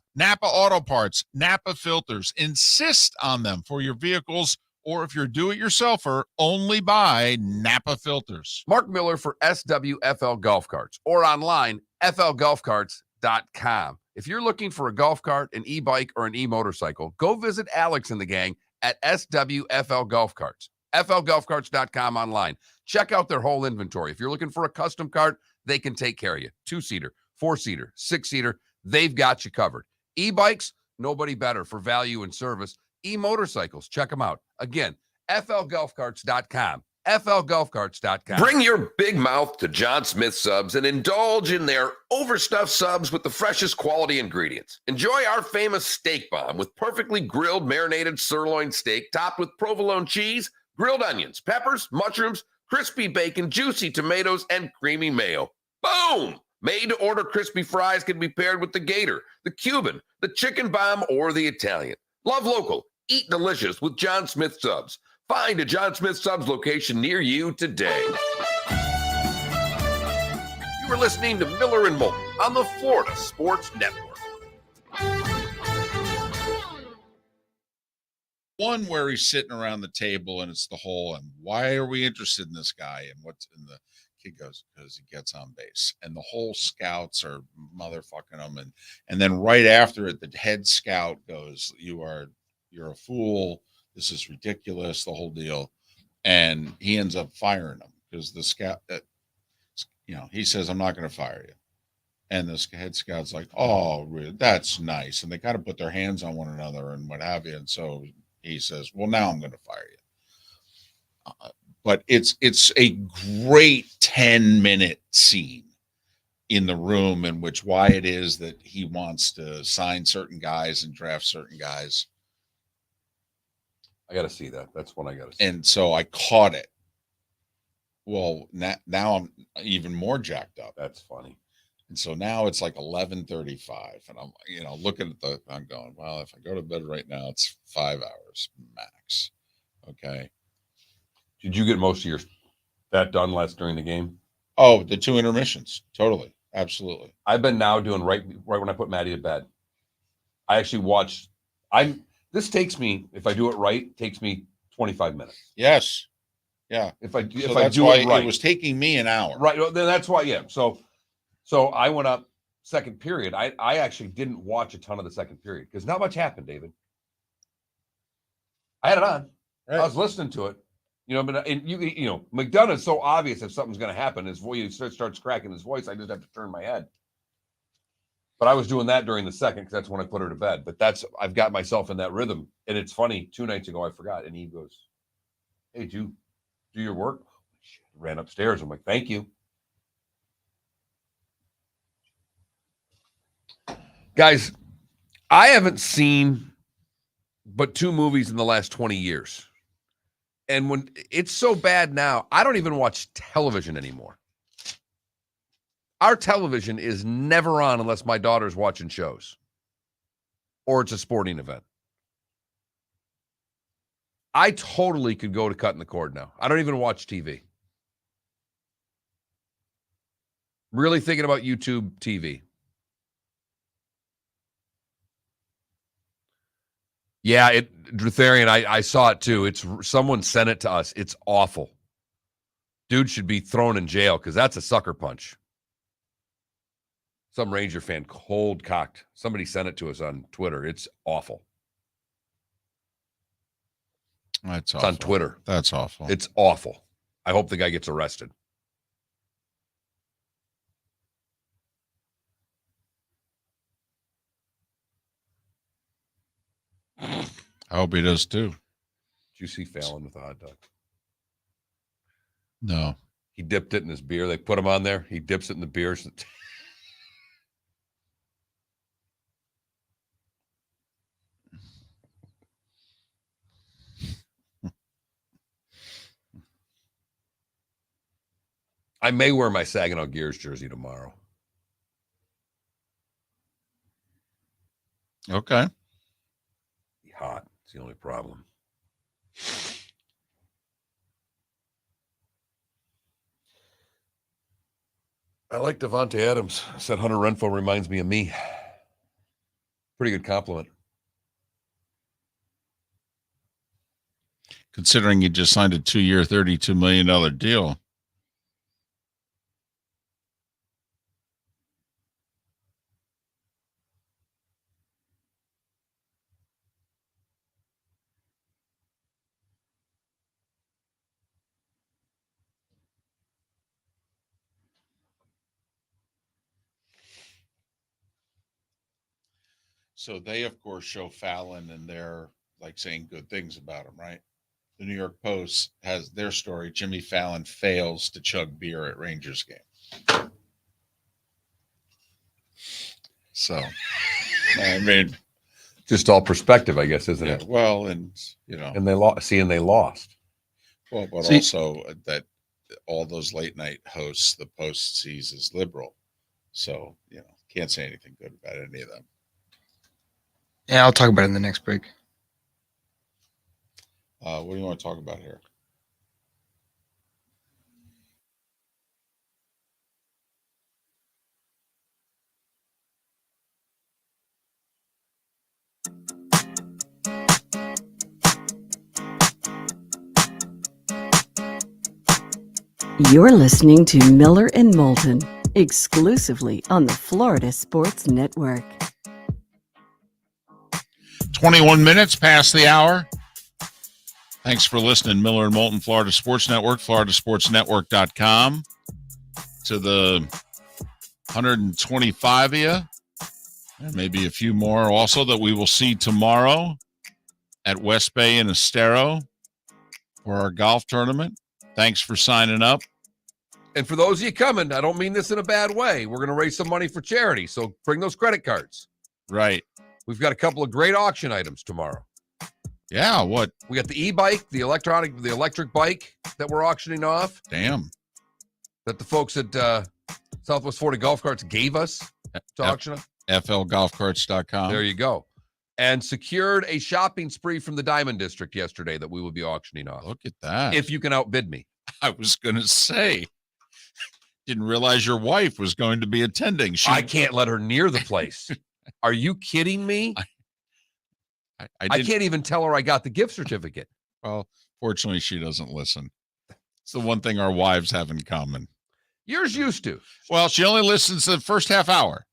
Auto Parts, Napa Filters. Insist on them for your vehicles, or if you're a do-it-yourselfer, only buy Napa Filters. Mark Miller for SWFL Golf Carts, or online, flgolfcarts.com. If you're looking for a golf cart, an e-bike, or an e-motorcycle, go visit Alex and the gang at SWFL Golf Carts. flgolfcarts.com online. Check out their whole inventory. If you're looking for a custom cart, they can take care of you. 2-seater, 4-seater, 6-seater, they've got you covered. E-bikes, nobody better for value and service. E-motorcycles, check them out. Again, flgolfcarts.com. flgolfcarts.com. Bring your big mouth to John Smith Subs and indulge in their overstuffed subs with the freshest quality ingredients. Enjoy our famous steak bomb with perfectly grilled marinated sirloin steak topped with provolone cheese, grilled onions, peppers, mushrooms, crispy bacon, juicy tomatoes, and creamy mayo. Boom! Made-to-order crispy fries can be paired with the Gator, the Cuban, the chicken bomb, or the Italian. Love local. Eat delicious with John Smith Subs. Find a John Smith Subs location near you today. You are listening to Miller and Moulton on the Florida Sports Network. One where he's sitting around the table and it's the whole, and why are we interested in this guy? And what's in the kid goes, because he gets on base. And the whole scouts are motherfucking him. And then right after it, the head scout goes, you're a fool. This is ridiculous, the whole deal. And he ends up firing him because the scout, he says, I'm not going to fire you. And the head scout's like, oh, really? That's nice. And they kind of put their hands on one another and what have you. And so he says, well, now I'm going to fire you. But it's a great 10-minute scene in the room in which why it is that he wants to sign certain guys and draft certain guys. I got to see that. That's one I got to see. And so I caught it. Well, now I'm even more jacked up. That's funny. And so now it's like 11:35, and I'm, looking at I'm going, well, if I go to bed right now, it's 5 hours max. Okay. Did you get most of that done during the game? Oh, the 2 intermissions. Totally. Absolutely. I've been now doing right when I put Maddie to bed. I actually watch. This takes me, if I do it right, takes me 25 minutes. Yes. Yeah. If I do why it right, it was taking me an hour. Right. Well, then that's why. Yeah. So I went up second period. I actually didn't watch a ton of the second period because not much happened, David. I had it on. Right. I was listening to it. But McDonough is so obvious if something's going to happen. His voice starts cracking his voice. I just have to turn my head. But I was doing that during the second because that's when I put her to bed. But I've got myself in that rhythm. And it's funny, 2 nights ago I forgot. And he goes, "Hey, did you do your work?" Ran upstairs. I'm like, "Thank you." Guys, I haven't seen but 2 movies in the last 20 years. And when it's so bad now, I don't even watch television anymore. Our television is never on unless my daughter's watching shows or it's a sporting event. I totally could go to cutting the cord now. I don't even watch TV. Really thinking about YouTube TV. Yeah, Drutharian, I saw it too. Someone sent it to us. It's awful. Dude should be thrown in jail because that's a sucker punch. Some Ranger fan cold cocked. Somebody sent it to us on Twitter. It's awful. That's awful. It's on Twitter. That's awful. It's awful. I hope the guy gets arrested. I hope he does too. Did you see Fallon with a hot dog? No. He dipped it in his beer. They put him on there. He dips it in the beer. I may wear my Saginaw Gears jersey tomorrow. Okay. Be hot. It's the only problem. I like Devontae Adams. Said Hunter Renfrow reminds me of me. Pretty good compliment. Considering you just signed a 2-year, $32 million deal. So they, of course, show Fallon and they're like saying good things about him, right? The New York Post has their story. Jimmy Fallon fails to chug beer at Rangers game. So, I mean, just all perspective, I guess, isn't it? Well, and and they lost. And they lost. Well, but also that all those late night hosts, the Post sees as liberal. So, can't say anything good about any of them. Yeah, I'll talk about it in the next break. What do you want to talk about here? You're listening to Miller and Moulton, exclusively on the Florida Sports Network. 21 minutes past the hour. Thanks for listening. Miller and Moulton, Florida Sports Network, floridasportsnetwork.com. To the 125 of you, and maybe a few more also that we will see tomorrow at West Bay and Estero for our golf tournament. Thanks for signing up. And for those of you coming, I don't mean this in a bad way. We're going to raise some money for charity, so bring those credit cards. Right. We've got a couple of great auction items tomorrow. Yeah, what? We got the e-bike, the electric bike that we're auctioning off. Damn. That the folks at Southwest Florida Golf Carts gave us to auction off. FLGolfCarts.com. There you go. And secured a shopping spree from the Diamond District yesterday that we will be auctioning off. Look at that. If you can outbid me. I was going to say, didn't realize your wife was going to be attending. I can't let her near the place. Are you kidding me? I can't even tell her I got the gift certificate. Well, fortunately, she doesn't listen. It's the one thing our wives have in common. Yours used to. Well, she only listens to the first half hour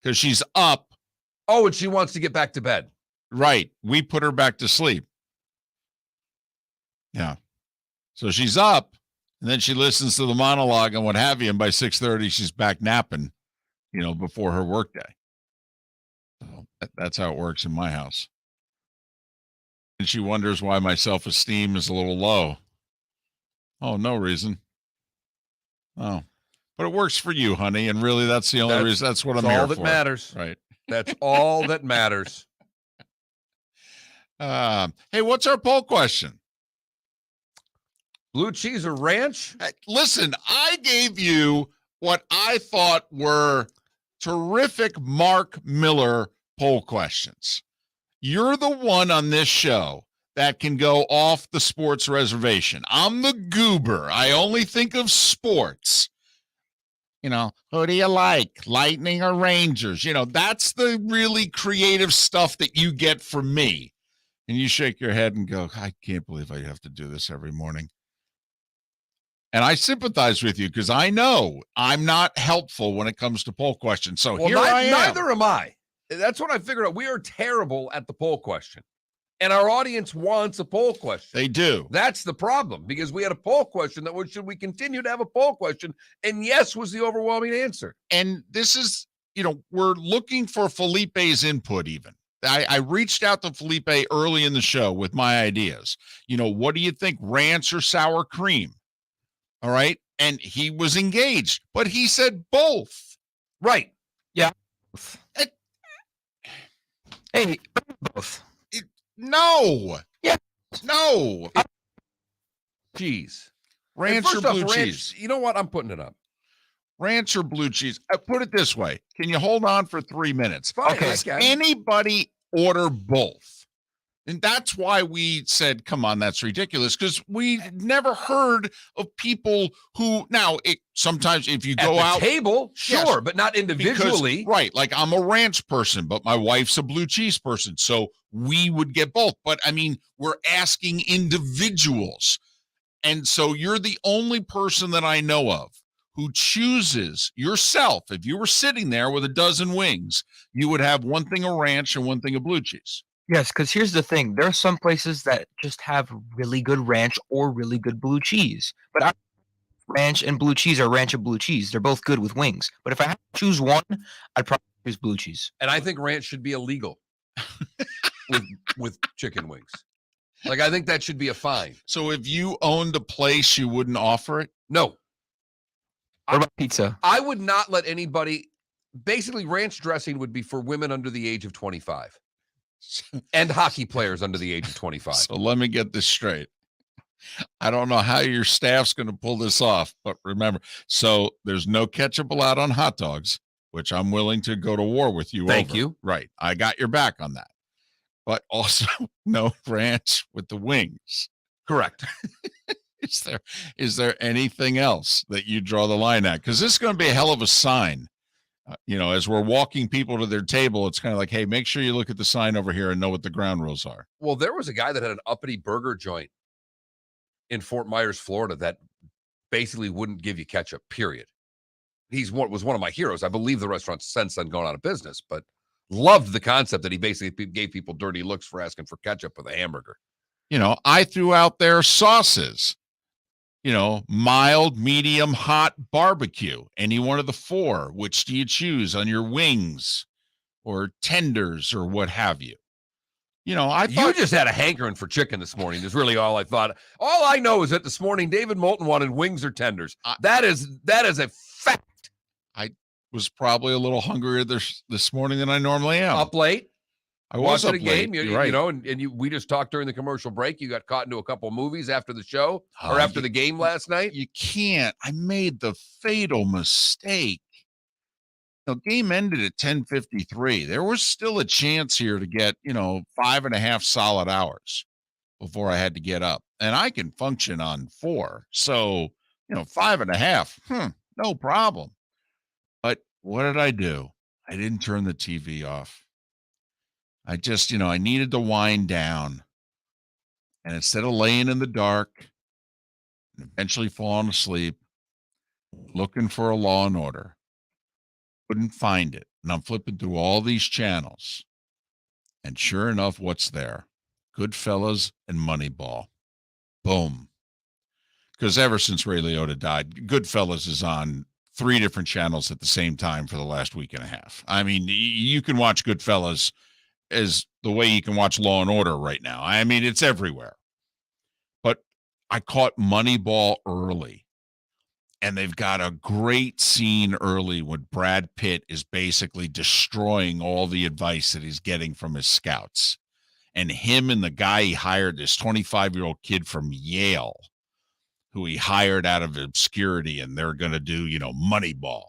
because she's up. Oh, and she wants to get back to bed. Right. We put her back to sleep. Yeah. So she's up, and then she listens to the monologue and what have you, and by 6:30, she's back napping, before her workday. So that's how it works in my house. And she wonders why my self-esteem is a little low. Oh, no reason. Oh, but it works for you, honey, and really that's the only reason. That's what I'm here for. All that matters. Right. That's all that matters. Hey, what's our poll question? Blue cheese or ranch? Listen, I gave you what I thought were terrific Mark Miller poll questions. You're the one on this show that can go off the sports reservation. I'm the goober. I only think of sports. Who do you like? Lightning or Rangers? That's the really creative stuff that you get from me. And you shake your head and go, I can't believe I have to do this every morning. And I sympathize with you because I know I'm not helpful when it comes to poll questions. So here I am. Neither am I. That's what I figured out. We are terrible at the poll question. And our audience wants a poll question. They do. That's the problem, because we had a poll question that was, should we continue to have a poll question? And yes was the overwhelming answer. And this is, we're looking for Felipe's input even. I reached out to Felipe early in the show with my ideas. What do you think, ranch or sour cream? All right. And he was engaged, but he said both. Right. Yeah. Hey, both. No. Yeah. No. Cheese. Ranch or blue cheese? You know what? I'm putting it up. Ranch or blue cheese? Put it this way. Can you hold on for 3 minutes? Fine, Okay. Anybody order both? And that's why we said, come on, that's ridiculous, because we never heard of people who, now, sometimes if you go out. Table, sure, yes, but not individually. Because, right, like I'm a ranch person, but my wife's a blue cheese person, so we would get both. But, we're asking individuals. And so you're the only person that I know of who chooses yourself. If you were sitting there with a dozen wings, you would have one thing of ranch and one thing of blue cheese. Yes, because here's the thing. There are some places that just have really good ranch or really good blue cheese. But ranch and blue cheese are ranch and blue cheese. They're both good with wings. But if I had to choose one, I'd probably choose blue cheese. And I think ranch should be illegal with chicken wings. Like, I think that should be a fine. So if you owned a place, you wouldn't offer it? No. What about pizza? I would not let anybody. Basically, ranch dressing would be for women under the age of 25. And hockey players under the age of 25. So let me get this straight. I don't know how your staff's going to pull this off, but remember, so there's no ketchup allowed on hot dogs, which I'm willing to go to war with you. Thank you. Right. I got your back on that. But also no ranch with the wings. Correct. Is there anything else that you draw the line at? Because this is going to be a hell of a sign. As we're walking people to their table, it's kind of like, hey, make sure you look at the sign over here and know what the ground rules are. Well, there was a guy that had an uppity burger joint in Fort Myers, Florida, that basically wouldn't give you ketchup, period. Was one of my heroes. I believe the restaurant's since then gone out of business, but loved the concept that he basically gave people dirty looks for asking for ketchup with a hamburger. I threw out their sauces. Mild, medium, hot, barbecue. Any one of the four. Which do you choose on your wings or tenders or what have you? I thought you just had a hankering for chicken this morning. Is really all I thought. All I know is that this morning David Moulton wanted wings or tenders. That is a fact. I was probably a little hungrier this morning than I normally am. Up late. I was watching up a game, late. You're right. we just talked during the commercial break. You got caught into a couple of movies after the show or after the game last night. You can't. I made the fatal mistake. The game ended at 10:53. There was still a chance here to get, 5.5 solid hours before I had to get up. And I can function on 4. So, 5.5, no problem. But what did I do? I didn't turn the TV off. I just, I needed to wind down. And instead of laying in the dark and eventually falling asleep, looking for a Law and Order, couldn't find it. And I'm flipping through all these channels. And sure enough, what's there? Goodfellas and Moneyball. Boom. Because ever since Ray Liotta died, Goodfellas is on 3 different channels at the same time for the last week and a half. I mean, you can watch Goodfellas as the way you can watch Law and Order right now. I mean, it's everywhere. But I caught Moneyball early. And they've got a great scene early when Brad Pitt is basically destroying all the advice that he's getting from his scouts. And him and the guy he hired, this 25-year-old kid from Yale, who he hired out of obscurity, and they're going to do, Moneyball.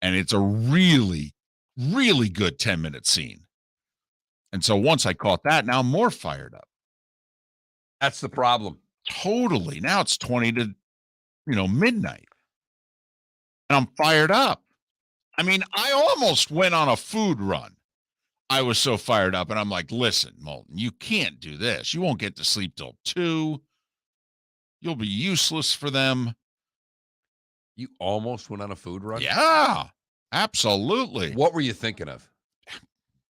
And it's a really, really good 10-minute scene. And so once I caught that, now I'm more fired up. That's the problem. Totally. Now it's 20 to, midnight. And I'm fired up. I mean, I almost went on a food run. I was so fired up. And I'm like, listen, Moulton, you can't do this. You won't get to sleep till 2. You'll be useless for them. You almost went on a food run? Yeah, absolutely. What were you thinking of?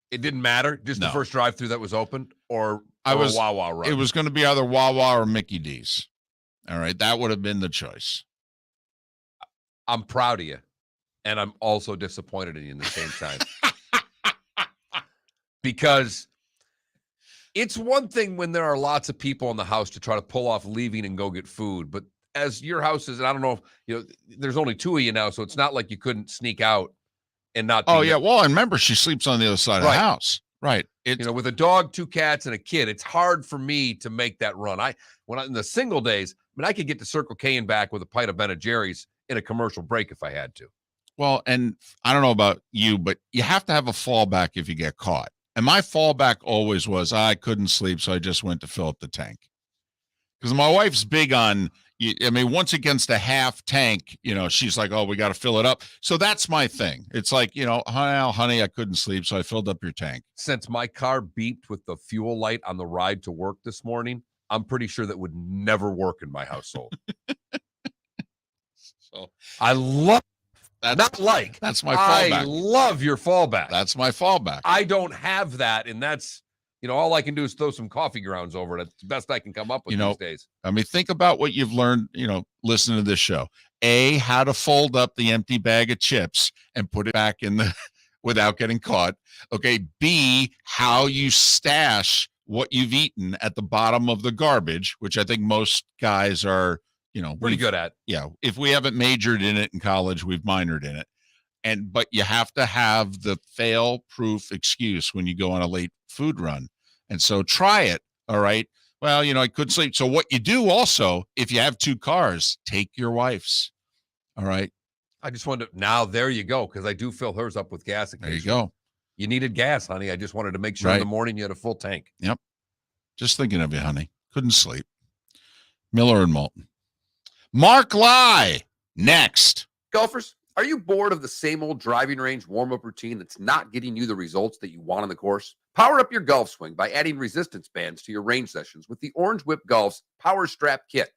It didn't matter? Just the first drive-through that was open? Or a Wawa run? It was going to be either Wawa or Mickey D's. All right, that would have been the choice. I'm proud of you, and I'm also disappointed in you at the same time. Because it's one thing when there are lots of people in the house to try to pull off leaving and go get food, but as your house is, and I don't know if, there's only 2 of you now, so it's not like you couldn't sneak out and not. Oh, yeah. Well, and remember, she sleeps on the other side of the house. Right. It's, with a dog, 2 cats, and a kid, it's hard for me to make that run. When in the single days, I could get to Circle K and back with a pint of Ben & Jerry's in a commercial break if I had to. Well, and I don't know about you, but you have to have a fallback if you get caught. And my fallback always was I couldn't sleep, so I just went to fill up the tank. Because my wife's big on, once it gets to half tank, she's like, oh, we got to fill it up. So that's my thing. It's like, honey, I couldn't sleep, so I filled up your tank. Since my car beeped with the fuel light on the ride to work this morning, I'm pretty sure that would never work in my household. So I love that's my fallback. I love your fallback. That's my fallback. I don't have that, and that's all I can do is throw some coffee grounds over it. That's the best I can come up with these days. Think about what you've learned, listening to this show. A, how to fold up the empty bag of chips and put it back in the without getting caught. Okay. B, how you stash what you've eaten at the bottom of the garbage, which I think most guys are, pretty good at. Yeah. If we haven't majored in it in college, we've minored in it. But you have to have the fail-proof excuse when you go on a late food run. And so try it. All right. Well, I couldn't sleep. So what you do also, if you have 2 cars, take your wife's. All right. I just wanted to, now there you go. Cause I do fill hers up with gas. There you go. You needed gas, honey. I just wanted to make sure in the morning you had a full tank. Yep. Just thinking of you, honey. Couldn't sleep. Miller and Moulton. Mark Lai next. Golfers, are you bored of the same old driving range warm-up routine that's not getting you the results that you want on the course? Power up your golf swing by adding resistance bands to your range sessions with the Orange Whip Golf's Power Strap Kit.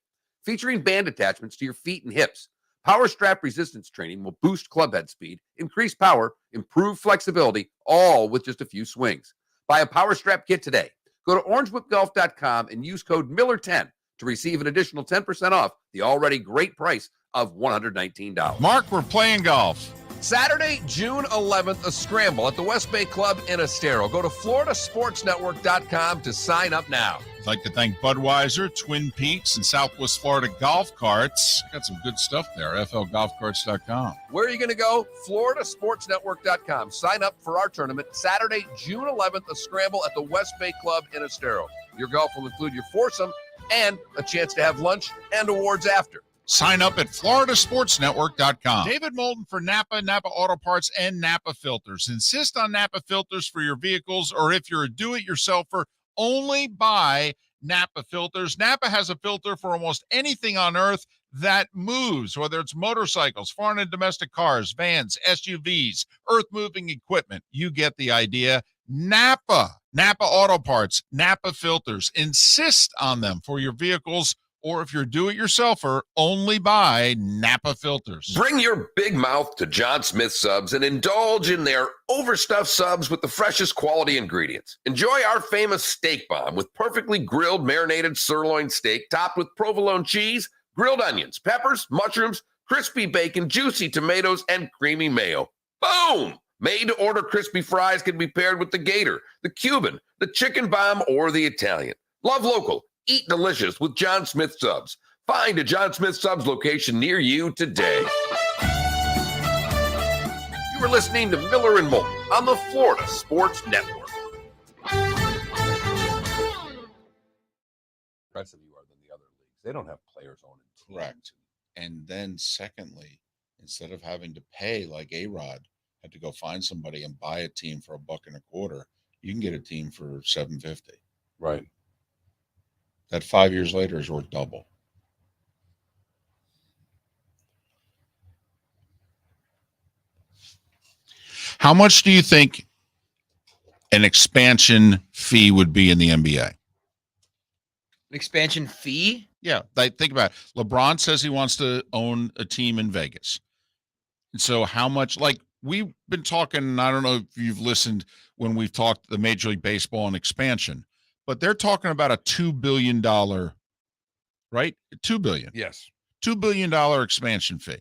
Featuring band attachments to your feet and hips, Power Strap resistance training will boost club head speed, increase power, improve flexibility, all with just a few swings. Buy a Power Strap Kit today. Go to orangewhipgolf.com and use code Miller10 to receive an additional 10% off the already great price of $119. Mark, we're playing golf. Saturday, June 11th, a scramble at the West Bay Club in Estero. Go to floridasportsnetwork.com to sign up now. I'd like to thank Budweiser, Twin Peaks, and Southwest Florida Golf Carts. Got some good stuff there, flgolfcarts.com. Where are you going to go? floridasportsnetwork.com. Sign up for our tournament Saturday, June 11th, a scramble at the West Bay Club in Estero. Your golf will include your foursome and a chance to have lunch and awards after. Sign up at floridasportsnetwork.com. David Moulton for Napa, Napa Auto Parts, and Napa Filters. Insist on Napa filters for your vehicles, or if you're a do-it-yourselfer, only buy Napa filters. Napa has a filter for almost anything on earth that moves, whether it's motorcycles, foreign and domestic cars, vans, SUVs, earth-moving equipment. You get the idea. Napa Auto Parts, Napa filters. Insist on them for your vehicles, or if you're do-it-yourselfer, only buy Napa filters. Bring your big mouth to John Smith Subs and indulge in their overstuffed subs with the freshest quality ingredients. Enjoy our famous steak bomb with perfectly grilled marinated sirloin steak topped with provolone cheese, grilled onions, peppers, mushrooms, crispy bacon, juicy tomatoes, and creamy mayo. Boom! Made-to-order crispy fries can be paired with the Gator, the Cuban, the chicken bomb, or the Italian. Love local. Eat delicious with John Smith Subs. Find a John Smith Subs location near you today. You are listening to Miller and Moulton on the Florida Sports Network. Impressive you are than the other leagues. They don't have players owning teams. Correct. And then secondly, instead of having to pay like A-Rod had to go find somebody and buy a team for $1.25, you can get a team for $750. Right. That 5 years later is worth double. How much do you think an expansion fee would be in the NBA? An expansion fee? Yeah, like think about it. LeBron says he wants to own a team in Vegas. And so how much, like we've been talking, and I don't know if you've listened when we've talked the Major League Baseball and expansion, but they're talking about a $2 billion, right? $2 billion. Yes. $2 billion expansion fee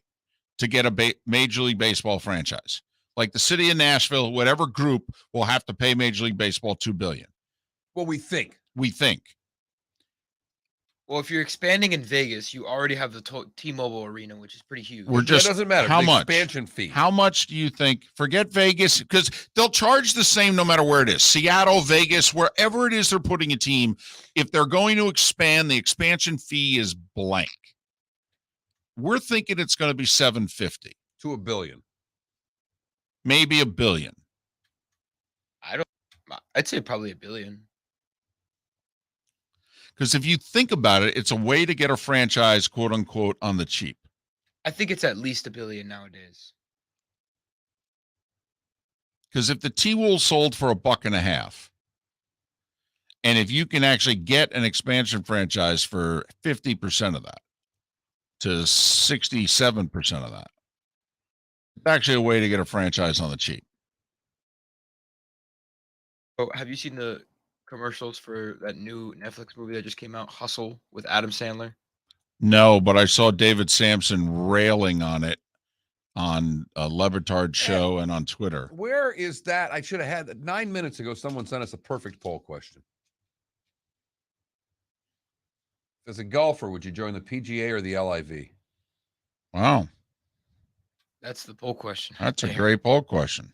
to get a Major League Baseball franchise. Like the city of Nashville, whatever group will have to pay Major League Baseball $2 billion. Well, we think. Well, if you're expanding in Vegas, you already have the T-Mobile Arena, which is pretty huge. We're just, that doesn't matter. How The much? Expansion fee. How much do you think? Forget Vegas, because they'll charge the same no matter where it is. Seattle, Vegas, wherever it is they're putting a team. If they're going to expand, the expansion fee is blank. We're thinking it's going to be $750 to $1 billion, maybe $1 billion. I'd say probably $1 billion. Because if you think about it, it's a way to get a franchise, quote unquote, on the cheap. I think it's at least $1 billion nowadays. Because if the T-Wolves sold for $1.50, and if you can actually get an expansion franchise for 50% of that to 67% of that, it's actually a way to get a franchise on the cheap. Oh, have you seen the commercials for that new Netflix movie that just came out, Hustle, with Adam Sandler? No, but I saw David Sampson railing on it on a Levitard show and on Twitter. Where is that? I should have had that 9 minutes ago. Someone sent us a perfect poll question. As a golfer, would you join the PGA or the LIV? Wow. That's the poll question. That's a great poll question.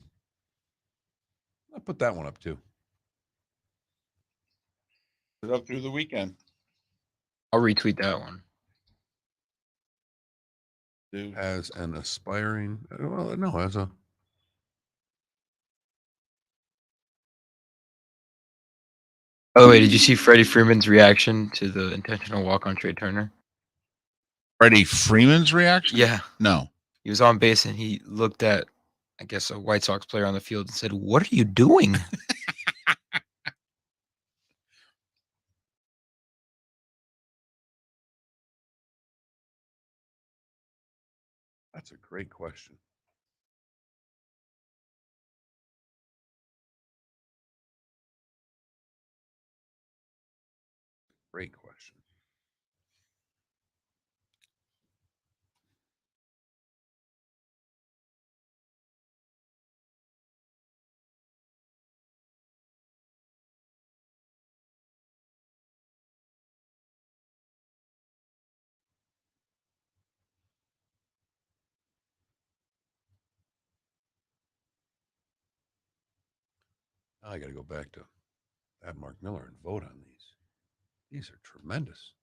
I'll put that one up too. Put it up through the weekend. I'll retweet that one. As an aspiring, well, no, as a. By the way, did you see Freddie Freeman's reaction to the intentional walk on Trey Turner? Freddie Freeman's reaction? Yeah. No. He was on base and he looked at, I guess, a White Sox player on the field and said, "What are you doing?" That's a great question. Great question. Now I got to go back to that Mark Miller and vote on these. These are tremendous.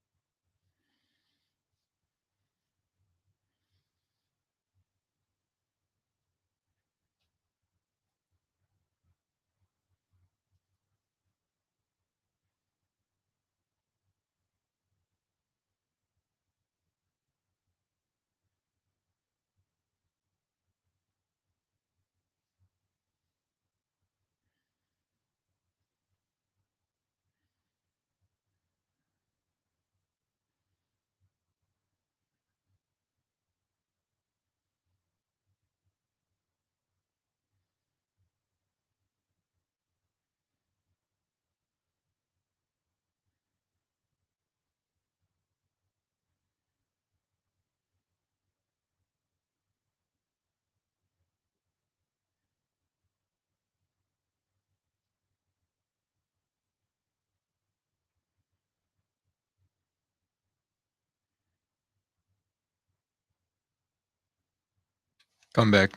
Come back.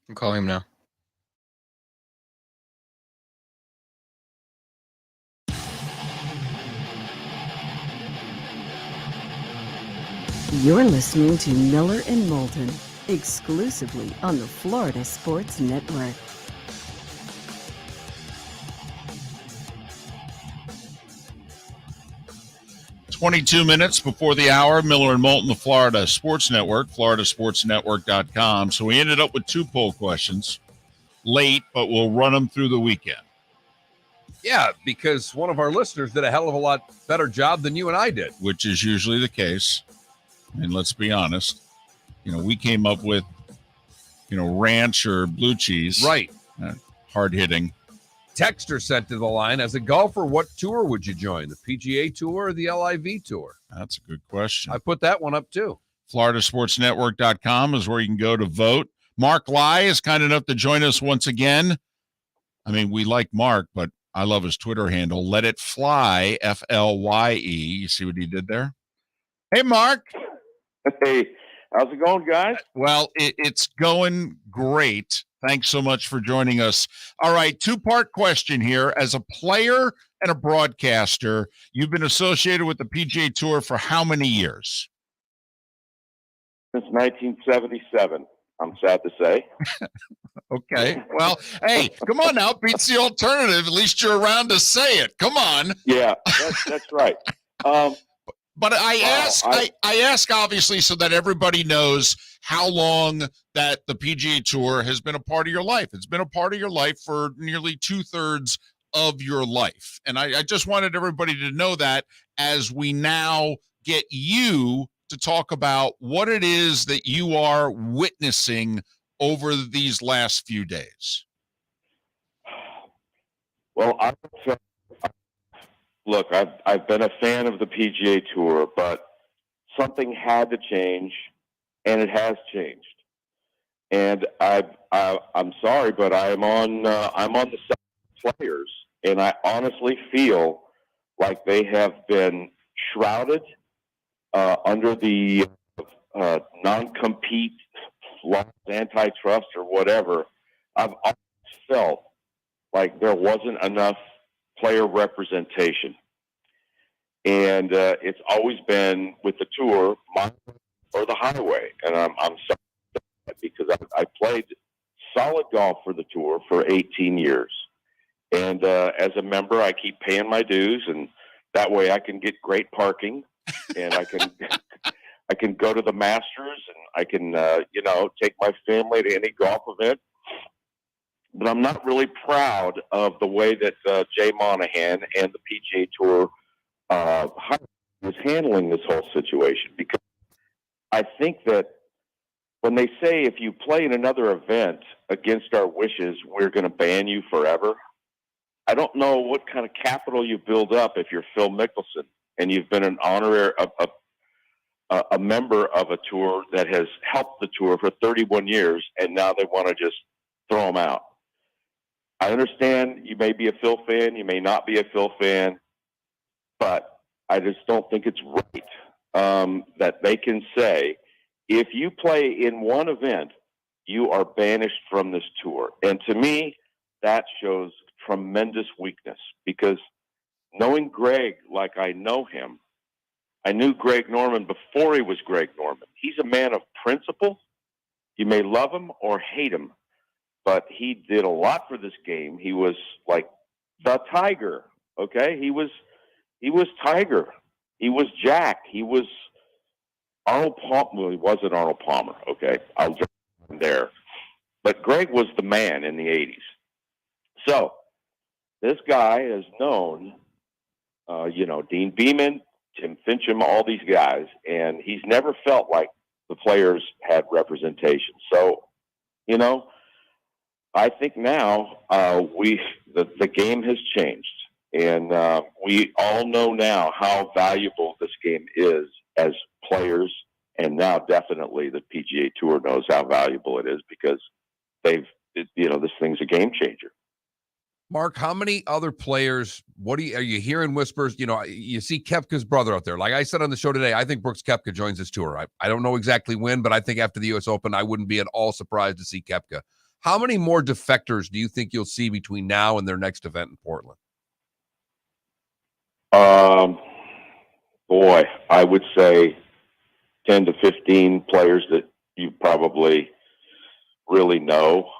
I'm calling him now. You're listening to Miller and Moulton, exclusively on the Florida Sports Network. "22 minutes before the hour, Miller and Moulton, the Florida Sports Network, floridasportsnetwork.com. So we ended up with 2 poll questions late, but we'll run them through the weekend. Yeah, because one of our listeners did a hell of a lot better job than you and I did. Which is usually the case. And let's be honest, we came up with, ranch or blue cheese. Right. Hard hitting. Texter sent to the line, as a golfer, what tour would you join? The PGA Tour or the LIV Tour? That's a good question. I put that one up too. floridasportsnetwork.com is where you can go to vote. Mark Lai is kind enough to join us once again. I mean, we like Mark, but I love his Twitter handle, Let It Fly, FLYE. You see what he did there? Hey, Mark. Hey, how's it going, guys? Well, it's going great. Thanks so much for joining us. All right, 2-part question here. As a player and a broadcaster, you've been associated with the PGA Tour for how many years? Since 1977, I'm sad to say. Okay. Well, hey, come on now. Beats the alternative. At least you're around to say it. Come on. Yeah, that's right. But I ask obviously so that everybody knows how long that the PGA Tour has been a part of your life. It's been a part of your life for nearly 2/3 of your life. And I just wanted everybody to know that as we now get you to talk about what it is that you are witnessing over these last few days. Well, look, I've been a fan of the PGA Tour, but something had to change, and it has changed. And I'm sorry, but I'm on the side of players, and I honestly feel like they have been shrouded under the non-compete laws, antitrust, or whatever. I've always felt like there wasn't enough player representation, and it's always been with the tour, my or the highway. And I'm sorry because I played solid golf for the tour for 18 years, and as a member, I keep paying my dues, and that way I can get great parking, and I can go to the Masters, and I can take my family to any golf event. But I'm not really proud of the way that Jay Monahan and the PGA Tour is handling this whole situation, because I think that when they say if you play in another event against our wishes, we're going to ban you forever, I don't know what kind of capital you build up if you're Phil Mickelson and you've been an honorary a member of a tour that has helped the tour for 31 years, and now they want to just throw them out. I understand you may be a Phil fan, you may not be a Phil fan, but I just don't think it's right that they can say, if you play in one event, you are banished from this tour. And to me, that shows tremendous weakness, because knowing Greg like I know him, I knew Greg Norman before he was Greg Norman. He's a man of principle. You may love him or hate him, but he did a lot for this game. He was like the Tiger, okay? He was Tiger. He was Jack. He was Arnold Palmer. Well, he wasn't Arnold Palmer, okay? I'll jump in there. But Greg was the man in the 80s. So this guy is known, Dean Beeman, Tim Fincham, all these guys, and he's never felt like the players had representation. So, I think now the game has changed, and we all know now how valuable this game is as players, and now definitely the PGA Tour knows how valuable it is, because this thing's a game changer. Mark, how many other players, are you hearing whispers? You see Koepka's brother out there. Like I said on the show today, I think Brooks Koepka joins this tour. I don't know exactly when, but I think after the U.S. Open, I wouldn't be at all surprised to see Koepka. How many more defectors do you think you'll see between now and their next event in Portland? Boy, I would say 10 to 15 players that you probably really know.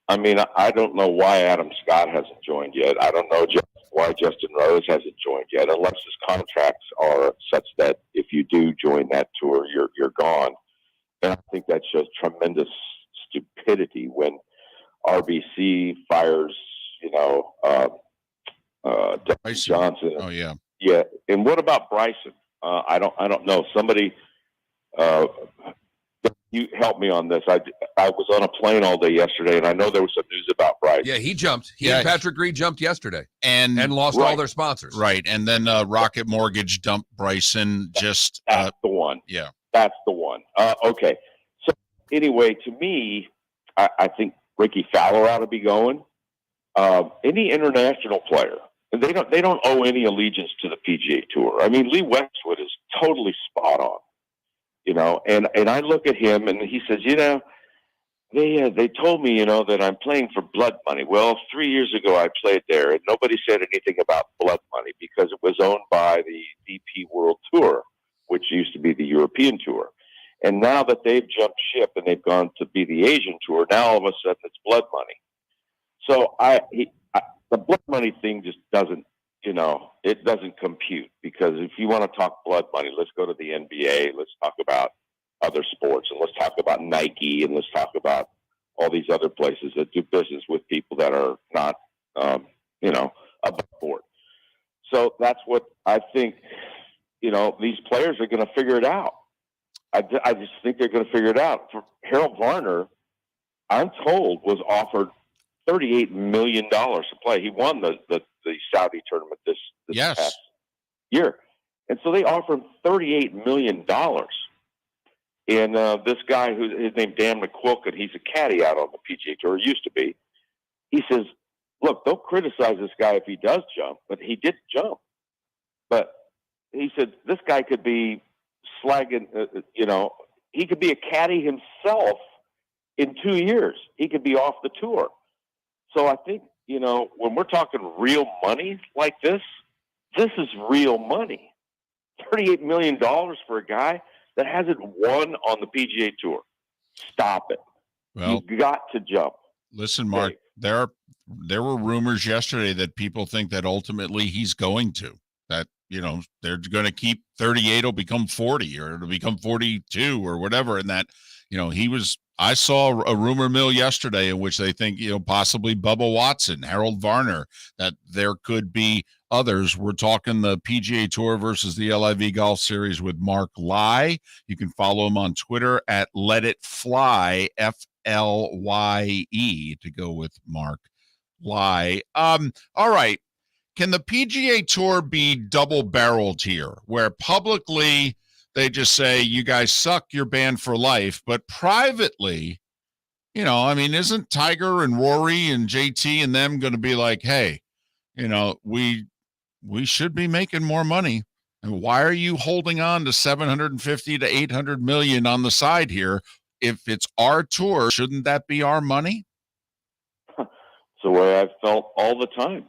I mean, I don't know why Adam Scott hasn't joined yet. I don't know why Justin Rose hasn't joined yet, unless his contracts are such that if you do join that tour, you're gone. And I think that shows tremendous stupidity when RBC fires, Bryson. Johnson. Oh yeah. Yeah. And what about Bryson? I don't know. Somebody, you help me on this. I was on a plane all day yesterday, and I know there was some news about Bryson. Yeah, he jumped. He and Patrick Reed jumped yesterday and lost all their sponsors. Right. And then Rocket Mortgage dumped Bryson. That's the one. Yeah. That's the one. Okay. So anyway, to me, I think Ricky Fowler ought to be going. Any international player, and they don't owe any allegiance to the PGA Tour. I mean, Lee Westwood is totally spot on. And I look at him and he says, they told me, that I'm playing for blood money. Well, 3 years ago I played there and nobody said anything about blood money because it was owned by the DP World Tour, which used to be the European Tour. And now that they've jumped ship and they've gone to be the Asian Tour, now all of a sudden it's blood money. So the blood money thing just doesn't, it doesn't compute, because if you want to talk blood money, let's go to the NBA, let's talk about other sports, and let's talk about Nike, and let's talk about all these other places that do business with people that are not, above board. So that's what I think, these players are going to figure it out. I just think they're going to figure it out. For Harold Varner, I'm told, was offered $38 million to play. He won the Saudi tournament this past year. And so they offered him $38 million. And this guy, his name Dan McQuilkin, he's a caddy out on the PGA Tour, used to be. He says, look, don't criticize this guy if he does jump, but he did jump. But he said, this guy could be slagging, he could be a caddy himself in 2 years. He could be off the tour. So I think, when we're talking real money like this is real money. $38 million for a guy that hasn't won on the PGA Tour. Stop it. Well, you've got to jump. Listen, Mark, there were rumors yesterday that people think that ultimately he's going to. That, they're going to keep 38, will become 40, or it'll become 42 or whatever. And that, I saw a rumor mill yesterday in which they think, possibly Bubba Watson, Harold Varner, that there could be others. We're talking the PGA Tour versus the LIV Golf Series with Mark Lai. You can follow him on Twitter at Let It Fly, FLYE, to go with Mark Lai. All right. Can the PGA Tour be double-barreled here, where publicly they just say, you guys suck, you're banned for life, but privately, isn't Tiger and Rory and JT and them going to be like, hey, we should be making more money, and why are you holding on to 750 to 800 million on the side here? If it's our tour, shouldn't that be our money? It's the way I've felt all the time.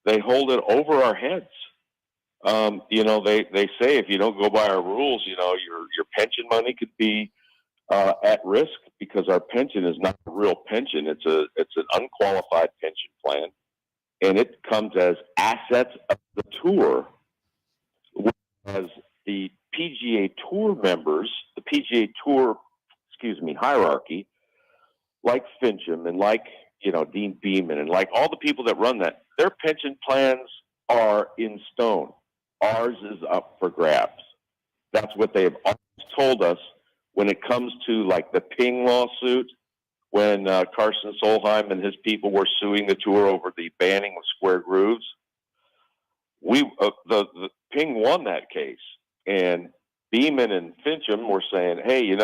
They hold it over our heads. They say if you don't go by our rules, your pension money could be at risk, because our pension is not a real pension. It's an unqualified pension plan, and it comes as assets of the tour. As the PGA Tour members, the PGA Tour, hierarchy, like Fincham and like Dean Beeman and like all the people that run that, their pension plans are in stone. Ours is up for grabs. That's what they've always told us when it comes to like the Ping lawsuit, when Carson Solheim and his people were suing the tour over the banning of square grooves. The Ping won that case, and Beeman and Fincham were saying, hey, you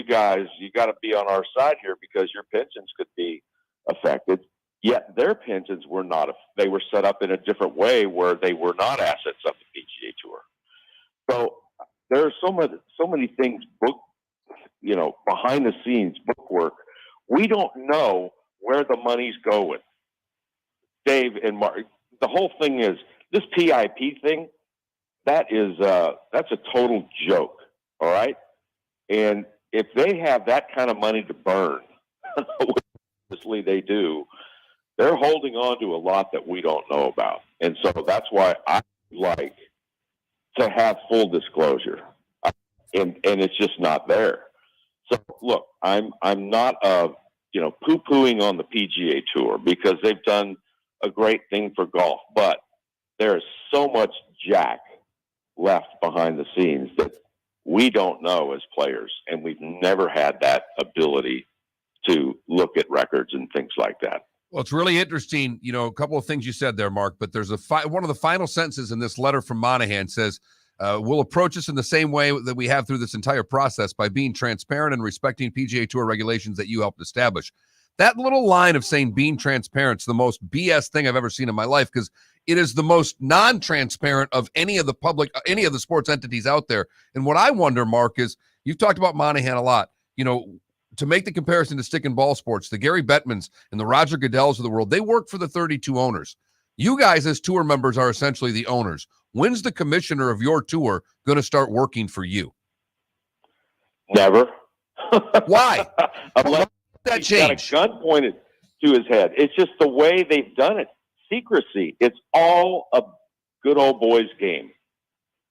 guys, you got to be on our side here because your pensions could be affected. Yet their pensions were not. They were set up in a different way where they were not assets of the PGA Tour. So there are so many things behind the scenes bookwork. We don't know where the money's going. Dave and Mark, the whole thing is this PIP thing. That's a total joke. All right. And if they have that kind of money to burn, which obviously they do, they're holding on to a lot that we don't know about. And so that's why I like to have full disclosure. And it's just not there. So look, I'm not poo-pooing on the PGA Tour because they've done a great thing for golf, but there's so much jack left behind the scenes that we don't know as players, and we've never had that ability to look at records and things like that. Well, it's really interesting, a couple of things you said there, Mark, but there's one of the final sentences in this letter from Monahan says, we'll approach this in the same way that we have through this entire process by being transparent and respecting PGA Tour regulations that you helped establish. That little line of saying being transparent is the most BS thing I've ever seen in my life because it is the most non-transparent of any of the sports entities out there. And what I wonder, Mark, is you've talked about Monahan a lot. To make the comparison to stick and ball sports, the Gary Bettmans and the Roger Goodells of the world, they work for the 32 owners. You guys as tour members are essentially the owners. When's the commissioner of your tour going to start working for you? Never. Why? Unless that he's got a gun pointed to his head. It's just the way they've done it. Secrecy. It's all a good old boys game.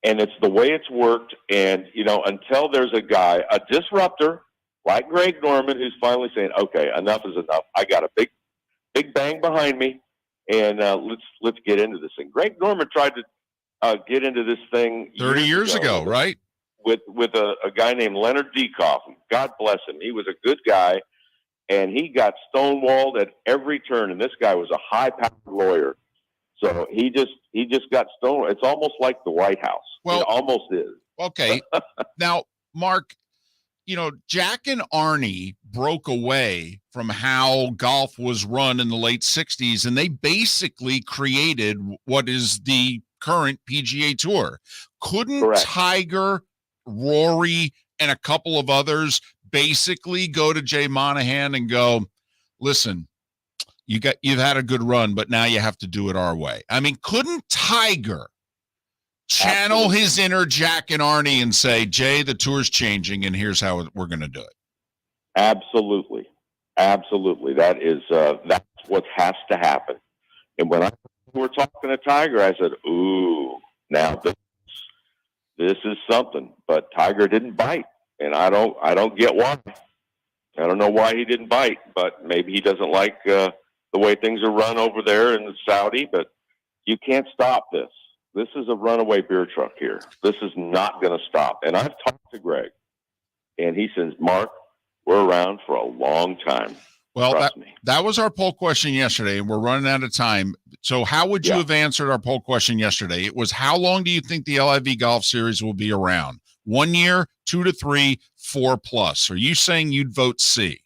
And it's the way it's worked. And, until there's a guy, a disruptor, like Greg Norman, who's finally saying, okay, enough is enough. I got a big bang behind me, and let's get into this thing. Greg Norman tried to get into this thing 30 years ago, right? With a guy named Leonard Dekoff. God bless him. He was a good guy, and he got stonewalled at every turn, and this guy was a high-powered lawyer. So he just got stonewalled. It's almost like the White House. Well, it almost is. Okay. Now, Mark, Jack and Arnie broke away from how golf was run in the late 60s, and they basically created what is the current PGA Tour. Couldn't Correct. Tiger, Rory, and a couple of others basically go to Jay Monahan and go, listen, you've had a good run, but now you have to do it our way? I mean, couldn't Tiger channel Absolutely. his inner Jack and Arnie and say, Jay, the tour's changing, and here's how we're going to do it? Absolutely. That's what has to happen. And when I were talking to Tiger, I said, ooh, now this is something. But Tiger didn't bite, and I don't get why. I don't know why he didn't bite, but maybe he doesn't like the way things are run over there in Saudi. But you can't stop this. This is a runaway beer truck here. This is not going to stop. And I've talked to Greg, and he says, Mark, we're around for a long time. Well, that was our poll question yesterday, and we're running out of time. So how would you have answered our poll question yesterday? It was, how long do you think the LIV Golf Series will be around? 1 year, 2 to 3, 4+. Are you saying you'd vote C?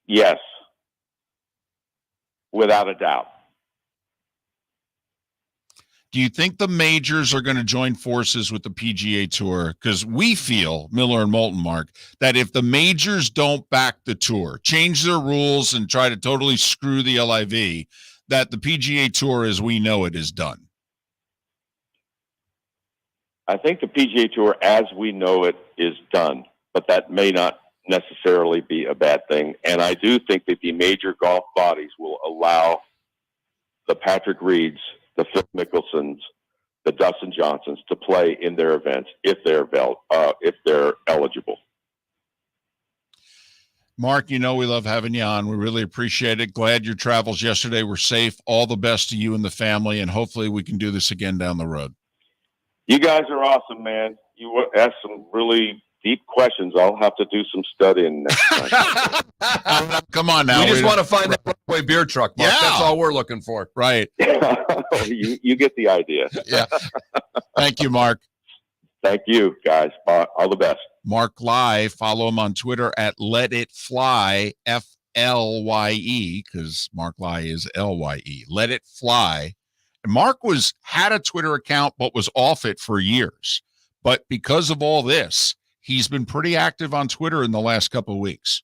Yes, without a doubt. Do you think the majors are going to join forces with the PGA Tour? Because we feel, Miller and Moulton, Mark, that if the majors don't back the tour, change their rules, and try to totally screw the LIV, that the PGA Tour as we know it is done. I think the PGA Tour as we know it is done, but that may not necessarily be a bad thing. And I do think that the major golf bodies will allow the Patrick Reeds, the Phil Mickelsons, the Dustin Johnsons to play in their events if they're eligible. Mark, we love having you on. We really appreciate it. Glad your travels yesterday were safe. All the best to you and the family, and hopefully we can do this again down the road. You guys are awesome, man. You asked some really deep questions. I'll have to do some studying next time. Come on now. We just want to find that runaway beer truck, Mark. Yeah. That's all we're looking for. Right. you get the idea. Yeah. Thank you, Mark. Thank you, guys. All the best. Mark Live. Follow him on Twitter at Let It Fly, LYE, because Mark Lye is LYE. Let It Fly. And Mark had a Twitter account, but was off it for years. But because of all this, he's been pretty active on Twitter in the last couple of weeks.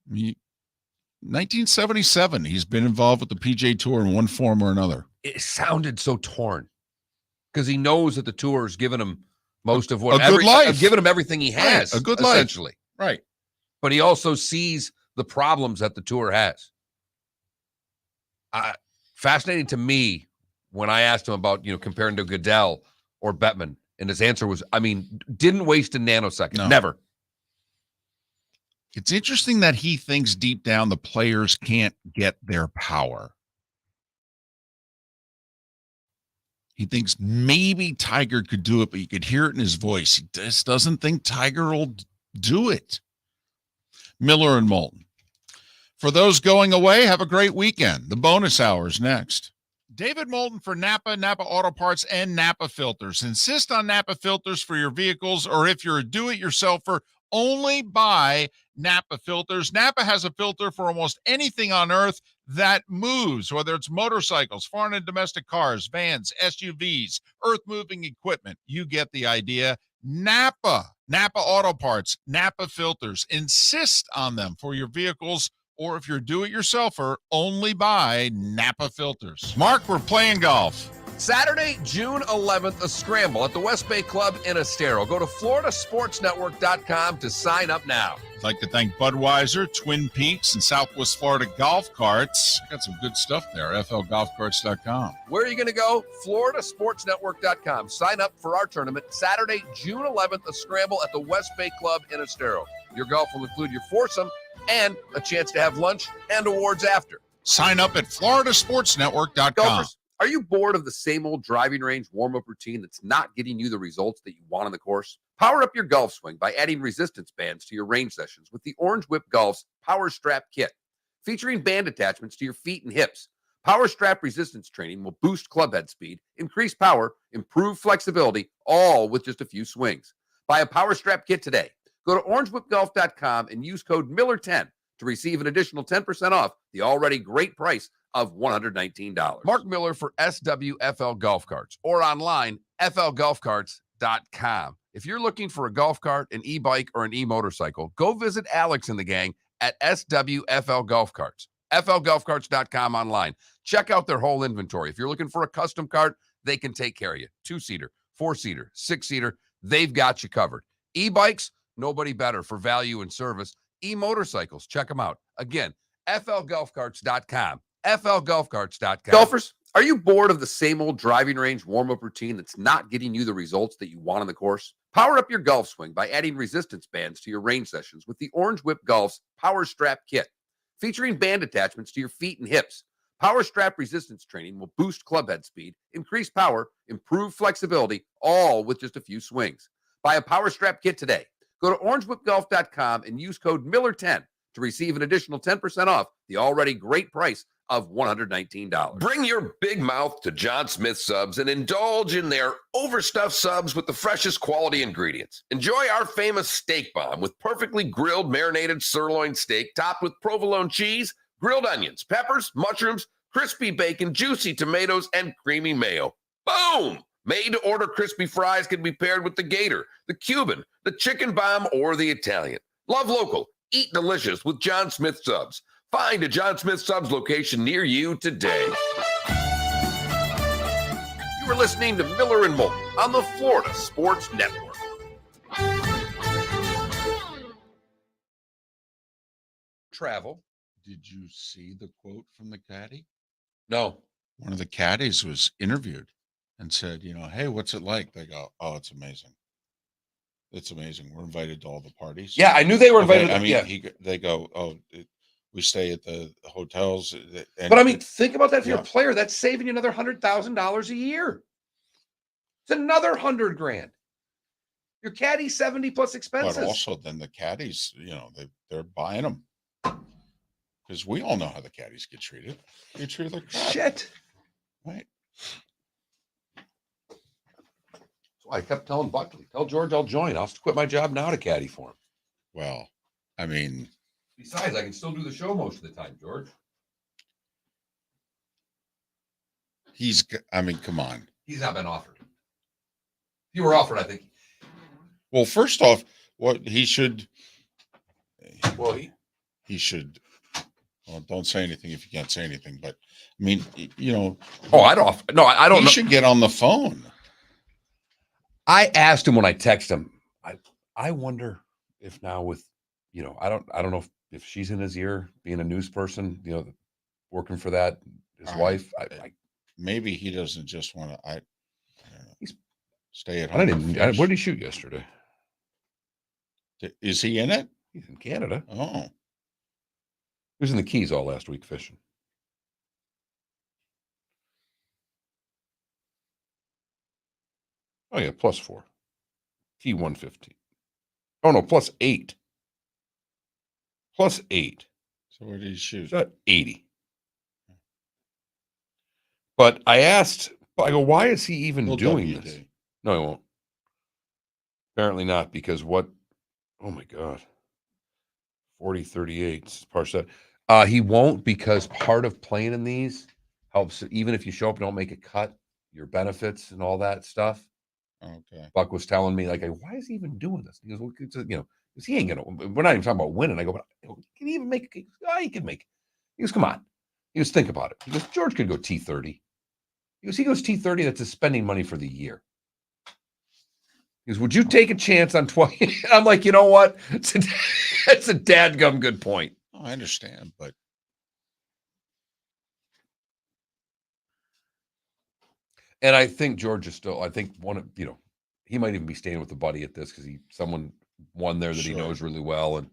1977, he's been involved with the PGA Tour in one form or another. It sounded so torn because he knows that the tour has given him most of what a good life. Given him everything he has, right, a good essentially. Life. Right. But he also sees the problems that the tour has. Fascinating to me when I asked him about, comparing to Goodell or Bettman, and his answer was, didn't waste a nanosecond. No. Never. It's interesting that he thinks deep down the players can't get their power. He thinks maybe Tiger could do it, but you could hear it in his voice. He just doesn't think Tiger will do it. Miller and Moulton. For those going away, have a great weekend. The bonus hour is next. David Moulton for Napa Auto Parts, and Napa Filters. Insist on Napa Filters for your vehicles, or if you're a do-it-yourselfer, only buy Napa Filters. Napa has a filter for almost anything on earth that moves, whether it's motorcycles, foreign and domestic cars, vans, SUVs, earth-moving equipment. You get the idea. Napa Auto Parts, Napa Filters. Insist on them for your vehicles, or if you're a do-it-yourselfer, only buy Napa Filters. Mark, we're playing golf. Saturday, June 11th, a scramble at the West Bay Club in Estero. Go to floridasportsnetwork.com to sign up now. I'd like to thank Budweiser, Twin Peaks, and Southwest Florida Golf Carts. Got some good stuff there, flgolfcarts.com. Where are you going to go? floridasportsnetwork.com. Sign up for our tournament Saturday, June 11th, a scramble at the West Bay Club in Estero. Your golf will include your foursome and a chance to have lunch and awards after. Sign up at floridasportsnetwork.com. Golfers, are you bored of the same old driving range warm-up routine that's not getting you the results that you want on the course? Power up your golf swing by adding resistance bands to your range sessions with the Orange Whip Golf's Power Strap Kit. Featuring band attachments to your feet and hips, Power Strap resistance training will boost club head speed, increase power, improve flexibility, all with just a few swings. Buy a Power Strap Kit today. Go to orangewhipgolf.com and use code Miller10 to receive an additional 10% off the already great price of $119. Mark Miller for SWFL Golf Carts, or online, flgolfcarts.com. If you're looking for a golf cart, an e-bike, or an e-motorcycle, go visit Alex and the gang at SWFL Golf Carts. flgolfcarts.com online. Check out their whole inventory. If you're looking for a custom cart, they can take care of you. 2-seater, 4-seater, 6-seater, they've got you covered. E-bikes, nobody better for value and service. E-motorcycles, check them out. Again, flgolfcarts.com. flgolfcarts.com. Golfers, are you bored of the same old driving range warm-up routine that's not getting you the results that you want on the course? Power up your golf swing by adding resistance bands to your range sessions with the Orange Whip Golf's Power Strap Kit. Featuring band attachments to your feet and hips, Power Strap resistance training will boost club head speed, increase power, improve flexibility, all with just a few swings. Buy a Power Strap Kit today. Go to orangewhipgolf.com and use code Miller10 to receive an additional 10% off the already great price of $119. Bring your big mouth to John Smith Subs and indulge in their overstuffed subs with the freshest quality ingredients. Enjoy our famous steak bomb with perfectly grilled marinated sirloin steak topped with provolone cheese, grilled onions, peppers, mushrooms, crispy bacon, juicy tomatoes, and creamy mayo. Boom! Made-to-order crispy fries can be paired with the Gator, the Cuban, the chicken bomb, or the Italian. Love local. Eat delicious with John Smith Subs. Find a John Smith Subs location near you today. You are listening to Miller and Moulton on the Florida Sports Network. Travel. Did you see the quote from the caddy? No. One of the caddies was interviewed and said, hey, what's it like? They go, oh, it's amazing. It's amazing. We're invited to all the parties. Yeah, I knew they were invited. They go, we stay at the hotels. But think about that for your player. That's saving you another $100,000 a year. It's another $100,000. Your caddy 70 plus expenses. But also, then the caddies, they're buying them because we all know how the caddies get treated. They treat like crap. Shit. Right. So I kept telling Buckley, tell George I'll join. I'll quit my job now to caddy for him. Well, Besides, I can still do the show most of the time, George. Come on. He's not been offered. If you were offered, I think. Well, first off, what he should. Well, he should. Well, don't say anything if you can't say anything. But I mean, Oh, I'd offer. No, I don't he know. should get on the phone. I asked him when I texted him. I wonder if now with, I don't know if she's in his ear, being a news person, working for that, his wife. Maybe he doesn't just want to. I don't know. He's Stay at I home. didn't. Where did he shoot yesterday? Is he in it? He's in Canada. Oh, He was in the Keys all last week fishing. Oh yeah, +4. T115. Oh no, +8. +8. so where did he shoot? Is that 80? But I asked, I go, why is he even He'll doing WD. this? No, he won't. Apparently not, because what? Oh my God. 40-38. Parse that. He won't, because part of playing in these helps, even if you show up and don't make a cut, your benefits and all that stuff. Okay. Buck was telling me, like, why is he even doing this? He goes, well, it's, because he ain't gonna. We're not even talking about winning. I go, but can he even make? He can make. He goes, come on. He goes, think about it. He goes, George could go T30. He goes T30. That's his spending money for the year. He goes, would you take a chance on 20? I'm like, you know what? It's a dadgum good point. Oh, I understand, but and I think George is still. I think he might even be staying with a buddy at this because someone won there that he knows really well and.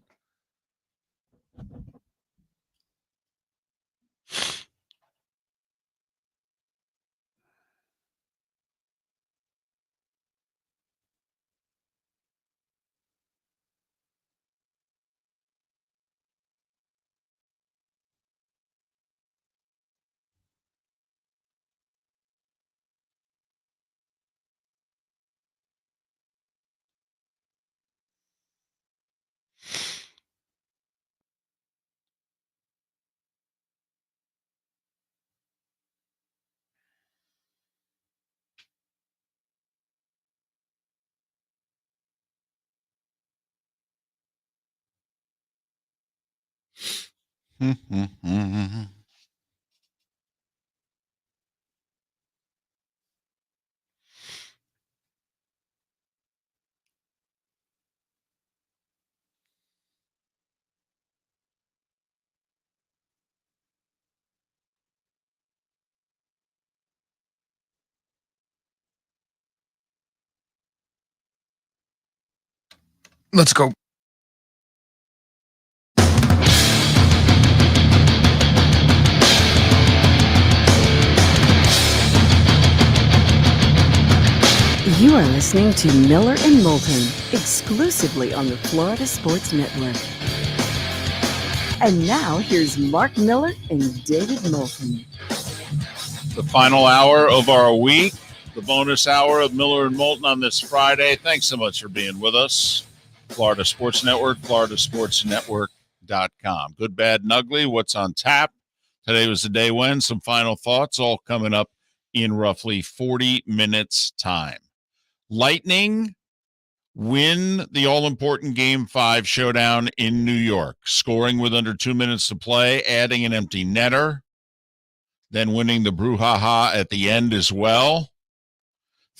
Let's go. You are listening to Miller and Moulton, exclusively on the Florida Sports Network. And now, here's Mark Miller and David Moulton. the final hour of our week, the bonus hour of Miller and Moulton on this Friday. Thanks so much for being with us. Florida Sports Network, floridasportsnetwork.com. Good, bad, and ugly. What's on tap? Today was the day when. Some final thoughts all coming up in roughly 40 minutes time. Lightning win the all-important Game 5 showdown in New York, scoring with under 2 minutes to play, adding an empty netter, then winning the brouhaha at the end as well.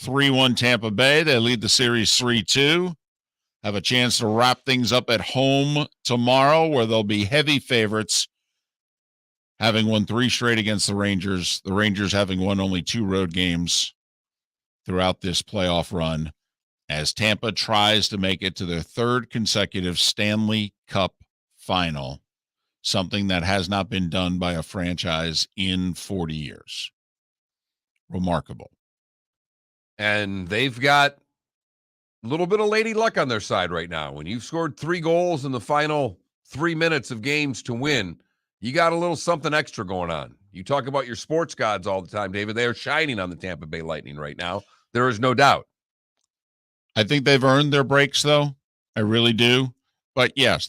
3-1 Tampa Bay. They lead the series 3-2. Have a chance to wrap things up at home tomorrow, where they'll be heavy favorites, having won 3 straight against the Rangers. The Rangers having won only 2 road games throughout this playoff run, as Tampa tries to make it to their 3rd consecutive Stanley Cup final, something that has not been done by a franchise in 40 years. Remarkable. And they've got a little bit of lady luck on their side right now. When you've scored 3 goals in the final 3 minutes of games to win, you got a little something extra going on. You talk about your sports gods all the time, David. They are shining on the Tampa Bay Lightning right now. There is no doubt. I think they've earned their breaks, though. I really do. But yes,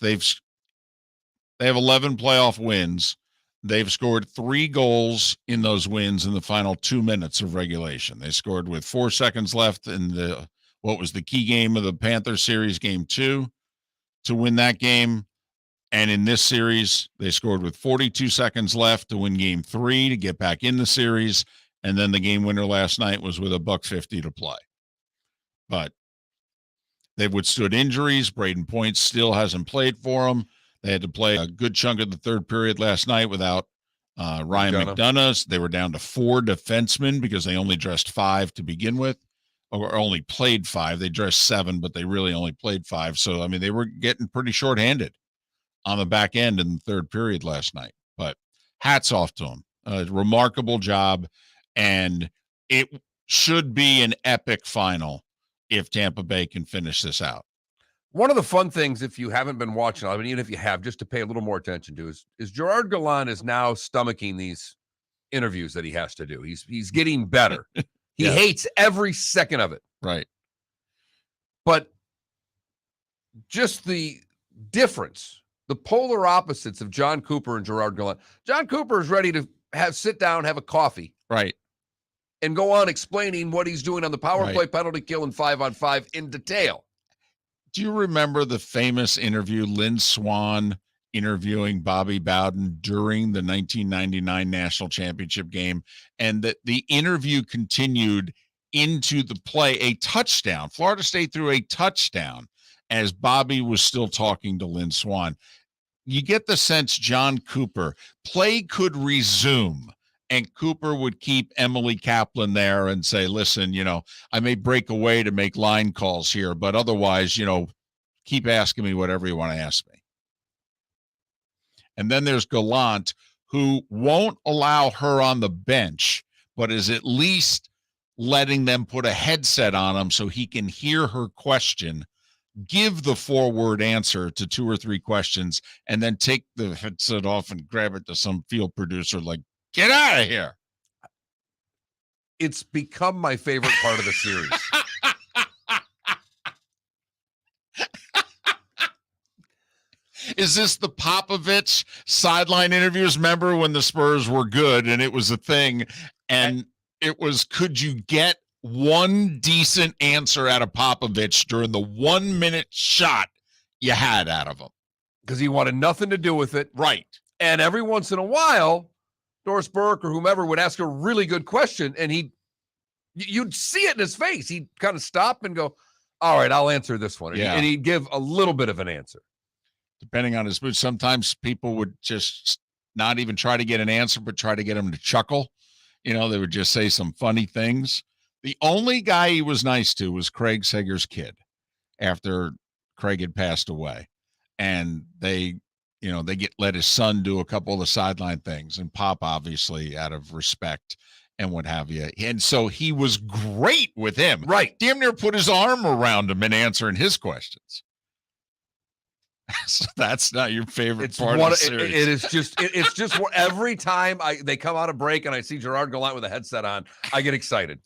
They have 11 playoff wins. They've scored 3 goals in those wins in the final 2 minutes of regulation. They scored with 4 seconds left in what was the key game of the Panthers series, game 2, to win that game. And in this series, they scored with 42 seconds left to win game 3 to get back in the series. And then the game winner last night was with $1.50 to play. But they've withstood injuries. Braden Point still hasn't played for them. They had to play a good chunk of the third period last night without Ryan McDonough. They were down to 4 defensemen because they only dressed 5 to begin with, or only played 5. They dressed 7, but they really only played 5. So, I mean, they were getting pretty shorthanded on the back end in the third period last night. But hats off to them. A remarkable job, and it should be an epic final if Tampa Bay can finish this out. One of the fun things, if you haven't been watching, I mean, even if you have, just to pay a little more attention to, is Gerard Gallant is now stomaching these interviews that he has to do. He's getting better. He hates every second of it. Right. But just the difference, the polar opposites of John Cooper and Gerard Gallant. John Cooper is ready to sit down, have a coffee. Right. And go on explaining what he's doing on the power play, penalty kill, and 5-on-5 in detail. Do you remember the famous interview, Lynn Swann interviewing Bobby Bowden during the 1999 National Championship game? And that the interview continued into the play, a touchdown. Florida State threw a touchdown as Bobby was still talking to Lynn Swann. You get the sense John Cooper, play could resume, and Cooper would keep Emily Kaplan there and say, listen, I may break away to make line calls here, but otherwise, keep asking me whatever you want to ask me. And then there's Gallant, who won't allow her on the bench, but is at least letting them put a headset on him so he can hear her question, give the 4-word answer to 2 or 3 questions, and then take the headset off and grab it to some field producer like, get out of here. It's become my favorite part of the series. Is this the Popovich sideline interviews? Remember when the Spurs were good and it was a thing, and it was, could you get one decent answer out of Popovich during the 1-minute shot you had out of him? Because he wanted nothing to do with it. Right. And every once in a while, Doris Burke or whomever would ask a really good question, and you'd see it in his face. He'd kind of stop and go, all right, I'll answer this one. And he'd give a little bit of an answer. Depending on his mood, sometimes people would just not even try to get an answer, but try to get him to chuckle. They would just say some funny things. The only guy he was nice to was Craig Sager's kid after Craig had passed away. And they let his son do a couple of the sideline things, and Pop, obviously, out of respect and what have you. And so he was great with him. Right. Damn near put his arm around him and answering his questions. So that's not your favorite part of the series. It's just every time they come out of break and I see Gerard Gallant with a headset on, I get excited.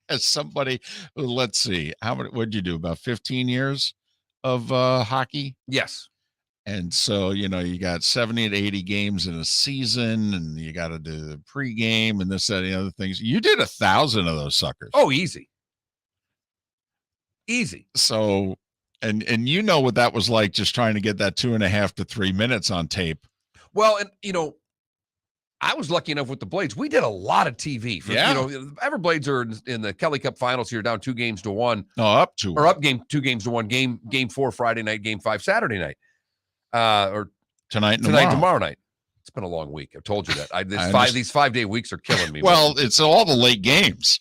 As somebody, let's see, what'd you do? About 15 years of hockey? Yes. And so, you got 70 to 80 games in a season, and you got to do the pregame and this, that, and the other things. You did 1,000 of those suckers. Oh, easy. So, and what that was like, just trying to get that 2.5 to 3 minutes on tape. Well, and I was lucky enough with the Blades. We did a lot of TV. Everblades are in the Kelly Cup Finals here, down 2-1. No, up 2. Or up 2-1. Game 4 Friday night, game 5 Saturday night. Or tomorrow night. It's been a long week. I've told you that. These 5-day weeks are killing me. Well, it's all the late games.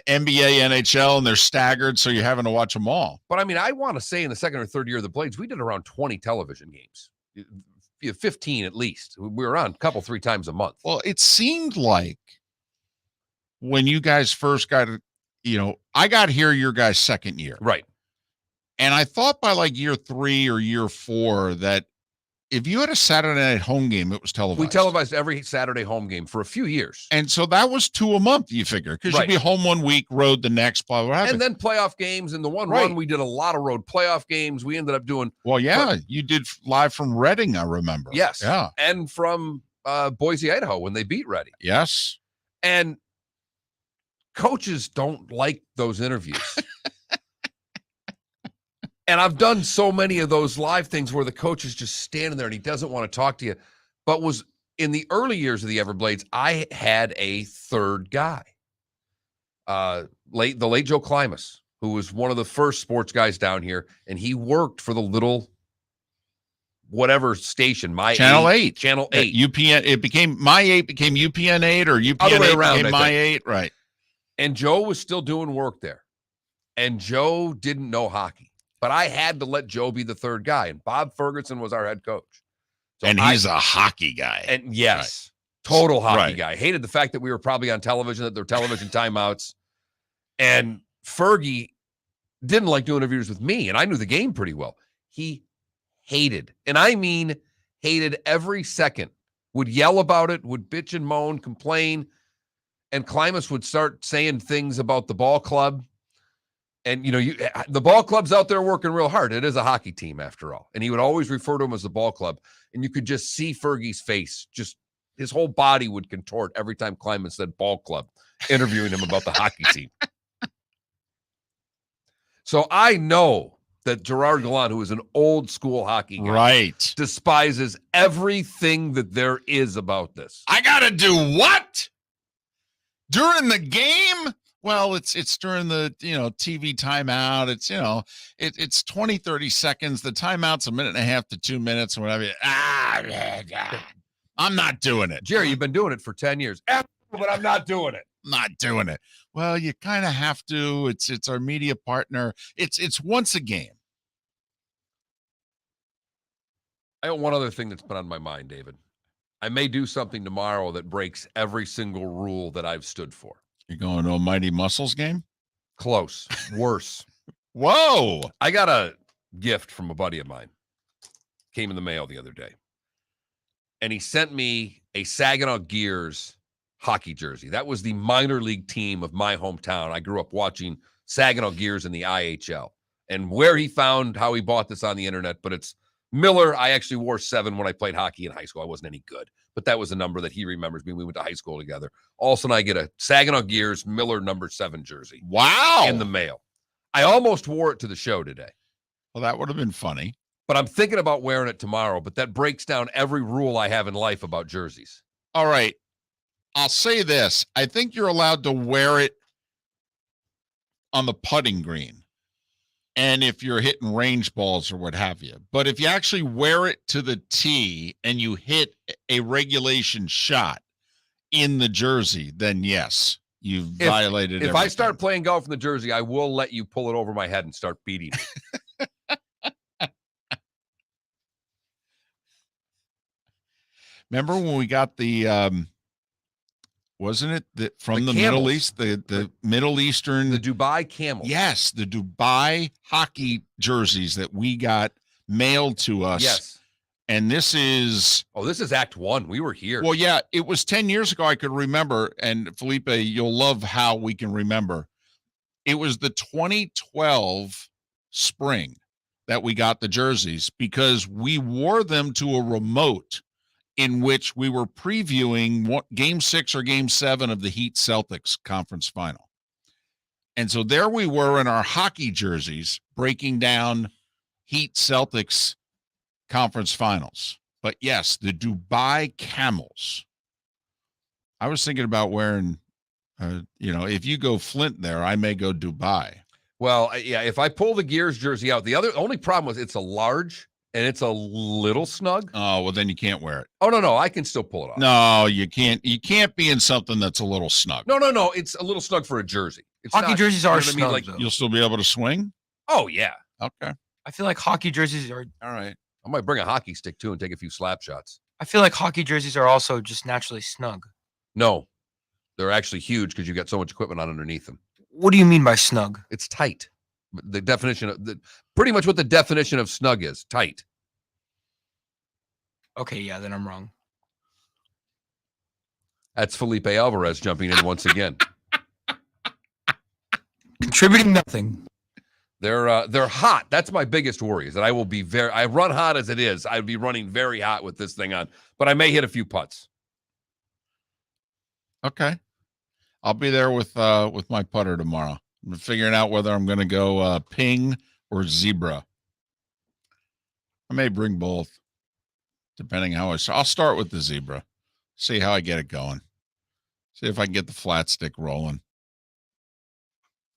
NBA, NHL, and they're staggered, so you're having to watch them all. But I mean, I want to say in the second or third year of the Blades, we did around 20 television games. 15 at least. We were on a couple, 3 times a month. Well, it seemed like when you guys first got, I got here your guys' second year. Right. And I thought by like year 3 or year 4 that if you had a Saturday night home game, it was televised. We televised every Saturday home game for a few years. And so that was 2 a month, you figure, because Right. you'd be home one week, road the next, blah, blah, blah. And then playoff games. In the one Right. run, we did a lot of road playoff games. We ended up doing, Well, yeah, you did live from Reading, I remember. yes. Yeah. And from Boise, Idaho, when they beat Reading. Yes. And coaches don't like those interviews. And I've done so many of those live things where the coach is just standing there and he doesn't want to talk to you. But was in the early years of the Everblades, I had a third guy. The late Joe Klimas, who was one of the first sports guys down here, and he worked for the little whatever station, Channel 8. Channel 8. UPN, it became My 8 became UPN 8, or UPN Other way 8 around, became I My think. 8, right. And Joe was still doing work there. And Joe didn't know hockey. But I had to let Joe be the third guy. And Bob Ferguson was our head coach. So And he's a hockey guy. And yes, total hockey Right. guy. Hated the fact that we were probably on television, that there were television timeouts. And Fergie didn't like doing interviews with me. And I knew the game pretty well. He hated, and I mean hated every second, would yell about it, would bitch and moan, complain. And Klimas would start saying things about the ball club. And, you know, the ball club's out there working real hard. It is a hockey team, after all. And he would always refer to him as the ball club. And you could just see Fergie's face. Just his whole body would contort every time Klimas said ball club, interviewing him about the hockey team. So I know that Gerard Gallant, who is an old school hockey guy, Right. despises everything that there is about this. I got to do what? During the game? Well, it's during the, TV timeout. It's, it's 20, 30 seconds. The timeout's a minute and a half to 2 minutes or whatever. I'm not doing it. Jerry, you've been doing it for 10 years. But I'm not doing it. Not doing it. Well, you kind of have to. It's our media partner. It's once a game. I got one other thing that's been on my mind, David. I may do something tomorrow that breaks every single rule that I've stood for. You're going to a Mighty Muscles game? Close. Worse. Whoa. I got a gift from a buddy of mine. Came in the mail the other day. And he sent me a Saginaw Gears hockey jersey. That was the minor league team of my hometown. I grew up watching Saginaw Gears in the IHL. And where he found how he bought this on the internet, but it's Miller. I actually wore 7 when I played hockey in high school. I wasn't any good, but that was a number that he remembers me. We went to high school together. All of a sudden, I get a Saginaw Gears Miller number 7 jersey. Wow. In the mail. I almost wore it to the show today. Well, that would have been funny. But I'm thinking about wearing it tomorrow, but that breaks down every rule I have in life about jerseys. All right. I'll say this. I think you're allowed to wear it on the putting green. And if you're hitting range balls or what have you. But if you actually wear it to the tee and you hit a regulation shot in the jersey, then yes, you've violated If everything. I start playing golf in the jersey, I will let you pull it over my head and start beating me. Remember when we got the wasn't it from the Camels. Middle East, the Middle Eastern, The Dubai Camels. yes, the Dubai hockey jerseys that we got mailed to us. Yes. And this is, Oh, this is Act 1. We were here. well, yeah, it was 10 years ago. I could remember. And Felipe, you'll love how we can remember. It was the 2012 spring that we got the jerseys because we wore them to a remote in which we were previewing game 6 or game 7 of the Heat Celtics conference final. And so there we were in our hockey jerseys breaking down Heat Celtics conference finals. But yes, the Dubai Camels. I was thinking about wearing, if you go Flint there, I may go Dubai. Well, yeah, if I pull the Gears jersey out, the only problem was it's a large and it's a little snug. Oh, well, then you can't wear it. Oh, no, I can still pull it off. No, you can't. You can't be in something that's a little snug. No, it's a little snug for a jersey. It's Hockey not- jerseys you know are what I mean? snug, Like, though. You'll still be able to swing? oh, yeah. Okay. I feel like hockey jerseys are. All right. I might bring a hockey stick, too, and take a few slap shots. I feel like hockey jerseys are also just naturally snug. No, they're actually huge because you got so much equipment on underneath them. What do you mean by snug? It's tight. The definition of pretty much what the definition of snug is: tight. Okay, yeah, then I'm wrong. That's Felipe Alvarez jumping in once again. Contributing nothing. They're hot. That's my biggest worry is that I run hot as it is. I'd be running very hot with this thing on, but I may hit a few putts. Okay. I'll be there with my putter tomorrow. I'm figuring out whether I'm going to go ping or zebra. I may bring both, depending how I'll start with the zebra, see how I get it going, see if I can get the flat stick rolling.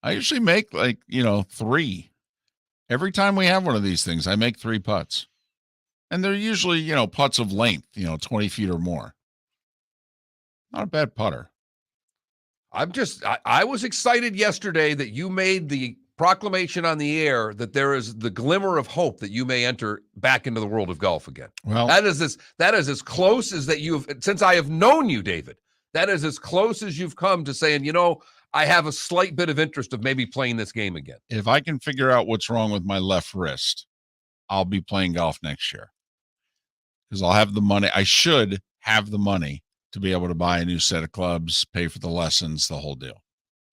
I usually make 3. Every time we have one of these things, I make 3 putts. And they're usually, putts of length, 20 feet or more. Not a bad putter. I was excited yesterday that you made the proclamation on the air that there is the glimmer of hope that you may enter back into the world of golf again. Well, that is as close as that since I have known you, David, that is as close as you've come to saying, I have a slight bit of interest of maybe playing this game again. If I can figure out what's wrong with my left wrist, I'll be playing golf next year. Because I'll have the money. I should have the money to be able to buy a new set of clubs, pay for the lessons, the whole deal.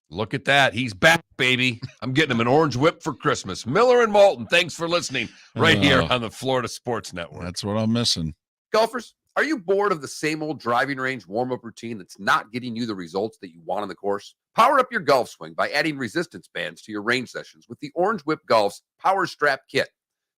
Look at that. He's back, baby. I'm getting him an orange whip for Christmas. Miller and Moulton, thanks for listening right here on the Florida Sports Network. That's what I'm missing. Golfers, are you bored of the same old driving range warm-up routine that's not getting you the results that you want on the course? Power up your golf swing by adding resistance bands to your range sessions with the Orange Whip Golf's Power Strap Kit.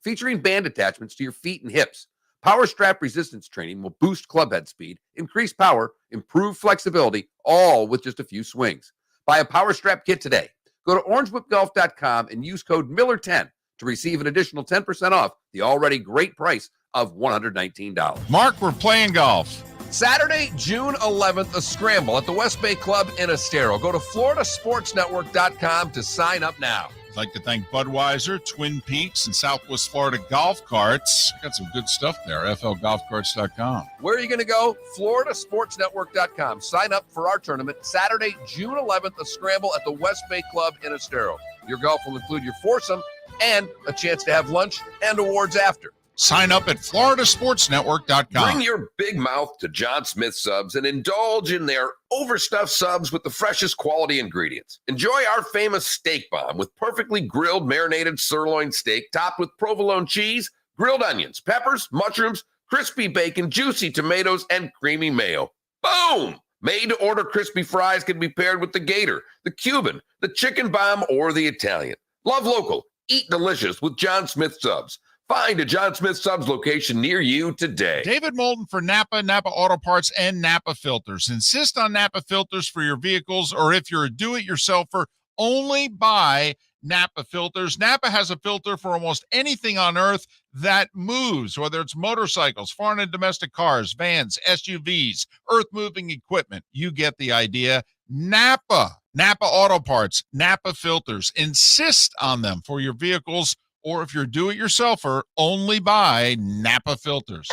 Featuring band attachments to your feet and hips, Power Strap resistance training will boost club head speed, increase power, improve flexibility, all with just a few swings. Buy a Power Strap Kit today. Go to orangewhipgolf.com and use code Miller10 to receive an additional 10% off the already great price of $119. Mark, we're playing golf. Saturday, June 11th, a scramble at the West Bay Club in Estero. Go to floridasportsnetwork.com to sign up now. I'd like to thank Budweiser, Twin Peaks, and Southwest Florida Golf Carts. Got some good stuff there, flgolfcarts.com. Where are you going to go? floridasportsnetwork.com. Sign up for our tournament Saturday, June 11th, a scramble at the West Bay Club in Estero. Your golf will include your foursome and a chance to have lunch and awards after. Sign up at floridasportsnetwork.com. Bring your big mouth to John Smith Subs and indulge in their overstuffed subs with the freshest quality ingredients. Enjoy our famous steak bomb with perfectly grilled marinated sirloin steak topped with provolone cheese, grilled onions, peppers, mushrooms, crispy bacon, juicy tomatoes, and creamy mayo. Boom! Made-to-order crispy fries can be paired with the Gator, the Cuban, the chicken bomb, or the Italian. Love local. Eat delicious with John Smith Subs. Find a John Smith Subs location near you today. David Moulton for Napa, Napa Auto Parts, and Napa Filters. Insist on Napa filters for your vehicles, or if you're a do-it-yourselfer, only buy Napa filters. Napa has a filter for almost anything on earth that moves, whether it's motorcycles, foreign and domestic cars, vans, SUVs, earth-moving equipment. You get the idea. Napa Auto Parts, Napa filters. Insist on them for your vehicles, or if you're do-it-yourselfer, only buy Napa filters.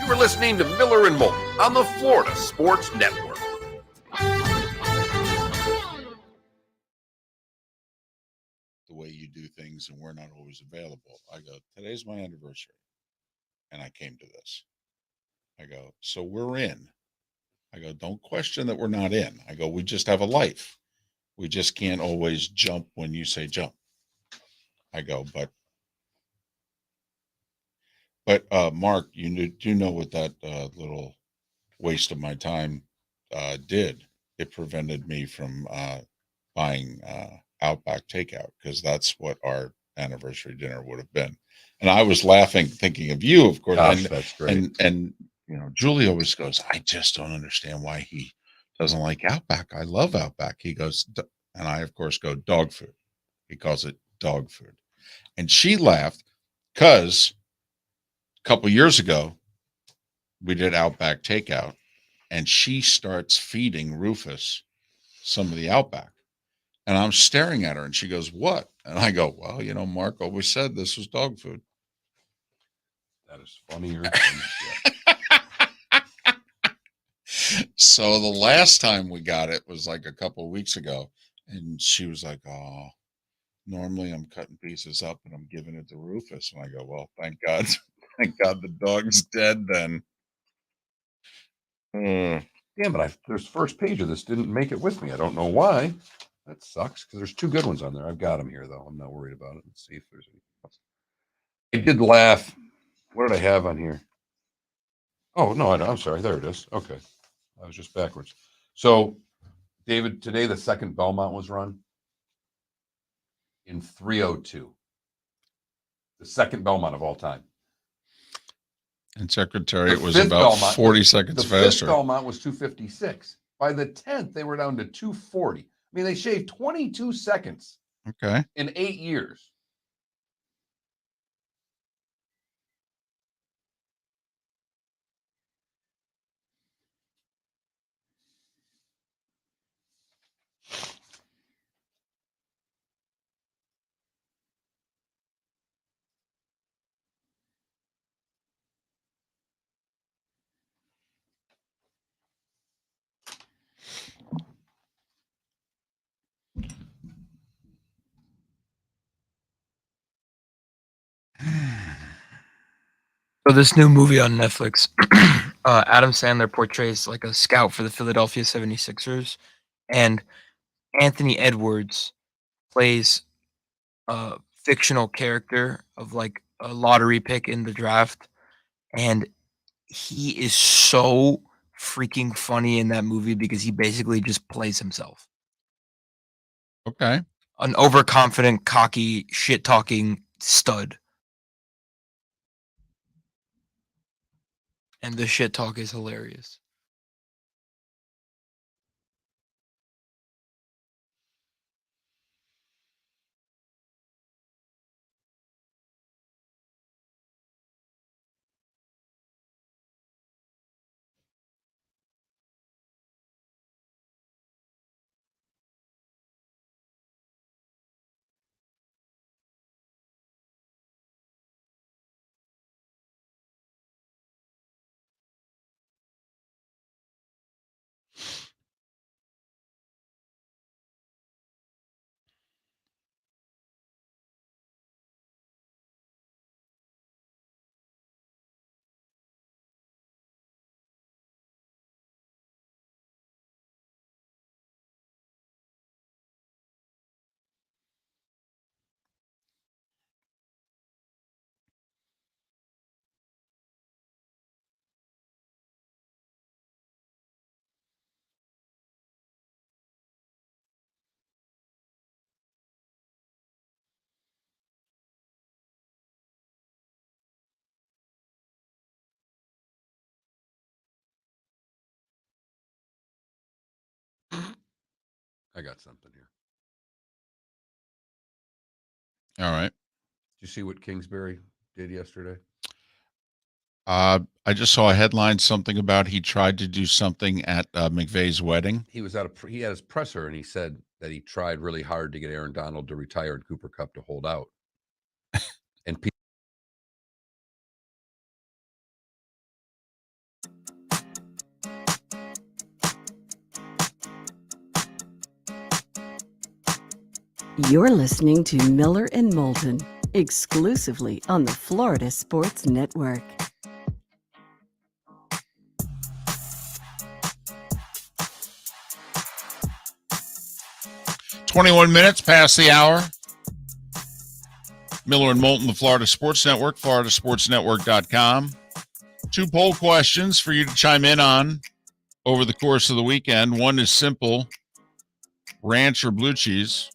You were listening to Miller and Moulton on the Florida Sports Network. The way you do things, and we're not always available. I go, today's my anniversary, and I came to this. I go, so we're in. I go, don't question that we're not in. I go, we just have a life. We just can't always jump when you say jump. I go, but Mark, you do know what that little waste of my time did. It prevented me from buying Outback takeout, because that's what our anniversary dinner would have been. And I was laughing, thinking of you, of course. Gosh, that's great. And Julie always goes, I just don't understand why he doesn't like Outback. I love Outback. He goes, and I, of course, go, dog food. He calls it dog food. And she laughed because a couple years ago, we did Outback takeout, and she starts feeding Rufus some of the Outback. And I'm staring at her, and she goes, what? And I go, well, Mark always said this was dog food. That is funnier. So the last time we got it was like a couple of weeks ago, and she was like, oh, Normally I'm cutting pieces up and I'm giving it to Rufus. And I go, well, thank God. Thank God the dog's dead then. Damn it. There's first page of this didn't make it with me. I don't know why. That sucks because there's two good ones on there. I've got them here, though. I'm not worried about it. Let's see if there's anything else. I did laugh. What did I have on here? Oh, no, I'm sorry. There it is. Okay. I was just backwards. So, David, today the second Belmont was run in 3:02. The second Belmont of all time. And Secretary, it was fifth about Belmont 40 seconds the faster. Fifth Belmont was 2:56. By the 10th, they were down to 2:40. I mean, they shaved 22 seconds Okay. in 8 years. So this new movie on Netflix, Adam Sandler portrays like a scout for the Philadelphia 76ers, and Anthony Edwards plays a fictional character of like a lottery pick in the draft, and he is so freaking funny in that movie because he basically just plays himself. Okay. An overconfident, cocky, shit-talking stud. And the shit talk is hilarious. I got something here. All right. Did you see what Kingsbury did yesterday? I just saw a headline, something about he tried to do something at McVay's wedding. He was he had his presser, and he said that he tried really hard to get Aaron Donald to retire and Cooper Kupp to hold out. And people You're listening to Miller and Moulton, exclusively on the Florida Sports Network. "21 minutes past the hour. Miller and Moulton, the Florida Sports Network, floridasportsnetwork.com. 2 poll questions for you to chime in on over the course of the weekend. One is simple: ranch or blue cheese?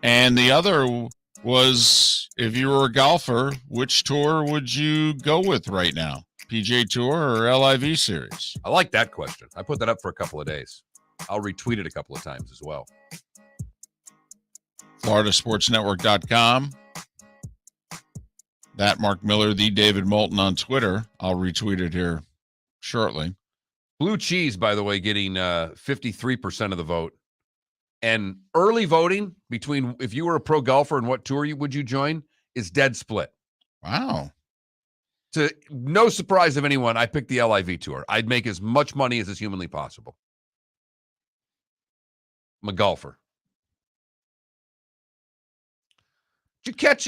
And the other was, if you were a golfer, which tour would you go with right now? PGA Tour or LIV Series? I like that question. I put that up for a couple of days. I'll retweet it a couple of times as well. floridasportsnetwork.com. That Mark Miller, the David Moulton on Twitter. I'll retweet it here shortly. Blue cheese, by the way, getting 53% of the vote. And early voting between if you were a pro golfer and what tour would you join is dead split. Wow. To no surprise of anyone, I picked the LIV Tour. I'd make as much money as is humanly possible. I'm a golfer. you catch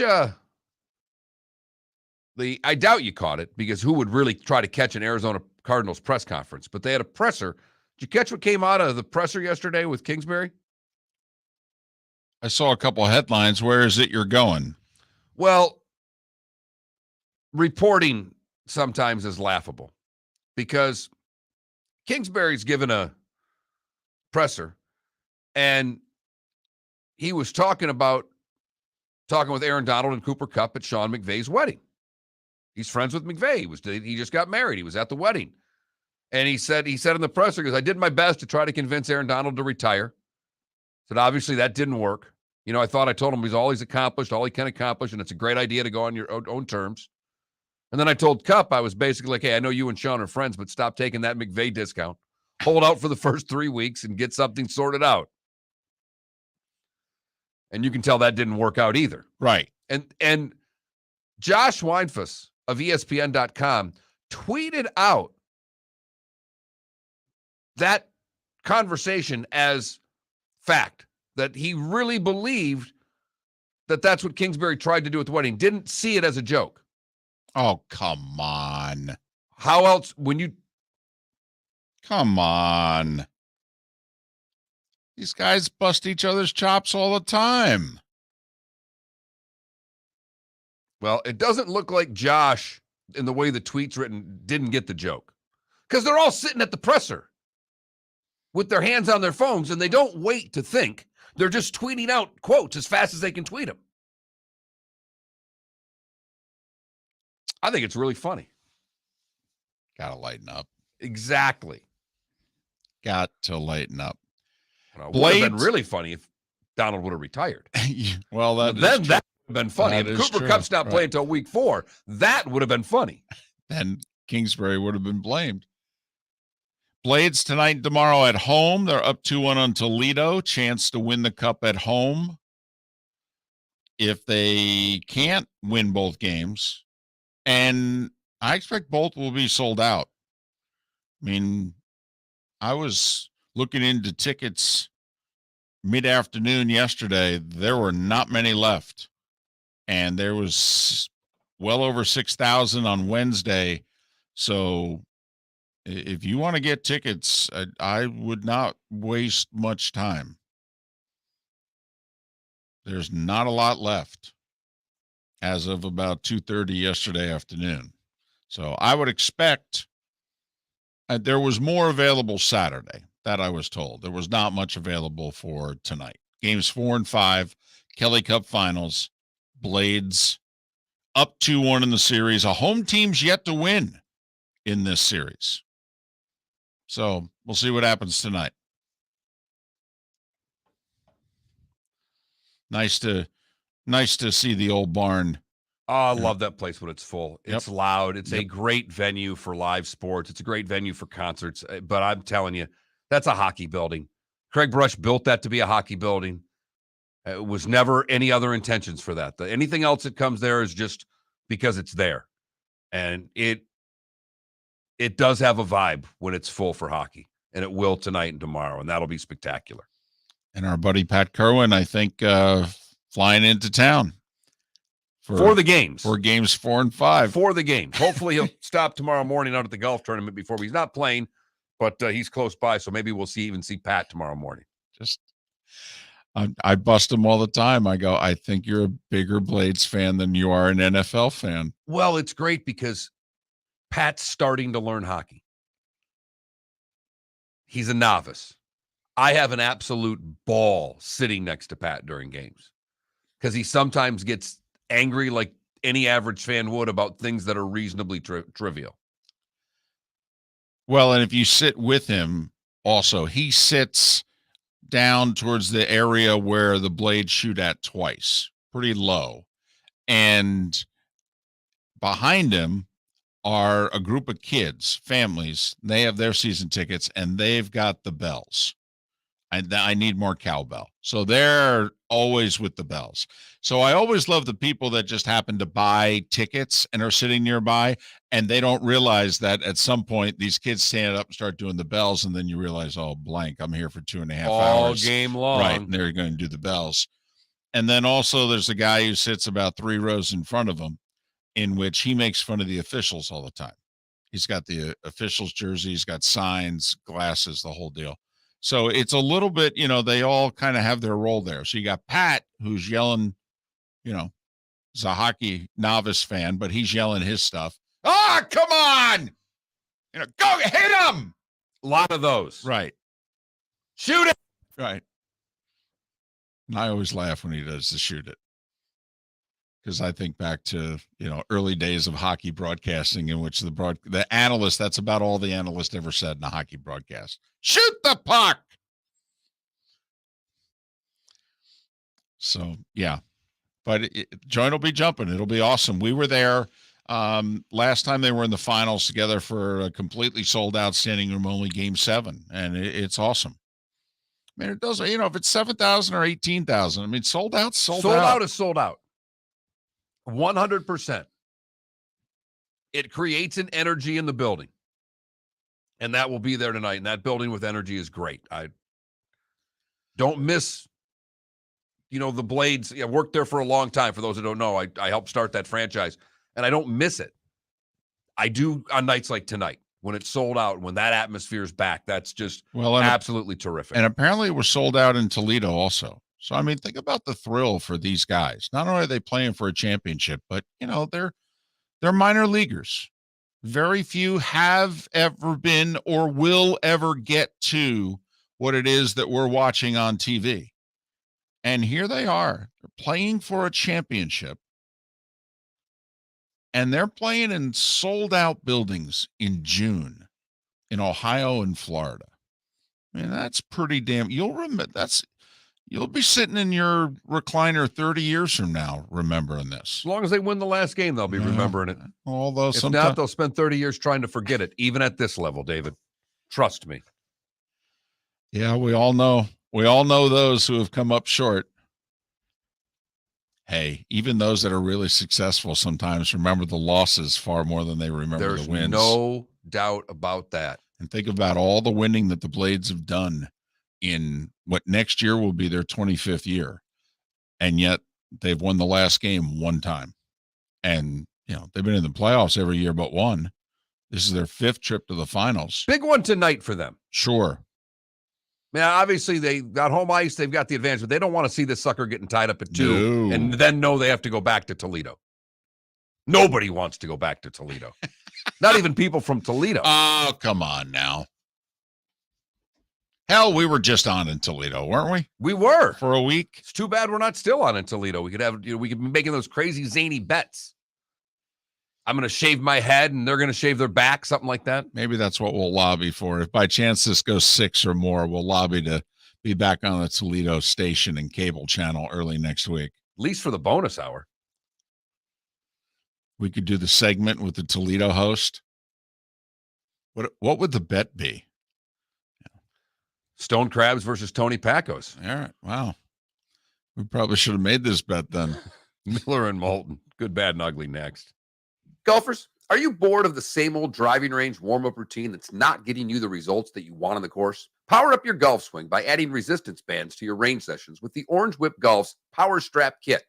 I doubt you caught it, because who would really try to catch an Arizona Cardinals press conference? But they had a presser. Did you catch what came out of the presser yesterday with Kingsbury? I saw a couple of headlines. Where is it you're going? Well, reporting sometimes is laughable, because Kingsbury's given a presser, and he was talking with Aaron Donald and Cooper Kupp at Sean McVay's wedding. He's friends with McVay. He just got married. He was at the wedding. And he said in the presser, because I did my best to try to convince Aaron Donald to retire. Said, obviously that didn't work. I thought I told him he's all he's accomplished, all he can accomplish, and it's a great idea to go on your own terms. And then I told Kupp, I was basically like, hey, I know you and Sean are friends, but stop taking that McVay discount. Hold out for the first 3 weeks and get something sorted out. And you can tell that didn't work out either. Right. And Josh Weinfuss of ESPN.com tweeted out that conversation as fact, that he really believed that that's what Kingsbury tried to do at the wedding. Didn't see it as a joke. Oh, come on. How else, Come on. These guys bust each other's chops all the time. Well, it doesn't look like Josh, in the way the tweet's written, didn't get the joke. Because they're all sitting at the presser with their hands on their phones, and they don't wait to think. They're just tweeting out quotes as fast as they can tweet them. I think it's really funny. Gotta lighten up. Exactly. Got to lighten up. It would have been really funny if Donald would have retired. Well, that would have been funny. That If is Cooper true. Kupp's not playing until week 4, that would have been funny. Then Kingsbury would have been blamed. Blades tonight and tomorrow at home. They're up 2-1 on Toledo. Chance to win the Cup at home. If they can't win both games, and I expect both will be sold out. I mean, I was looking into tickets mid-afternoon yesterday. There were not many left, and there was well over 6,000 on Wednesday. So if you want to get tickets, I would not waste much time. There's not a lot left as of about 2:30 yesterday afternoon. So I would expect there was more available Saturday, that I was told. There was not much available for tonight. Games 4 and 5, Kelly Cup Finals, Blades up 2-1 in the series. A home team's yet to win in this series. So we'll see what happens tonight. Nice to see the old barn. Oh, I love that place when it's full. It's loud. It's a Yep. great venue for live sports. It's a great venue for concerts. But I'm telling you, that's a hockey building. Craig Brush built that to be a hockey building. It was never any other intentions for that. Anything else that comes there is just because it's there. And it does have a vibe when it's full for hockey. And it will tonight and tomorrow. And that'll be spectacular. And our buddy Pat Kerwin, I think, flying into town For the games. For games 4 and 5. For the games. Hopefully he'll stop tomorrow morning out at the golf tournament before. He's not playing, but he's close by. So maybe we'll even see Pat tomorrow morning. I bust him all the time. I go, I think you're a bigger Blades fan than you are an NFL fan. Well, it's great because Pat's starting to learn hockey. He's a novice. I have an absolute ball sitting next to Pat during games because he sometimes gets angry like any average fan would about things that are reasonably trivial. Well, and if you sit with him also, he sits down towards the area where the Blades shoot at twice, pretty low. And behind him are a group of kids, families. They have their season tickets, and they've got the bells. I need more cowbell. So they're always with the bells. So I always love the people that just happen to buy tickets and are sitting nearby, and they don't realize that at some point these kids stand up and start doing the bells, and then you realize, oh, blank, I'm here for 2.5 hours. All game long. Right, and they're going to do the bells. And then also there's a guy who sits about 3 rows in front of him, in which he makes fun of the officials all the time. He's got the officials jersey, he's got signs, glasses, the whole deal. So it's a little bit, they all kind of have their role there. So you got Pat, who's yelling, he's a hockey novice fan, but he's yelling his stuff. Ah, come on! Go hit him! A lot of those. Right. Shoot it! Right. And I always laugh when he does the shoot it. Because I think back to, early days of hockey broadcasting in which the analyst, that's about all the analyst ever said in a hockey broadcast. Shoot the puck! So, yeah. But joint will be jumping. It'll be awesome. We were there last time they were in the finals together for a completely sold out standing room only Game 7. And it's awesome. I mean, it does, if it's 7,000 or 18,000, I mean, sold out. Sold out is sold out. 100%. It creates an energy in the building. And that will be there tonight. And that building with energy is great. I don't miss, the Blades. I worked there for a long time. For those who don't know, I helped start that franchise. And I don't miss it. I do on nights like tonight. When it's sold out, when that atmosphere is back, that's just absolutely terrific. And apparently it was sold out in Toledo also. So, I mean, think about the thrill for these guys. Not only are they playing for a championship, but, they're minor leaguers. Very few have ever been or will ever get to what it is that we're watching on TV. And here they are. They're playing for a championship. And they're playing in sold-out buildings in June in Ohio and Florida. I mean, that's pretty damn. You'll be sitting in your recliner 30 years from now remembering this. As long as they win the last game, they'll be remembering it. Although if not, they'll spend 30 years trying to forget it, even at this level, David. Trust me. Yeah, we all know those who have come up short. Hey, even those that are really successful sometimes remember the losses far more than they remember the wins. No doubt about that. And think about all the winning that the Blades have done in what next year will be their 25th year. And yet they've won the last game one time. And, they've been in the playoffs every year but one. This is their 5th trip to the finals. Big one tonight for them. Sure. Now, obviously, they got home ice. They've got the advantage, but they don't want to see this sucker getting tied up at 2 and then know they have to go back to Toledo. Nobody wants to go back to Toledo. Not even people from Toledo. Oh, come on now. Hell, we were just on in Toledo, weren't we? We were. For a week. It's too bad we're not still on in Toledo. We could be making those crazy, zany bets. I'm going to shave my head and they're going to shave their back, something like that. Maybe that's what we'll lobby for. If by chance this goes 6 or more, we'll lobby to be back on the Toledo station and cable channel early next week. At least for the bonus hour. We could do the segment with the Toledo host. What would the bet be? Stone Crabs versus Tony Pacos. All right. Wow. We probably should have made this bet then. Miller and Moulton. Good, bad, and ugly next. Golfers, are you bored of the same old driving range warm-up routine that's not getting you the results that you want on the course? Power up your golf swing by adding resistance bands to your range sessions with the Orange Whip Golf's Power Strap Kit.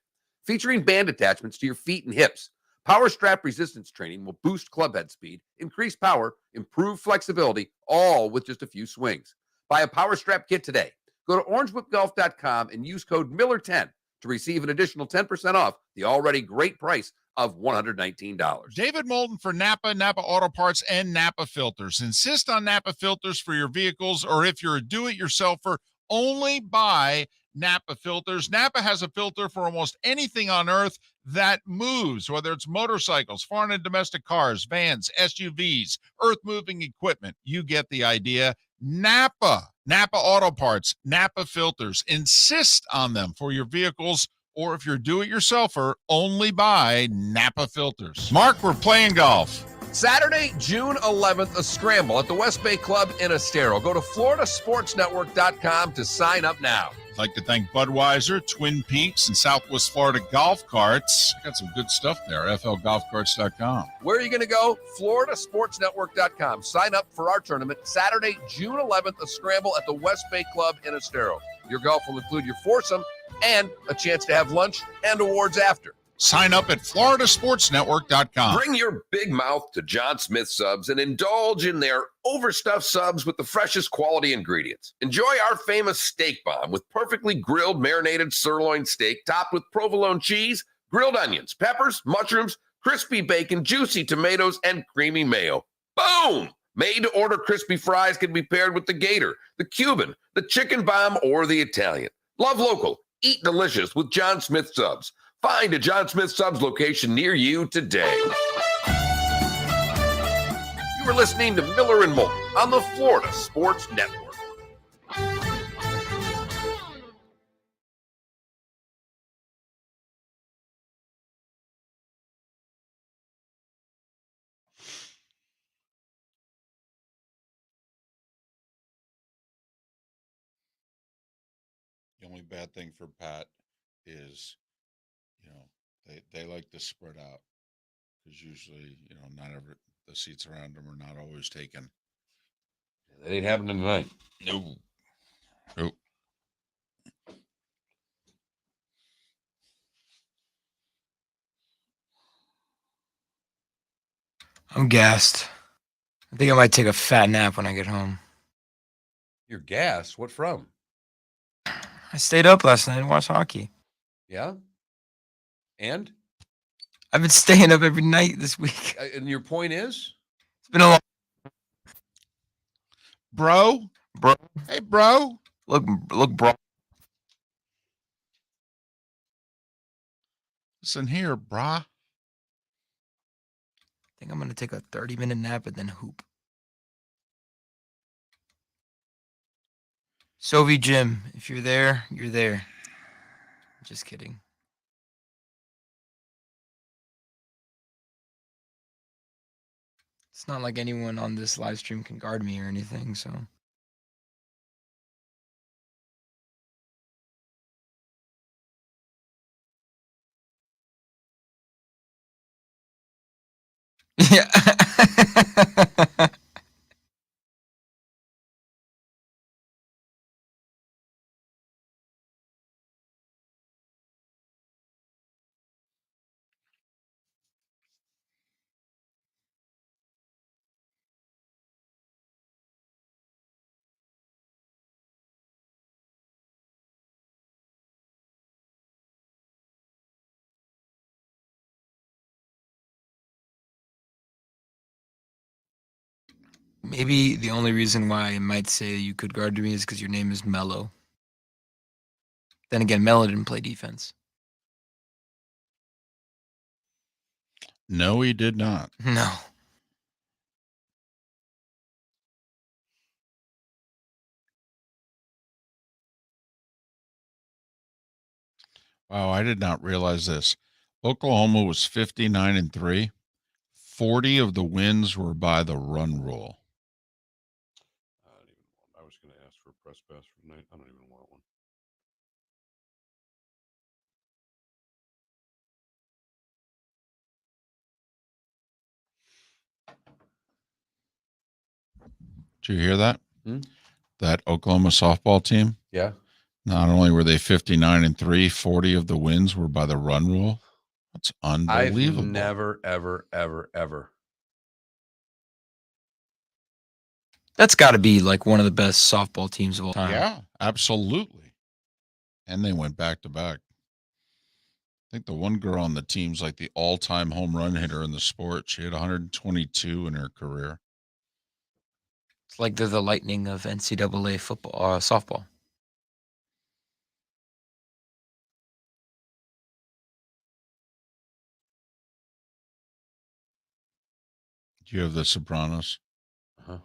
Featuring band attachments to your feet and hips, Power Strap resistance training will boost club head speed, increase power, improve flexibility, all with just a few swings. Buy a Power Strap Kit today. Go to orangewhipgolf.com and use code Miller10 to receive an additional 10% off the already great price of $119. David Moulton for Napa Auto Parts, and Napa Filters. Insist on Napa Filters for your vehicles, or if you're a do-it-yourselfer, only buy Napa Filters. Napa has a filter for almost anything on earth that moves, whether it's motorcycles, foreign and domestic cars, vans, SUVs, earth-moving equipment. You get the idea. Napa Auto Parts, Napa Filters. Insist on them for your vehicles, or if you're do-it-yourselfer, only buy Napa Filters. Mark, we're playing golf. Saturday, June 11th, a scramble at the West Bay Club in Estero. Go to floridasportsnetwork.com to sign up now. I'd like to thank Budweiser, Twin Peaks, and Southwest Florida Golf Carts. Got some good stuff there, flgolfcarts.com. Where are you going to go? floridasportsnetwork.com. Sign up for our tournament, Saturday, June 11th, a scramble at the West Bay Club in Estero. Your golf will include your foursome and a chance to have lunch and awards after. Sign up at floridasportsnetwork.com. Bring your big mouth to John Smith Subs and indulge in their overstuffed subs with the freshest quality ingredients. Enjoy our famous steak bomb with perfectly grilled marinated sirloin steak topped with provolone cheese, grilled onions, peppers, mushrooms, crispy bacon, juicy tomatoes, and creamy mayo. Boom! Made-to-order crispy fries can be paired with the Gator, the Cuban, the Chicken Bomb, or the Italian. Love local. Eat delicious with John Smith Subs. Find a John Smith Subs location near you today. You were listening to Miller and Moulton on the Florida Sports Network. The only bad thing for Pat is, they like to spread out because usually, not every the seats around them are not always taken. That ain't happening tonight. No. Nope. I'm gassed. I think I might take a fat nap when I get home. You're gassed. What from? I stayed up last night and watched hockey. Yeah? And? I've been staying up every night this week. And your point is? It's been a long. Bro? Hey, bro. Look, bro. Listen here, brah. I think I'm going to take a 30-minute nap and then hoop. Sovi Jim, if you're there, you're there. Just kidding. It's not like anyone on this live stream can guard me or anything, so. Yeah. Maybe the only reason why I might say you could guard me is because your name is Mello. Then again, Mello didn't play defense. No, he did not. No. Wow, I did not realize this. Oklahoma was 59-3. 40 of the wins were by the run rule. I was going to ask for a press pass for tonight. I don't even want one. Did you hear that? Hmm? That Oklahoma softball team? Yeah. Not only were they 59-3, 40 of the wins were by the run rule. That's unbelievable. I've never, ever. That's got to be like one of the best softball teams of all time. Yeah, absolutely. And they went back to back. I think the one girl on the team's like the all-time home run hitter in the sport. She had 122 in her career. It's like they're the Lightning of NCAA football, softball. Do you have The Sopranos? Uh-huh.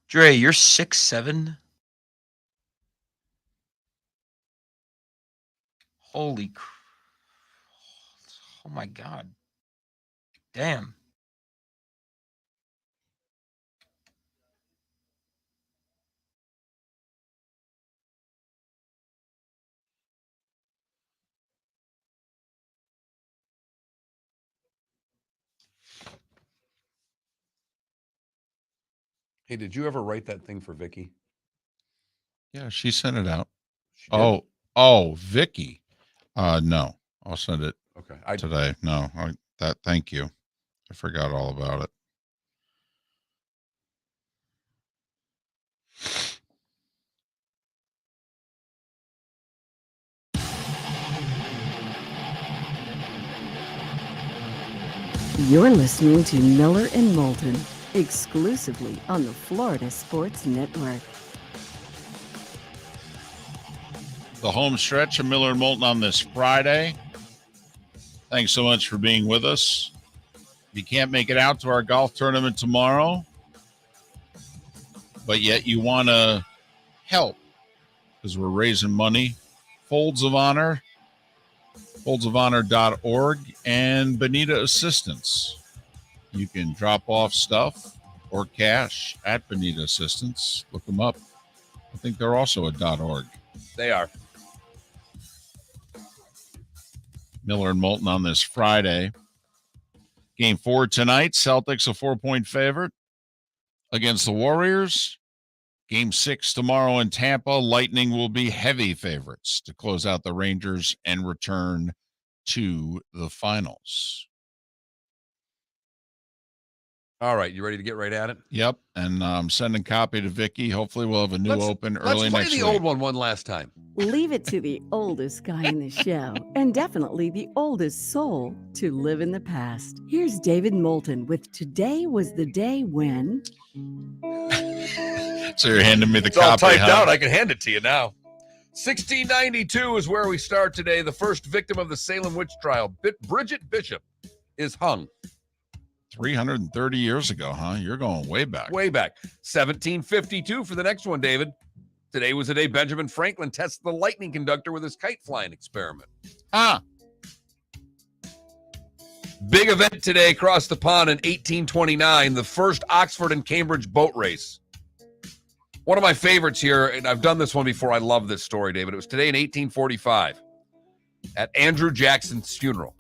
Dre, you're 6'7"? Holy crap. Oh my God. Damn. Hey, did you ever write that thing for Vicky? Yeah, she sent it out. She did? Vicky. No, I'll send it Okay. today. No, thank you. I forgot all about it. You're listening to Miller and Moulton, exclusively on the Florida Sports Network. The home stretch of Miller and Moulton on this Friday. Thanks so much for being with us. If you can't make it out to our golf tournament tomorrow, but yet you want to help because we're raising money, Folds of Honor, foldsofhonor.org, and Bonita Assistance. You can drop off stuff or cash at Bonita Assistance. Look them up. I think they're also a .org. They are. Miller and Moulton on this Friday. Game 4 tonight. Celtics a 4-point favorite against the Warriors. Game 6 tomorrow in Tampa. Lightning will be heavy favorites to close out the Rangers and return to the finals. All right, you ready to get right at it? Yep, and I'm sending copy to Vicky. Hopefully we'll have a new open early let's next play week. the old one last time. Leave it to the oldest guy in the show, and definitely the oldest soul, to live in the past. Here's David Moulton with Today Was the Day When... So you're handing me the It's all copy, typed huh? out. I can hand it to you now. 1692 is where we start today. The first victim of the Salem witch trial, Bridget Bishop, is hung. 330 years ago, huh? You're going way back. Way back. 1752 for the next one, David. Today was the day Benjamin Franklin tested the lightning conductor with his kite flying experiment. Big event today across the pond in 1829, the first Oxford and Cambridge boat race. One of my favorites here, and I've done this one before. I love this story, David. It was today in 1845 at Andrew Jackson's funeral.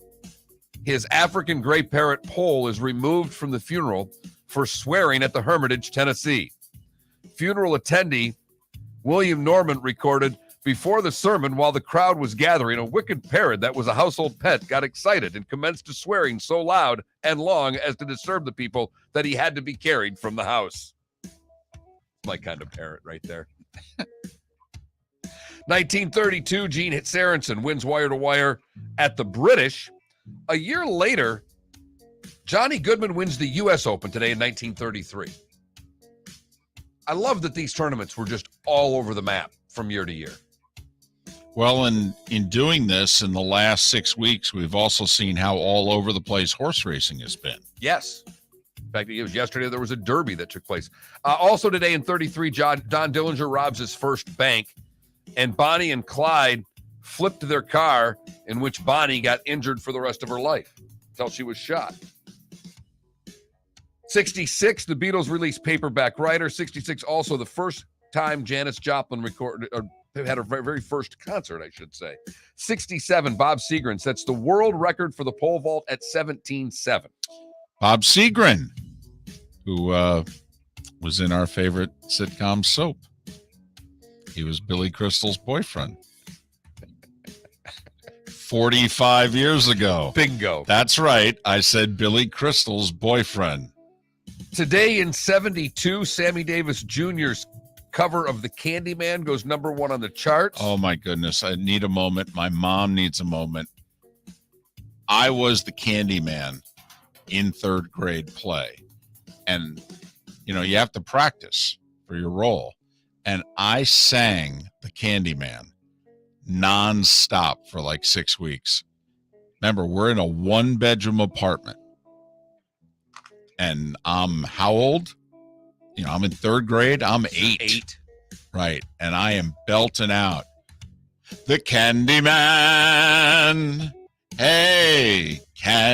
His African gray parrot Pole is removed from the funeral for swearing at the Hermitage, Tennessee. Funeral attendee William Norman recorded, before the sermon, while the crowd was gathering, a wicked parrot that was a household pet got excited and commenced to swearing so loud and long as to disturb the people that he had to be carried from the house. My kind of parrot right there. 1932, Gene Sorensen wins wire-to-wire at the British. A year later, Johnny Goodman wins the U.S. Open today in 1933. I love that these tournaments were just all over the map from year to year. Well, in doing this in the last 6 weeks, we've also seen how all over the place horse racing has been. Yes. In fact, it was yesterday there was a derby that took place. Also today in 33, Don Dillinger robs his first bank, and Bonnie and Clyde flipped their car, in which Bonnie got injured for the rest of her life until she was shot. 66, the Beatles released Paperback Writer. 66, also the first time Janis Joplin recorded, or had her very first concert, I should say. 67, Bob Seagren sets the world record for the pole vault at 17.7. Bob Seagren, who was in our favorite sitcom Soap. He was Billy Crystal's boyfriend 45 years ago. Bingo. That's right. I said Billy Crystal's boyfriend. Today in 72, Sammy Davis Jr.'s cover of The Candyman goes #1 on the charts. Oh, my goodness. I need a moment. My mom needs a moment. I was the Candyman in third grade play. And, you know, you have to practice for your role. And I sang the Candyman nonstop for like 6 weeks. Remember, we're in a 1-bedroom apartment. And I'm how old? You know, I'm in third grade. I'm 8. Right. And I am belting out the Candyman Hey, Candyman.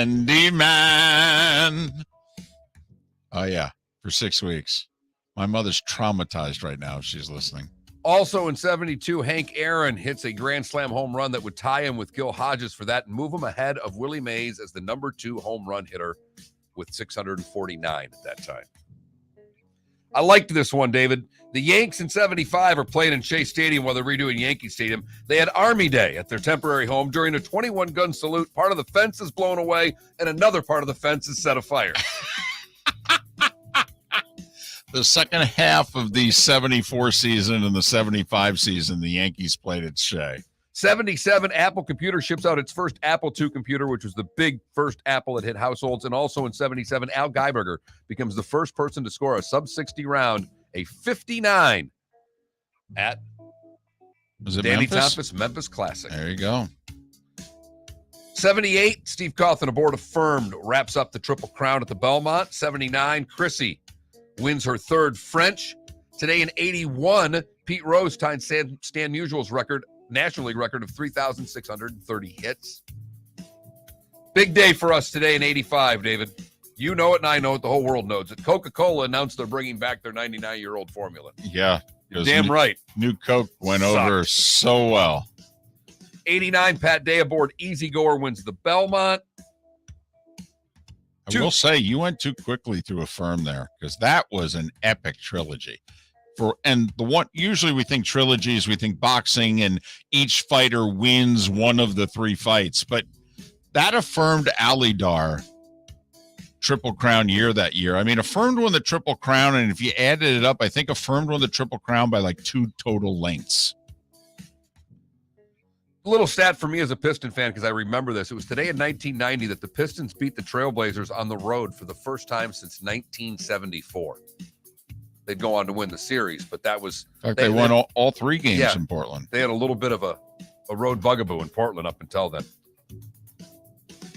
Oh, yeah, for 6 weeks. My mother's traumatized right now if she's listening. Also in 72, Hank Aaron hits a grand slam home run that would tie him with Gil Hodges for that and move him ahead of Willie Mays as the number 2 home run hitter with 649 at that time. I liked this one, David. The Yanks in 75 are playing in Shea Stadium while they're redoing Yankee Stadium. They had Army Day at their temporary home. During a 21-gun salute, part of the fence is blown away and another part of the fence is set afire. The second half of the 74 season and the 75 season, the Yankees played at Shea. 77, Apple Computer ships out its first Apple II computer, which was the big first Apple that hit households. And also in 77, Al Geiberger becomes the first person to score a sub-60 round, a 59 at Danny Thomas Memphis Classic. There you go. 78, Steve Cawthon aboard Affirmed wraps up the Triple Crown at the Belmont. 79, Chrissy wins her third French. Today in 81, Pete Rose tied Stan Musial's record, National League record of 3,630 hits. Big day for us today in 85, David. You know it and I know it. The whole world knows it. Coca-Cola announced they're bringing back their 99-year-old formula. Yeah. Damn right. New Coke went over so well. 89, Pat Day aboard Easy Goer wins the Belmont. I will say you went too quickly through Affirm there because that was an epic trilogy. And the one usually we think trilogies, we think boxing and each fighter wins one of the 3 fights. But that Affirmed Alidar Triple Crown year that year. I mean, Affirmed won the Triple Crown, and if you added it up, I think Affirmed won the Triple Crown by like 2 total lengths. Little stat for me as a Piston fan, because I remember this. It was today in 1990 that the Pistons beat the Trailblazers on the road for the first time since 1974. They'd go on to win the series, but that was... In fact, they won all 3 games in Portland. They had a little bit of a road bugaboo in Portland up until then.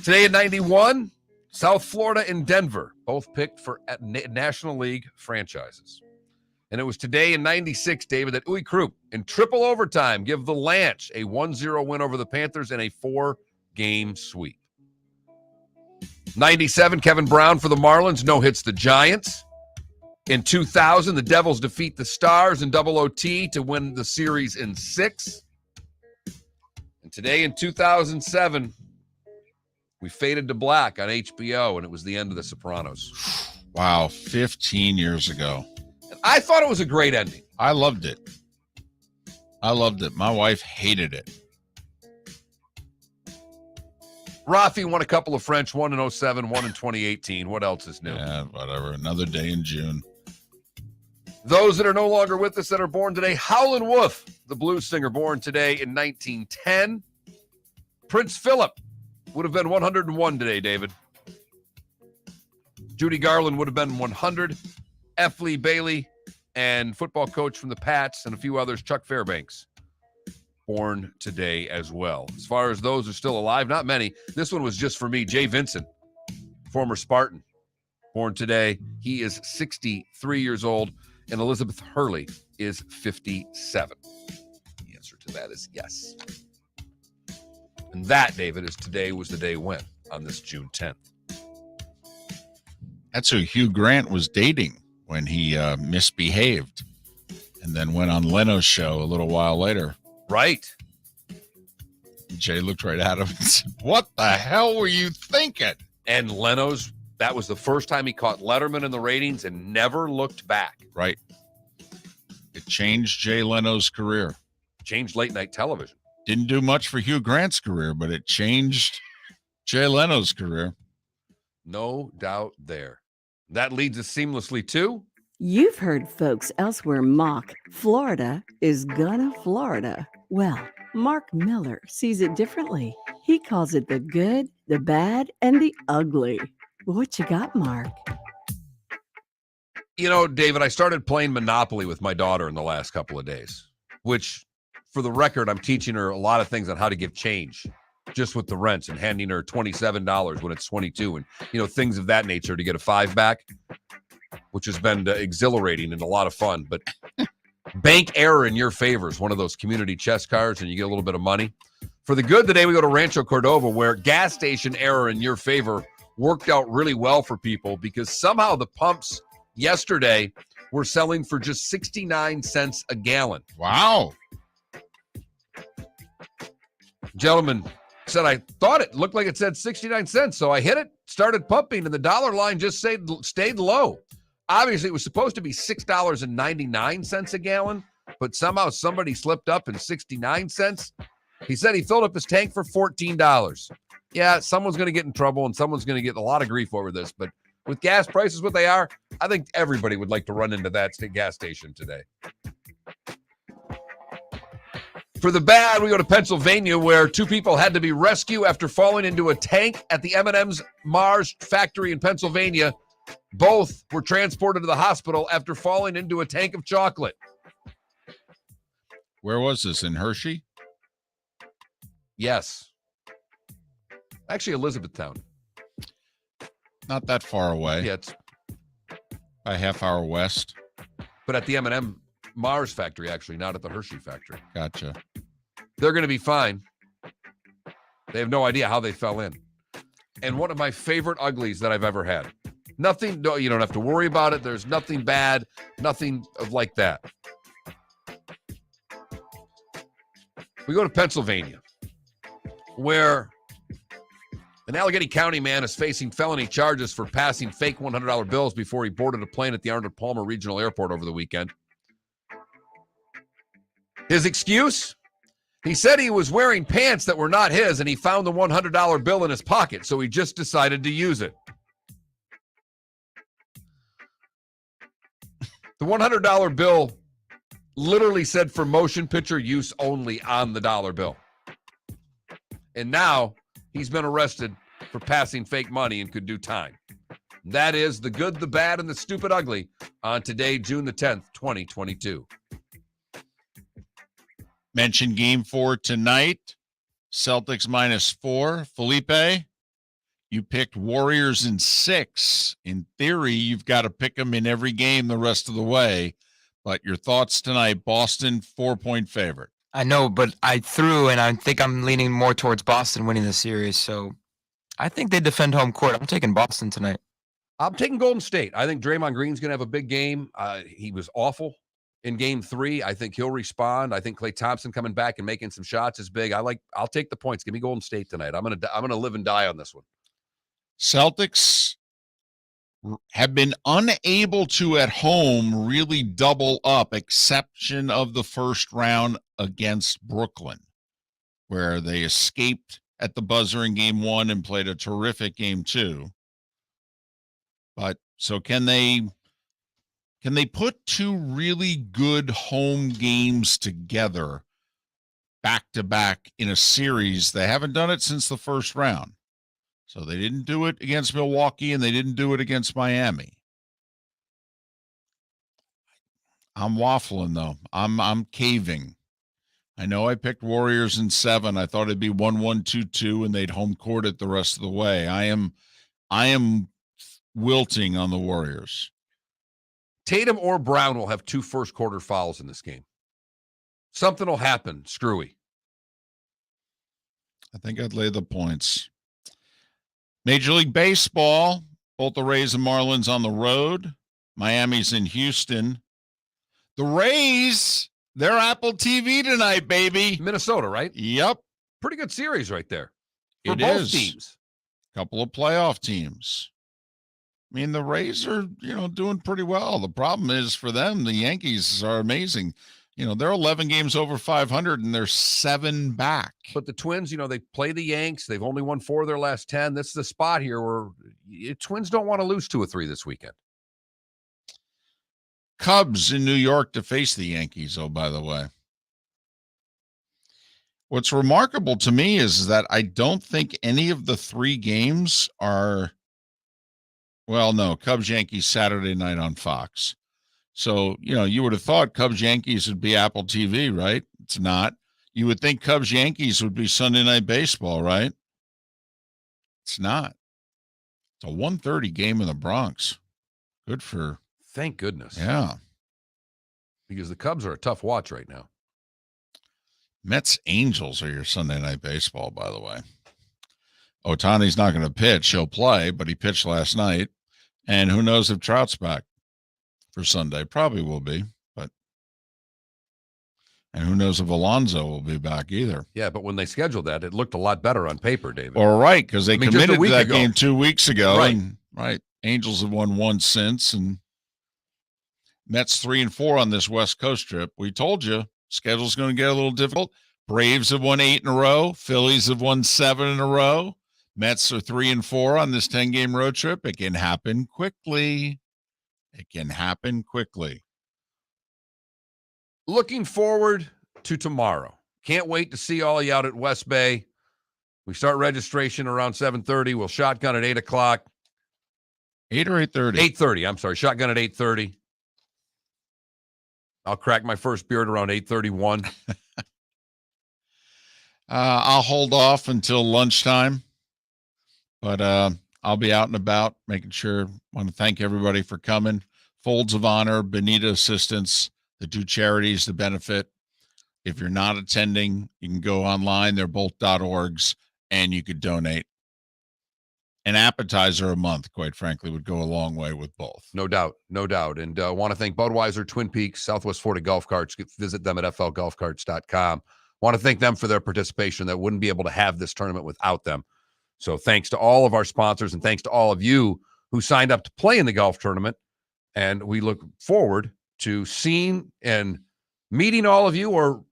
Today in 91, South Florida and Denver, both picked for National League franchises. And it was today in 96, David, that Uwe Krupp in triple overtime give the Lanch a 1-0 win over the Panthers and a 4-game sweep. 97, Kevin Brown for the Marlins no-hits the Giants. In 2000, the Devils defeat the Stars in double OT to win the series in 6. And today in 2007, we faded to black on HBO, and it was the end of The Sopranos. Wow, 15 years ago. And I thought it was a great ending. I loved it. My wife hated it. Rafi won a couple of French, one in 07, one in 2018. What else is new? Yeah, whatever. Another day in June. Those that are no longer with us that are born today, Howlin' Wolf, the blues singer, born today in 1910. Prince Philip would have been 101 today, David. Judy Garland would have been 100. F. Lee Bailey and football coach from the Pats and a few others, Chuck Fairbanks, born today as well. As far as those are still alive, not many. This one was just for me. Jay Vincent, former Spartan, born today. He is 63 years old. And Elizabeth Hurley is 57. The answer to that is yes. And that, David, is today was the day when, on this June 10th. That's who Hugh Grant was dating when he misbehaved and then went on Leno's show a little while later. Right. Jay looked right at him and said, "What the hell were you thinking?" And Leno's, that was the first time he caught Letterman in the ratings and never looked back. Right. It changed Jay Leno's career. Changed late night television. Didn't do much for Hugh Grant's career, but it changed Jay Leno's career. No doubt there. That leads us seamlessly to... You've heard folks elsewhere mock Florida is gonna Florida. Well, Mark Miller sees it differently. He calls it the good, the bad, and the ugly. What you got, Mark? You know, David, I started playing Monopoly with my daughter in the last couple of days, which, for the record, I'm teaching her a lot of things on how to give change just with the rents and handing her $27 when it's 22 and, you know, things of that nature to get a 5 back, which has been exhilarating and a lot of fun. But Bank error in your favor is one of those community chest cards, and you get a little bit of money. For the good today, we go to Rancho Cordova, where gas station error in your favor worked out really well for people because somehow the pumps yesterday were selling for just 69 cents a gallon. Wow. Gentleman said, I thought it looked like it said 69 cents. So I hit it, started pumping, and the dollar line just stayed low. Obviously, it was supposed to be $6.99 a gallon, but somehow somebody slipped up in 69 cents. He said he filled up his tank for $14. Yeah, someone's going to get in trouble and someone's going to get a lot of grief over this. But with gas prices what they are, I think everybody would like to run into that gas station today. For the bad, we go to Pennsylvania, where 2 people had to be rescued after falling into a tank at the M&M's Mars factory in Pennsylvania. Both were transported to the hospital after falling into a tank of chocolate. Where was this? In Hershey? Yes. Actually, Elizabethtown. Not that far away. Yeah, it's a half hour west. but at the M&M Mars factory, actually, not at the Hershey factory. Gotcha. They're going to be fine. They have no idea how they fell in. And one of my favorite uglies that I've ever had. Nothing, no, you don't have to worry about it. There's nothing bad, nothing of like that. We go to Pennsylvania, where an Allegheny County man is facing felony charges for passing fake $100 bills before he boarded a plane at the Arnold Palmer Regional Airport over the weekend. His excuse? He said he was wearing pants that were not his, and he found the $100 bill in his pocket, so he just decided to use it. The $100 bill literally said for motion picture use only on the dollar bill. And now he's been arrested for passing fake money and could do time. That is the good, the bad, and the stupid ugly on today, June the 10th, 2022. Mentioned game 4 tonight. Celtics -4. Felipe, you picked Warriors in 6. In theory, you've got to pick them in every game the rest of the way. But your thoughts tonight, Boston 4-point favorite. I know, but I threw, and I think I'm leaning more towards Boston winning the series. So I think they defend home court. I'm taking Boston tonight. I'm taking Golden State. I think Draymond Green's going to have a big game. He was awful in game 3. I think he'll respond. I think Klay Thompson coming back and making some shots is big. I'll take the points. Give me Golden State tonight. I'm going to live and die on this one. Celtics have been unable to at home really double up, exception of the first round against Brooklyn, where they escaped at the buzzer in game 1 and played a terrific game 2. But so can they put 2 really good home games together back to back in a series? They haven't done it since the first round. So they didn't do it against Milwaukee, and they didn't do it against Miami. I'm waffling, though. I'm caving. I know I picked Warriors in 7. I thought it'd be 1-1, 2-2, and they'd home court it the rest of the way. I am wilting on the Warriors. Tatum or Brown will have 2 first-quarter fouls in this game. Something will happen, screwy. I think I'd lay the points. Major League Baseball, both the Rays and Marlins on the road. Miami's in Houston. The Rays, they're Apple TV tonight, baby. Minnesota, right? Yep. Pretty good series right there. For It both is. teams. Couple of playoff teams. I mean, the Rays are, doing pretty well. The problem is for them, the Yankees are amazing. They're 11 games over 500, and they're 7 back. But the Twins, they play the Yanks. They've only won 4 of their last 10. This is the spot here where Twins don't want to lose 2 or 3 this weekend. Cubs in New York to face the Yankees, oh, by the way. What's remarkable to me is that I don't think any of the 3 games are, well, no, Cubs-Yankees Saturday night on Fox. So, you would have thought Cubs-Yankees would be Apple TV, right? It's not. You would think Cubs-Yankees would be Sunday Night Baseball, right? It's not. It's a 1:30 game in the Bronx. Good for... Thank goodness. Yeah. because the Cubs are a tough watch right now. Mets Angels are your Sunday night baseball, by the way. Ohtani's not going to pitch. He'll play, but he pitched last night. And who knows if Trout's back for Sunday? Probably will be. And who knows if Alonso will be back either. Yeah, but when they scheduled that, it looked a lot better on paper, David. All right, because they committed to that ago. game 2 weeks ago. Right. And, right. Angels have won one since, and Mets 3-4 on this West Coast trip. We told you, schedule's going to get a little difficult. Braves have won 8 in a row. Phillies have won 7 in a row. Mets are 3-4 on this 10-game road trip. It can happen quickly. It can happen quickly. Looking forward to tomorrow. Can't wait to see all you out at West Bay. We start registration around 7:30. We'll shotgun at 8 o'clock. 8 or 8:30? 8:30. I'm sorry. Shotgun at 8:30. I'll crack my first beer at around 8:31. I'll hold off until lunchtime, but I'll be out and about making sure. Want to thank everybody for coming. Folds of Honor, Bonita Assistance, the two charities to benefit. If you're not attending, you can go online. They're both .orgs, and you could donate. An appetizer a month, quite frankly, would go a long way with both. No doubt. No doubt. And I want to thank Budweiser, Twin Peaks, Southwest Florida Golf Carts. Visit them at flgolfcarts.com. Want to thank them for their participation. That wouldn't be able to have this tournament without them. So thanks to all of our sponsors and thanks to all of you who signed up to play in the golf tournament. And we look forward to seeing and meeting all of you or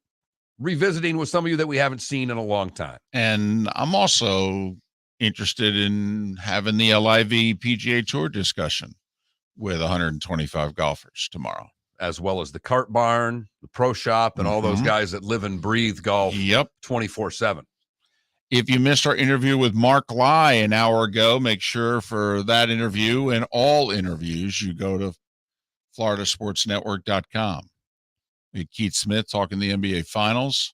revisiting with some of you that we haven't seen in a long time. And I'm also interested in having the LIV PGA Tour discussion with 125 golfers tomorrow. As well as the Cart Barn, the Pro Shop, and all those guys that live and breathe golf 24/7. If you missed our interview with Mark Lai an hour ago, make sure for that interview and all interviews, you go to floridasportsnetwork.com. We had Keith Smith talking the NBA Finals.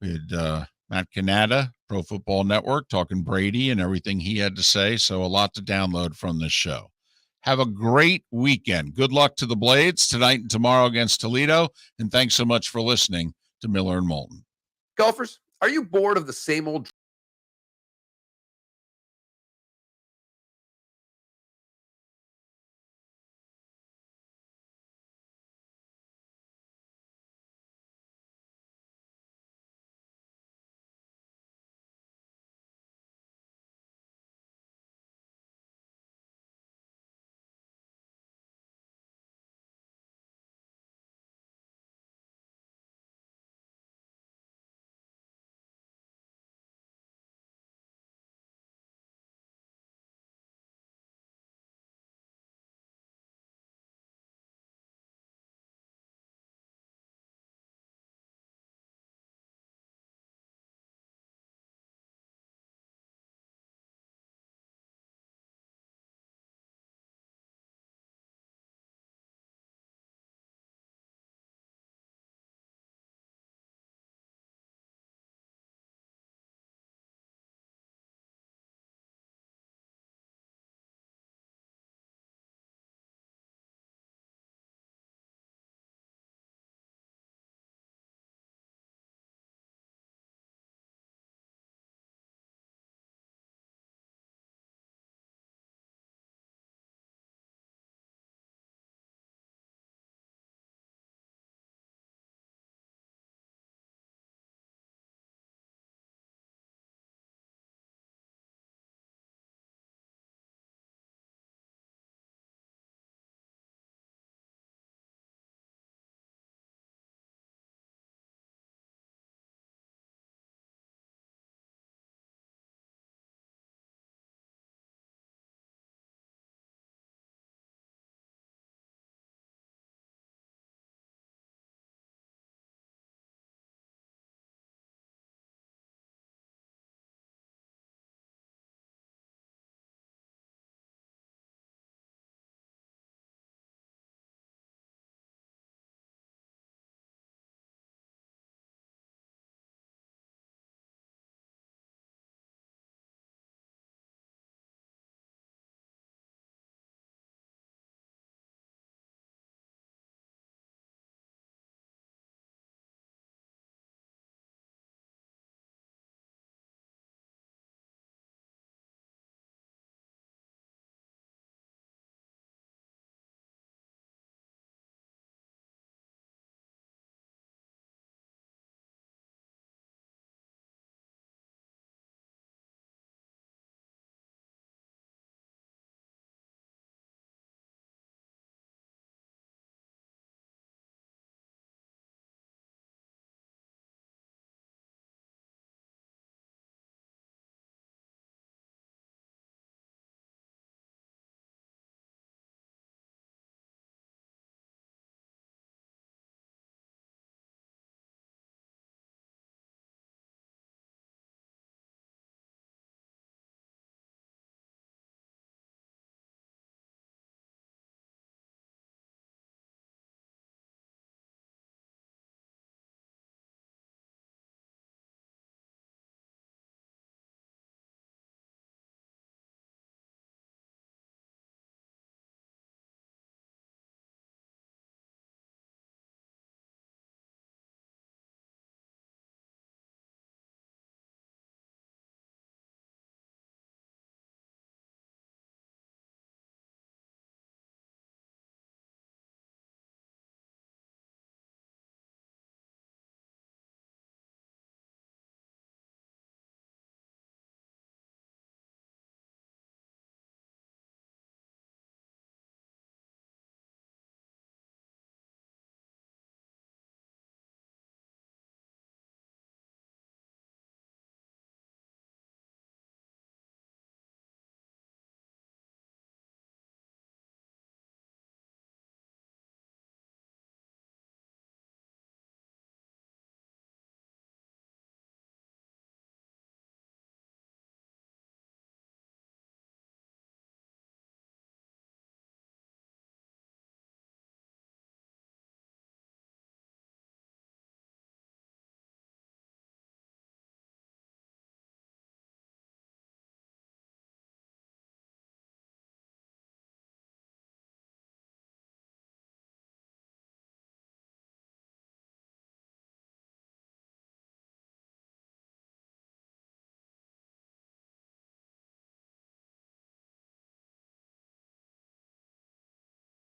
We had Matt Cannata, Pro Football Network, talking Brady and everything he had to say. So a lot to download from this show. Have a great weekend. Good luck to the Blades tonight and tomorrow against Toledo. And thanks so much for listening to Miller and Moulton. Golfers, are you bored of the same old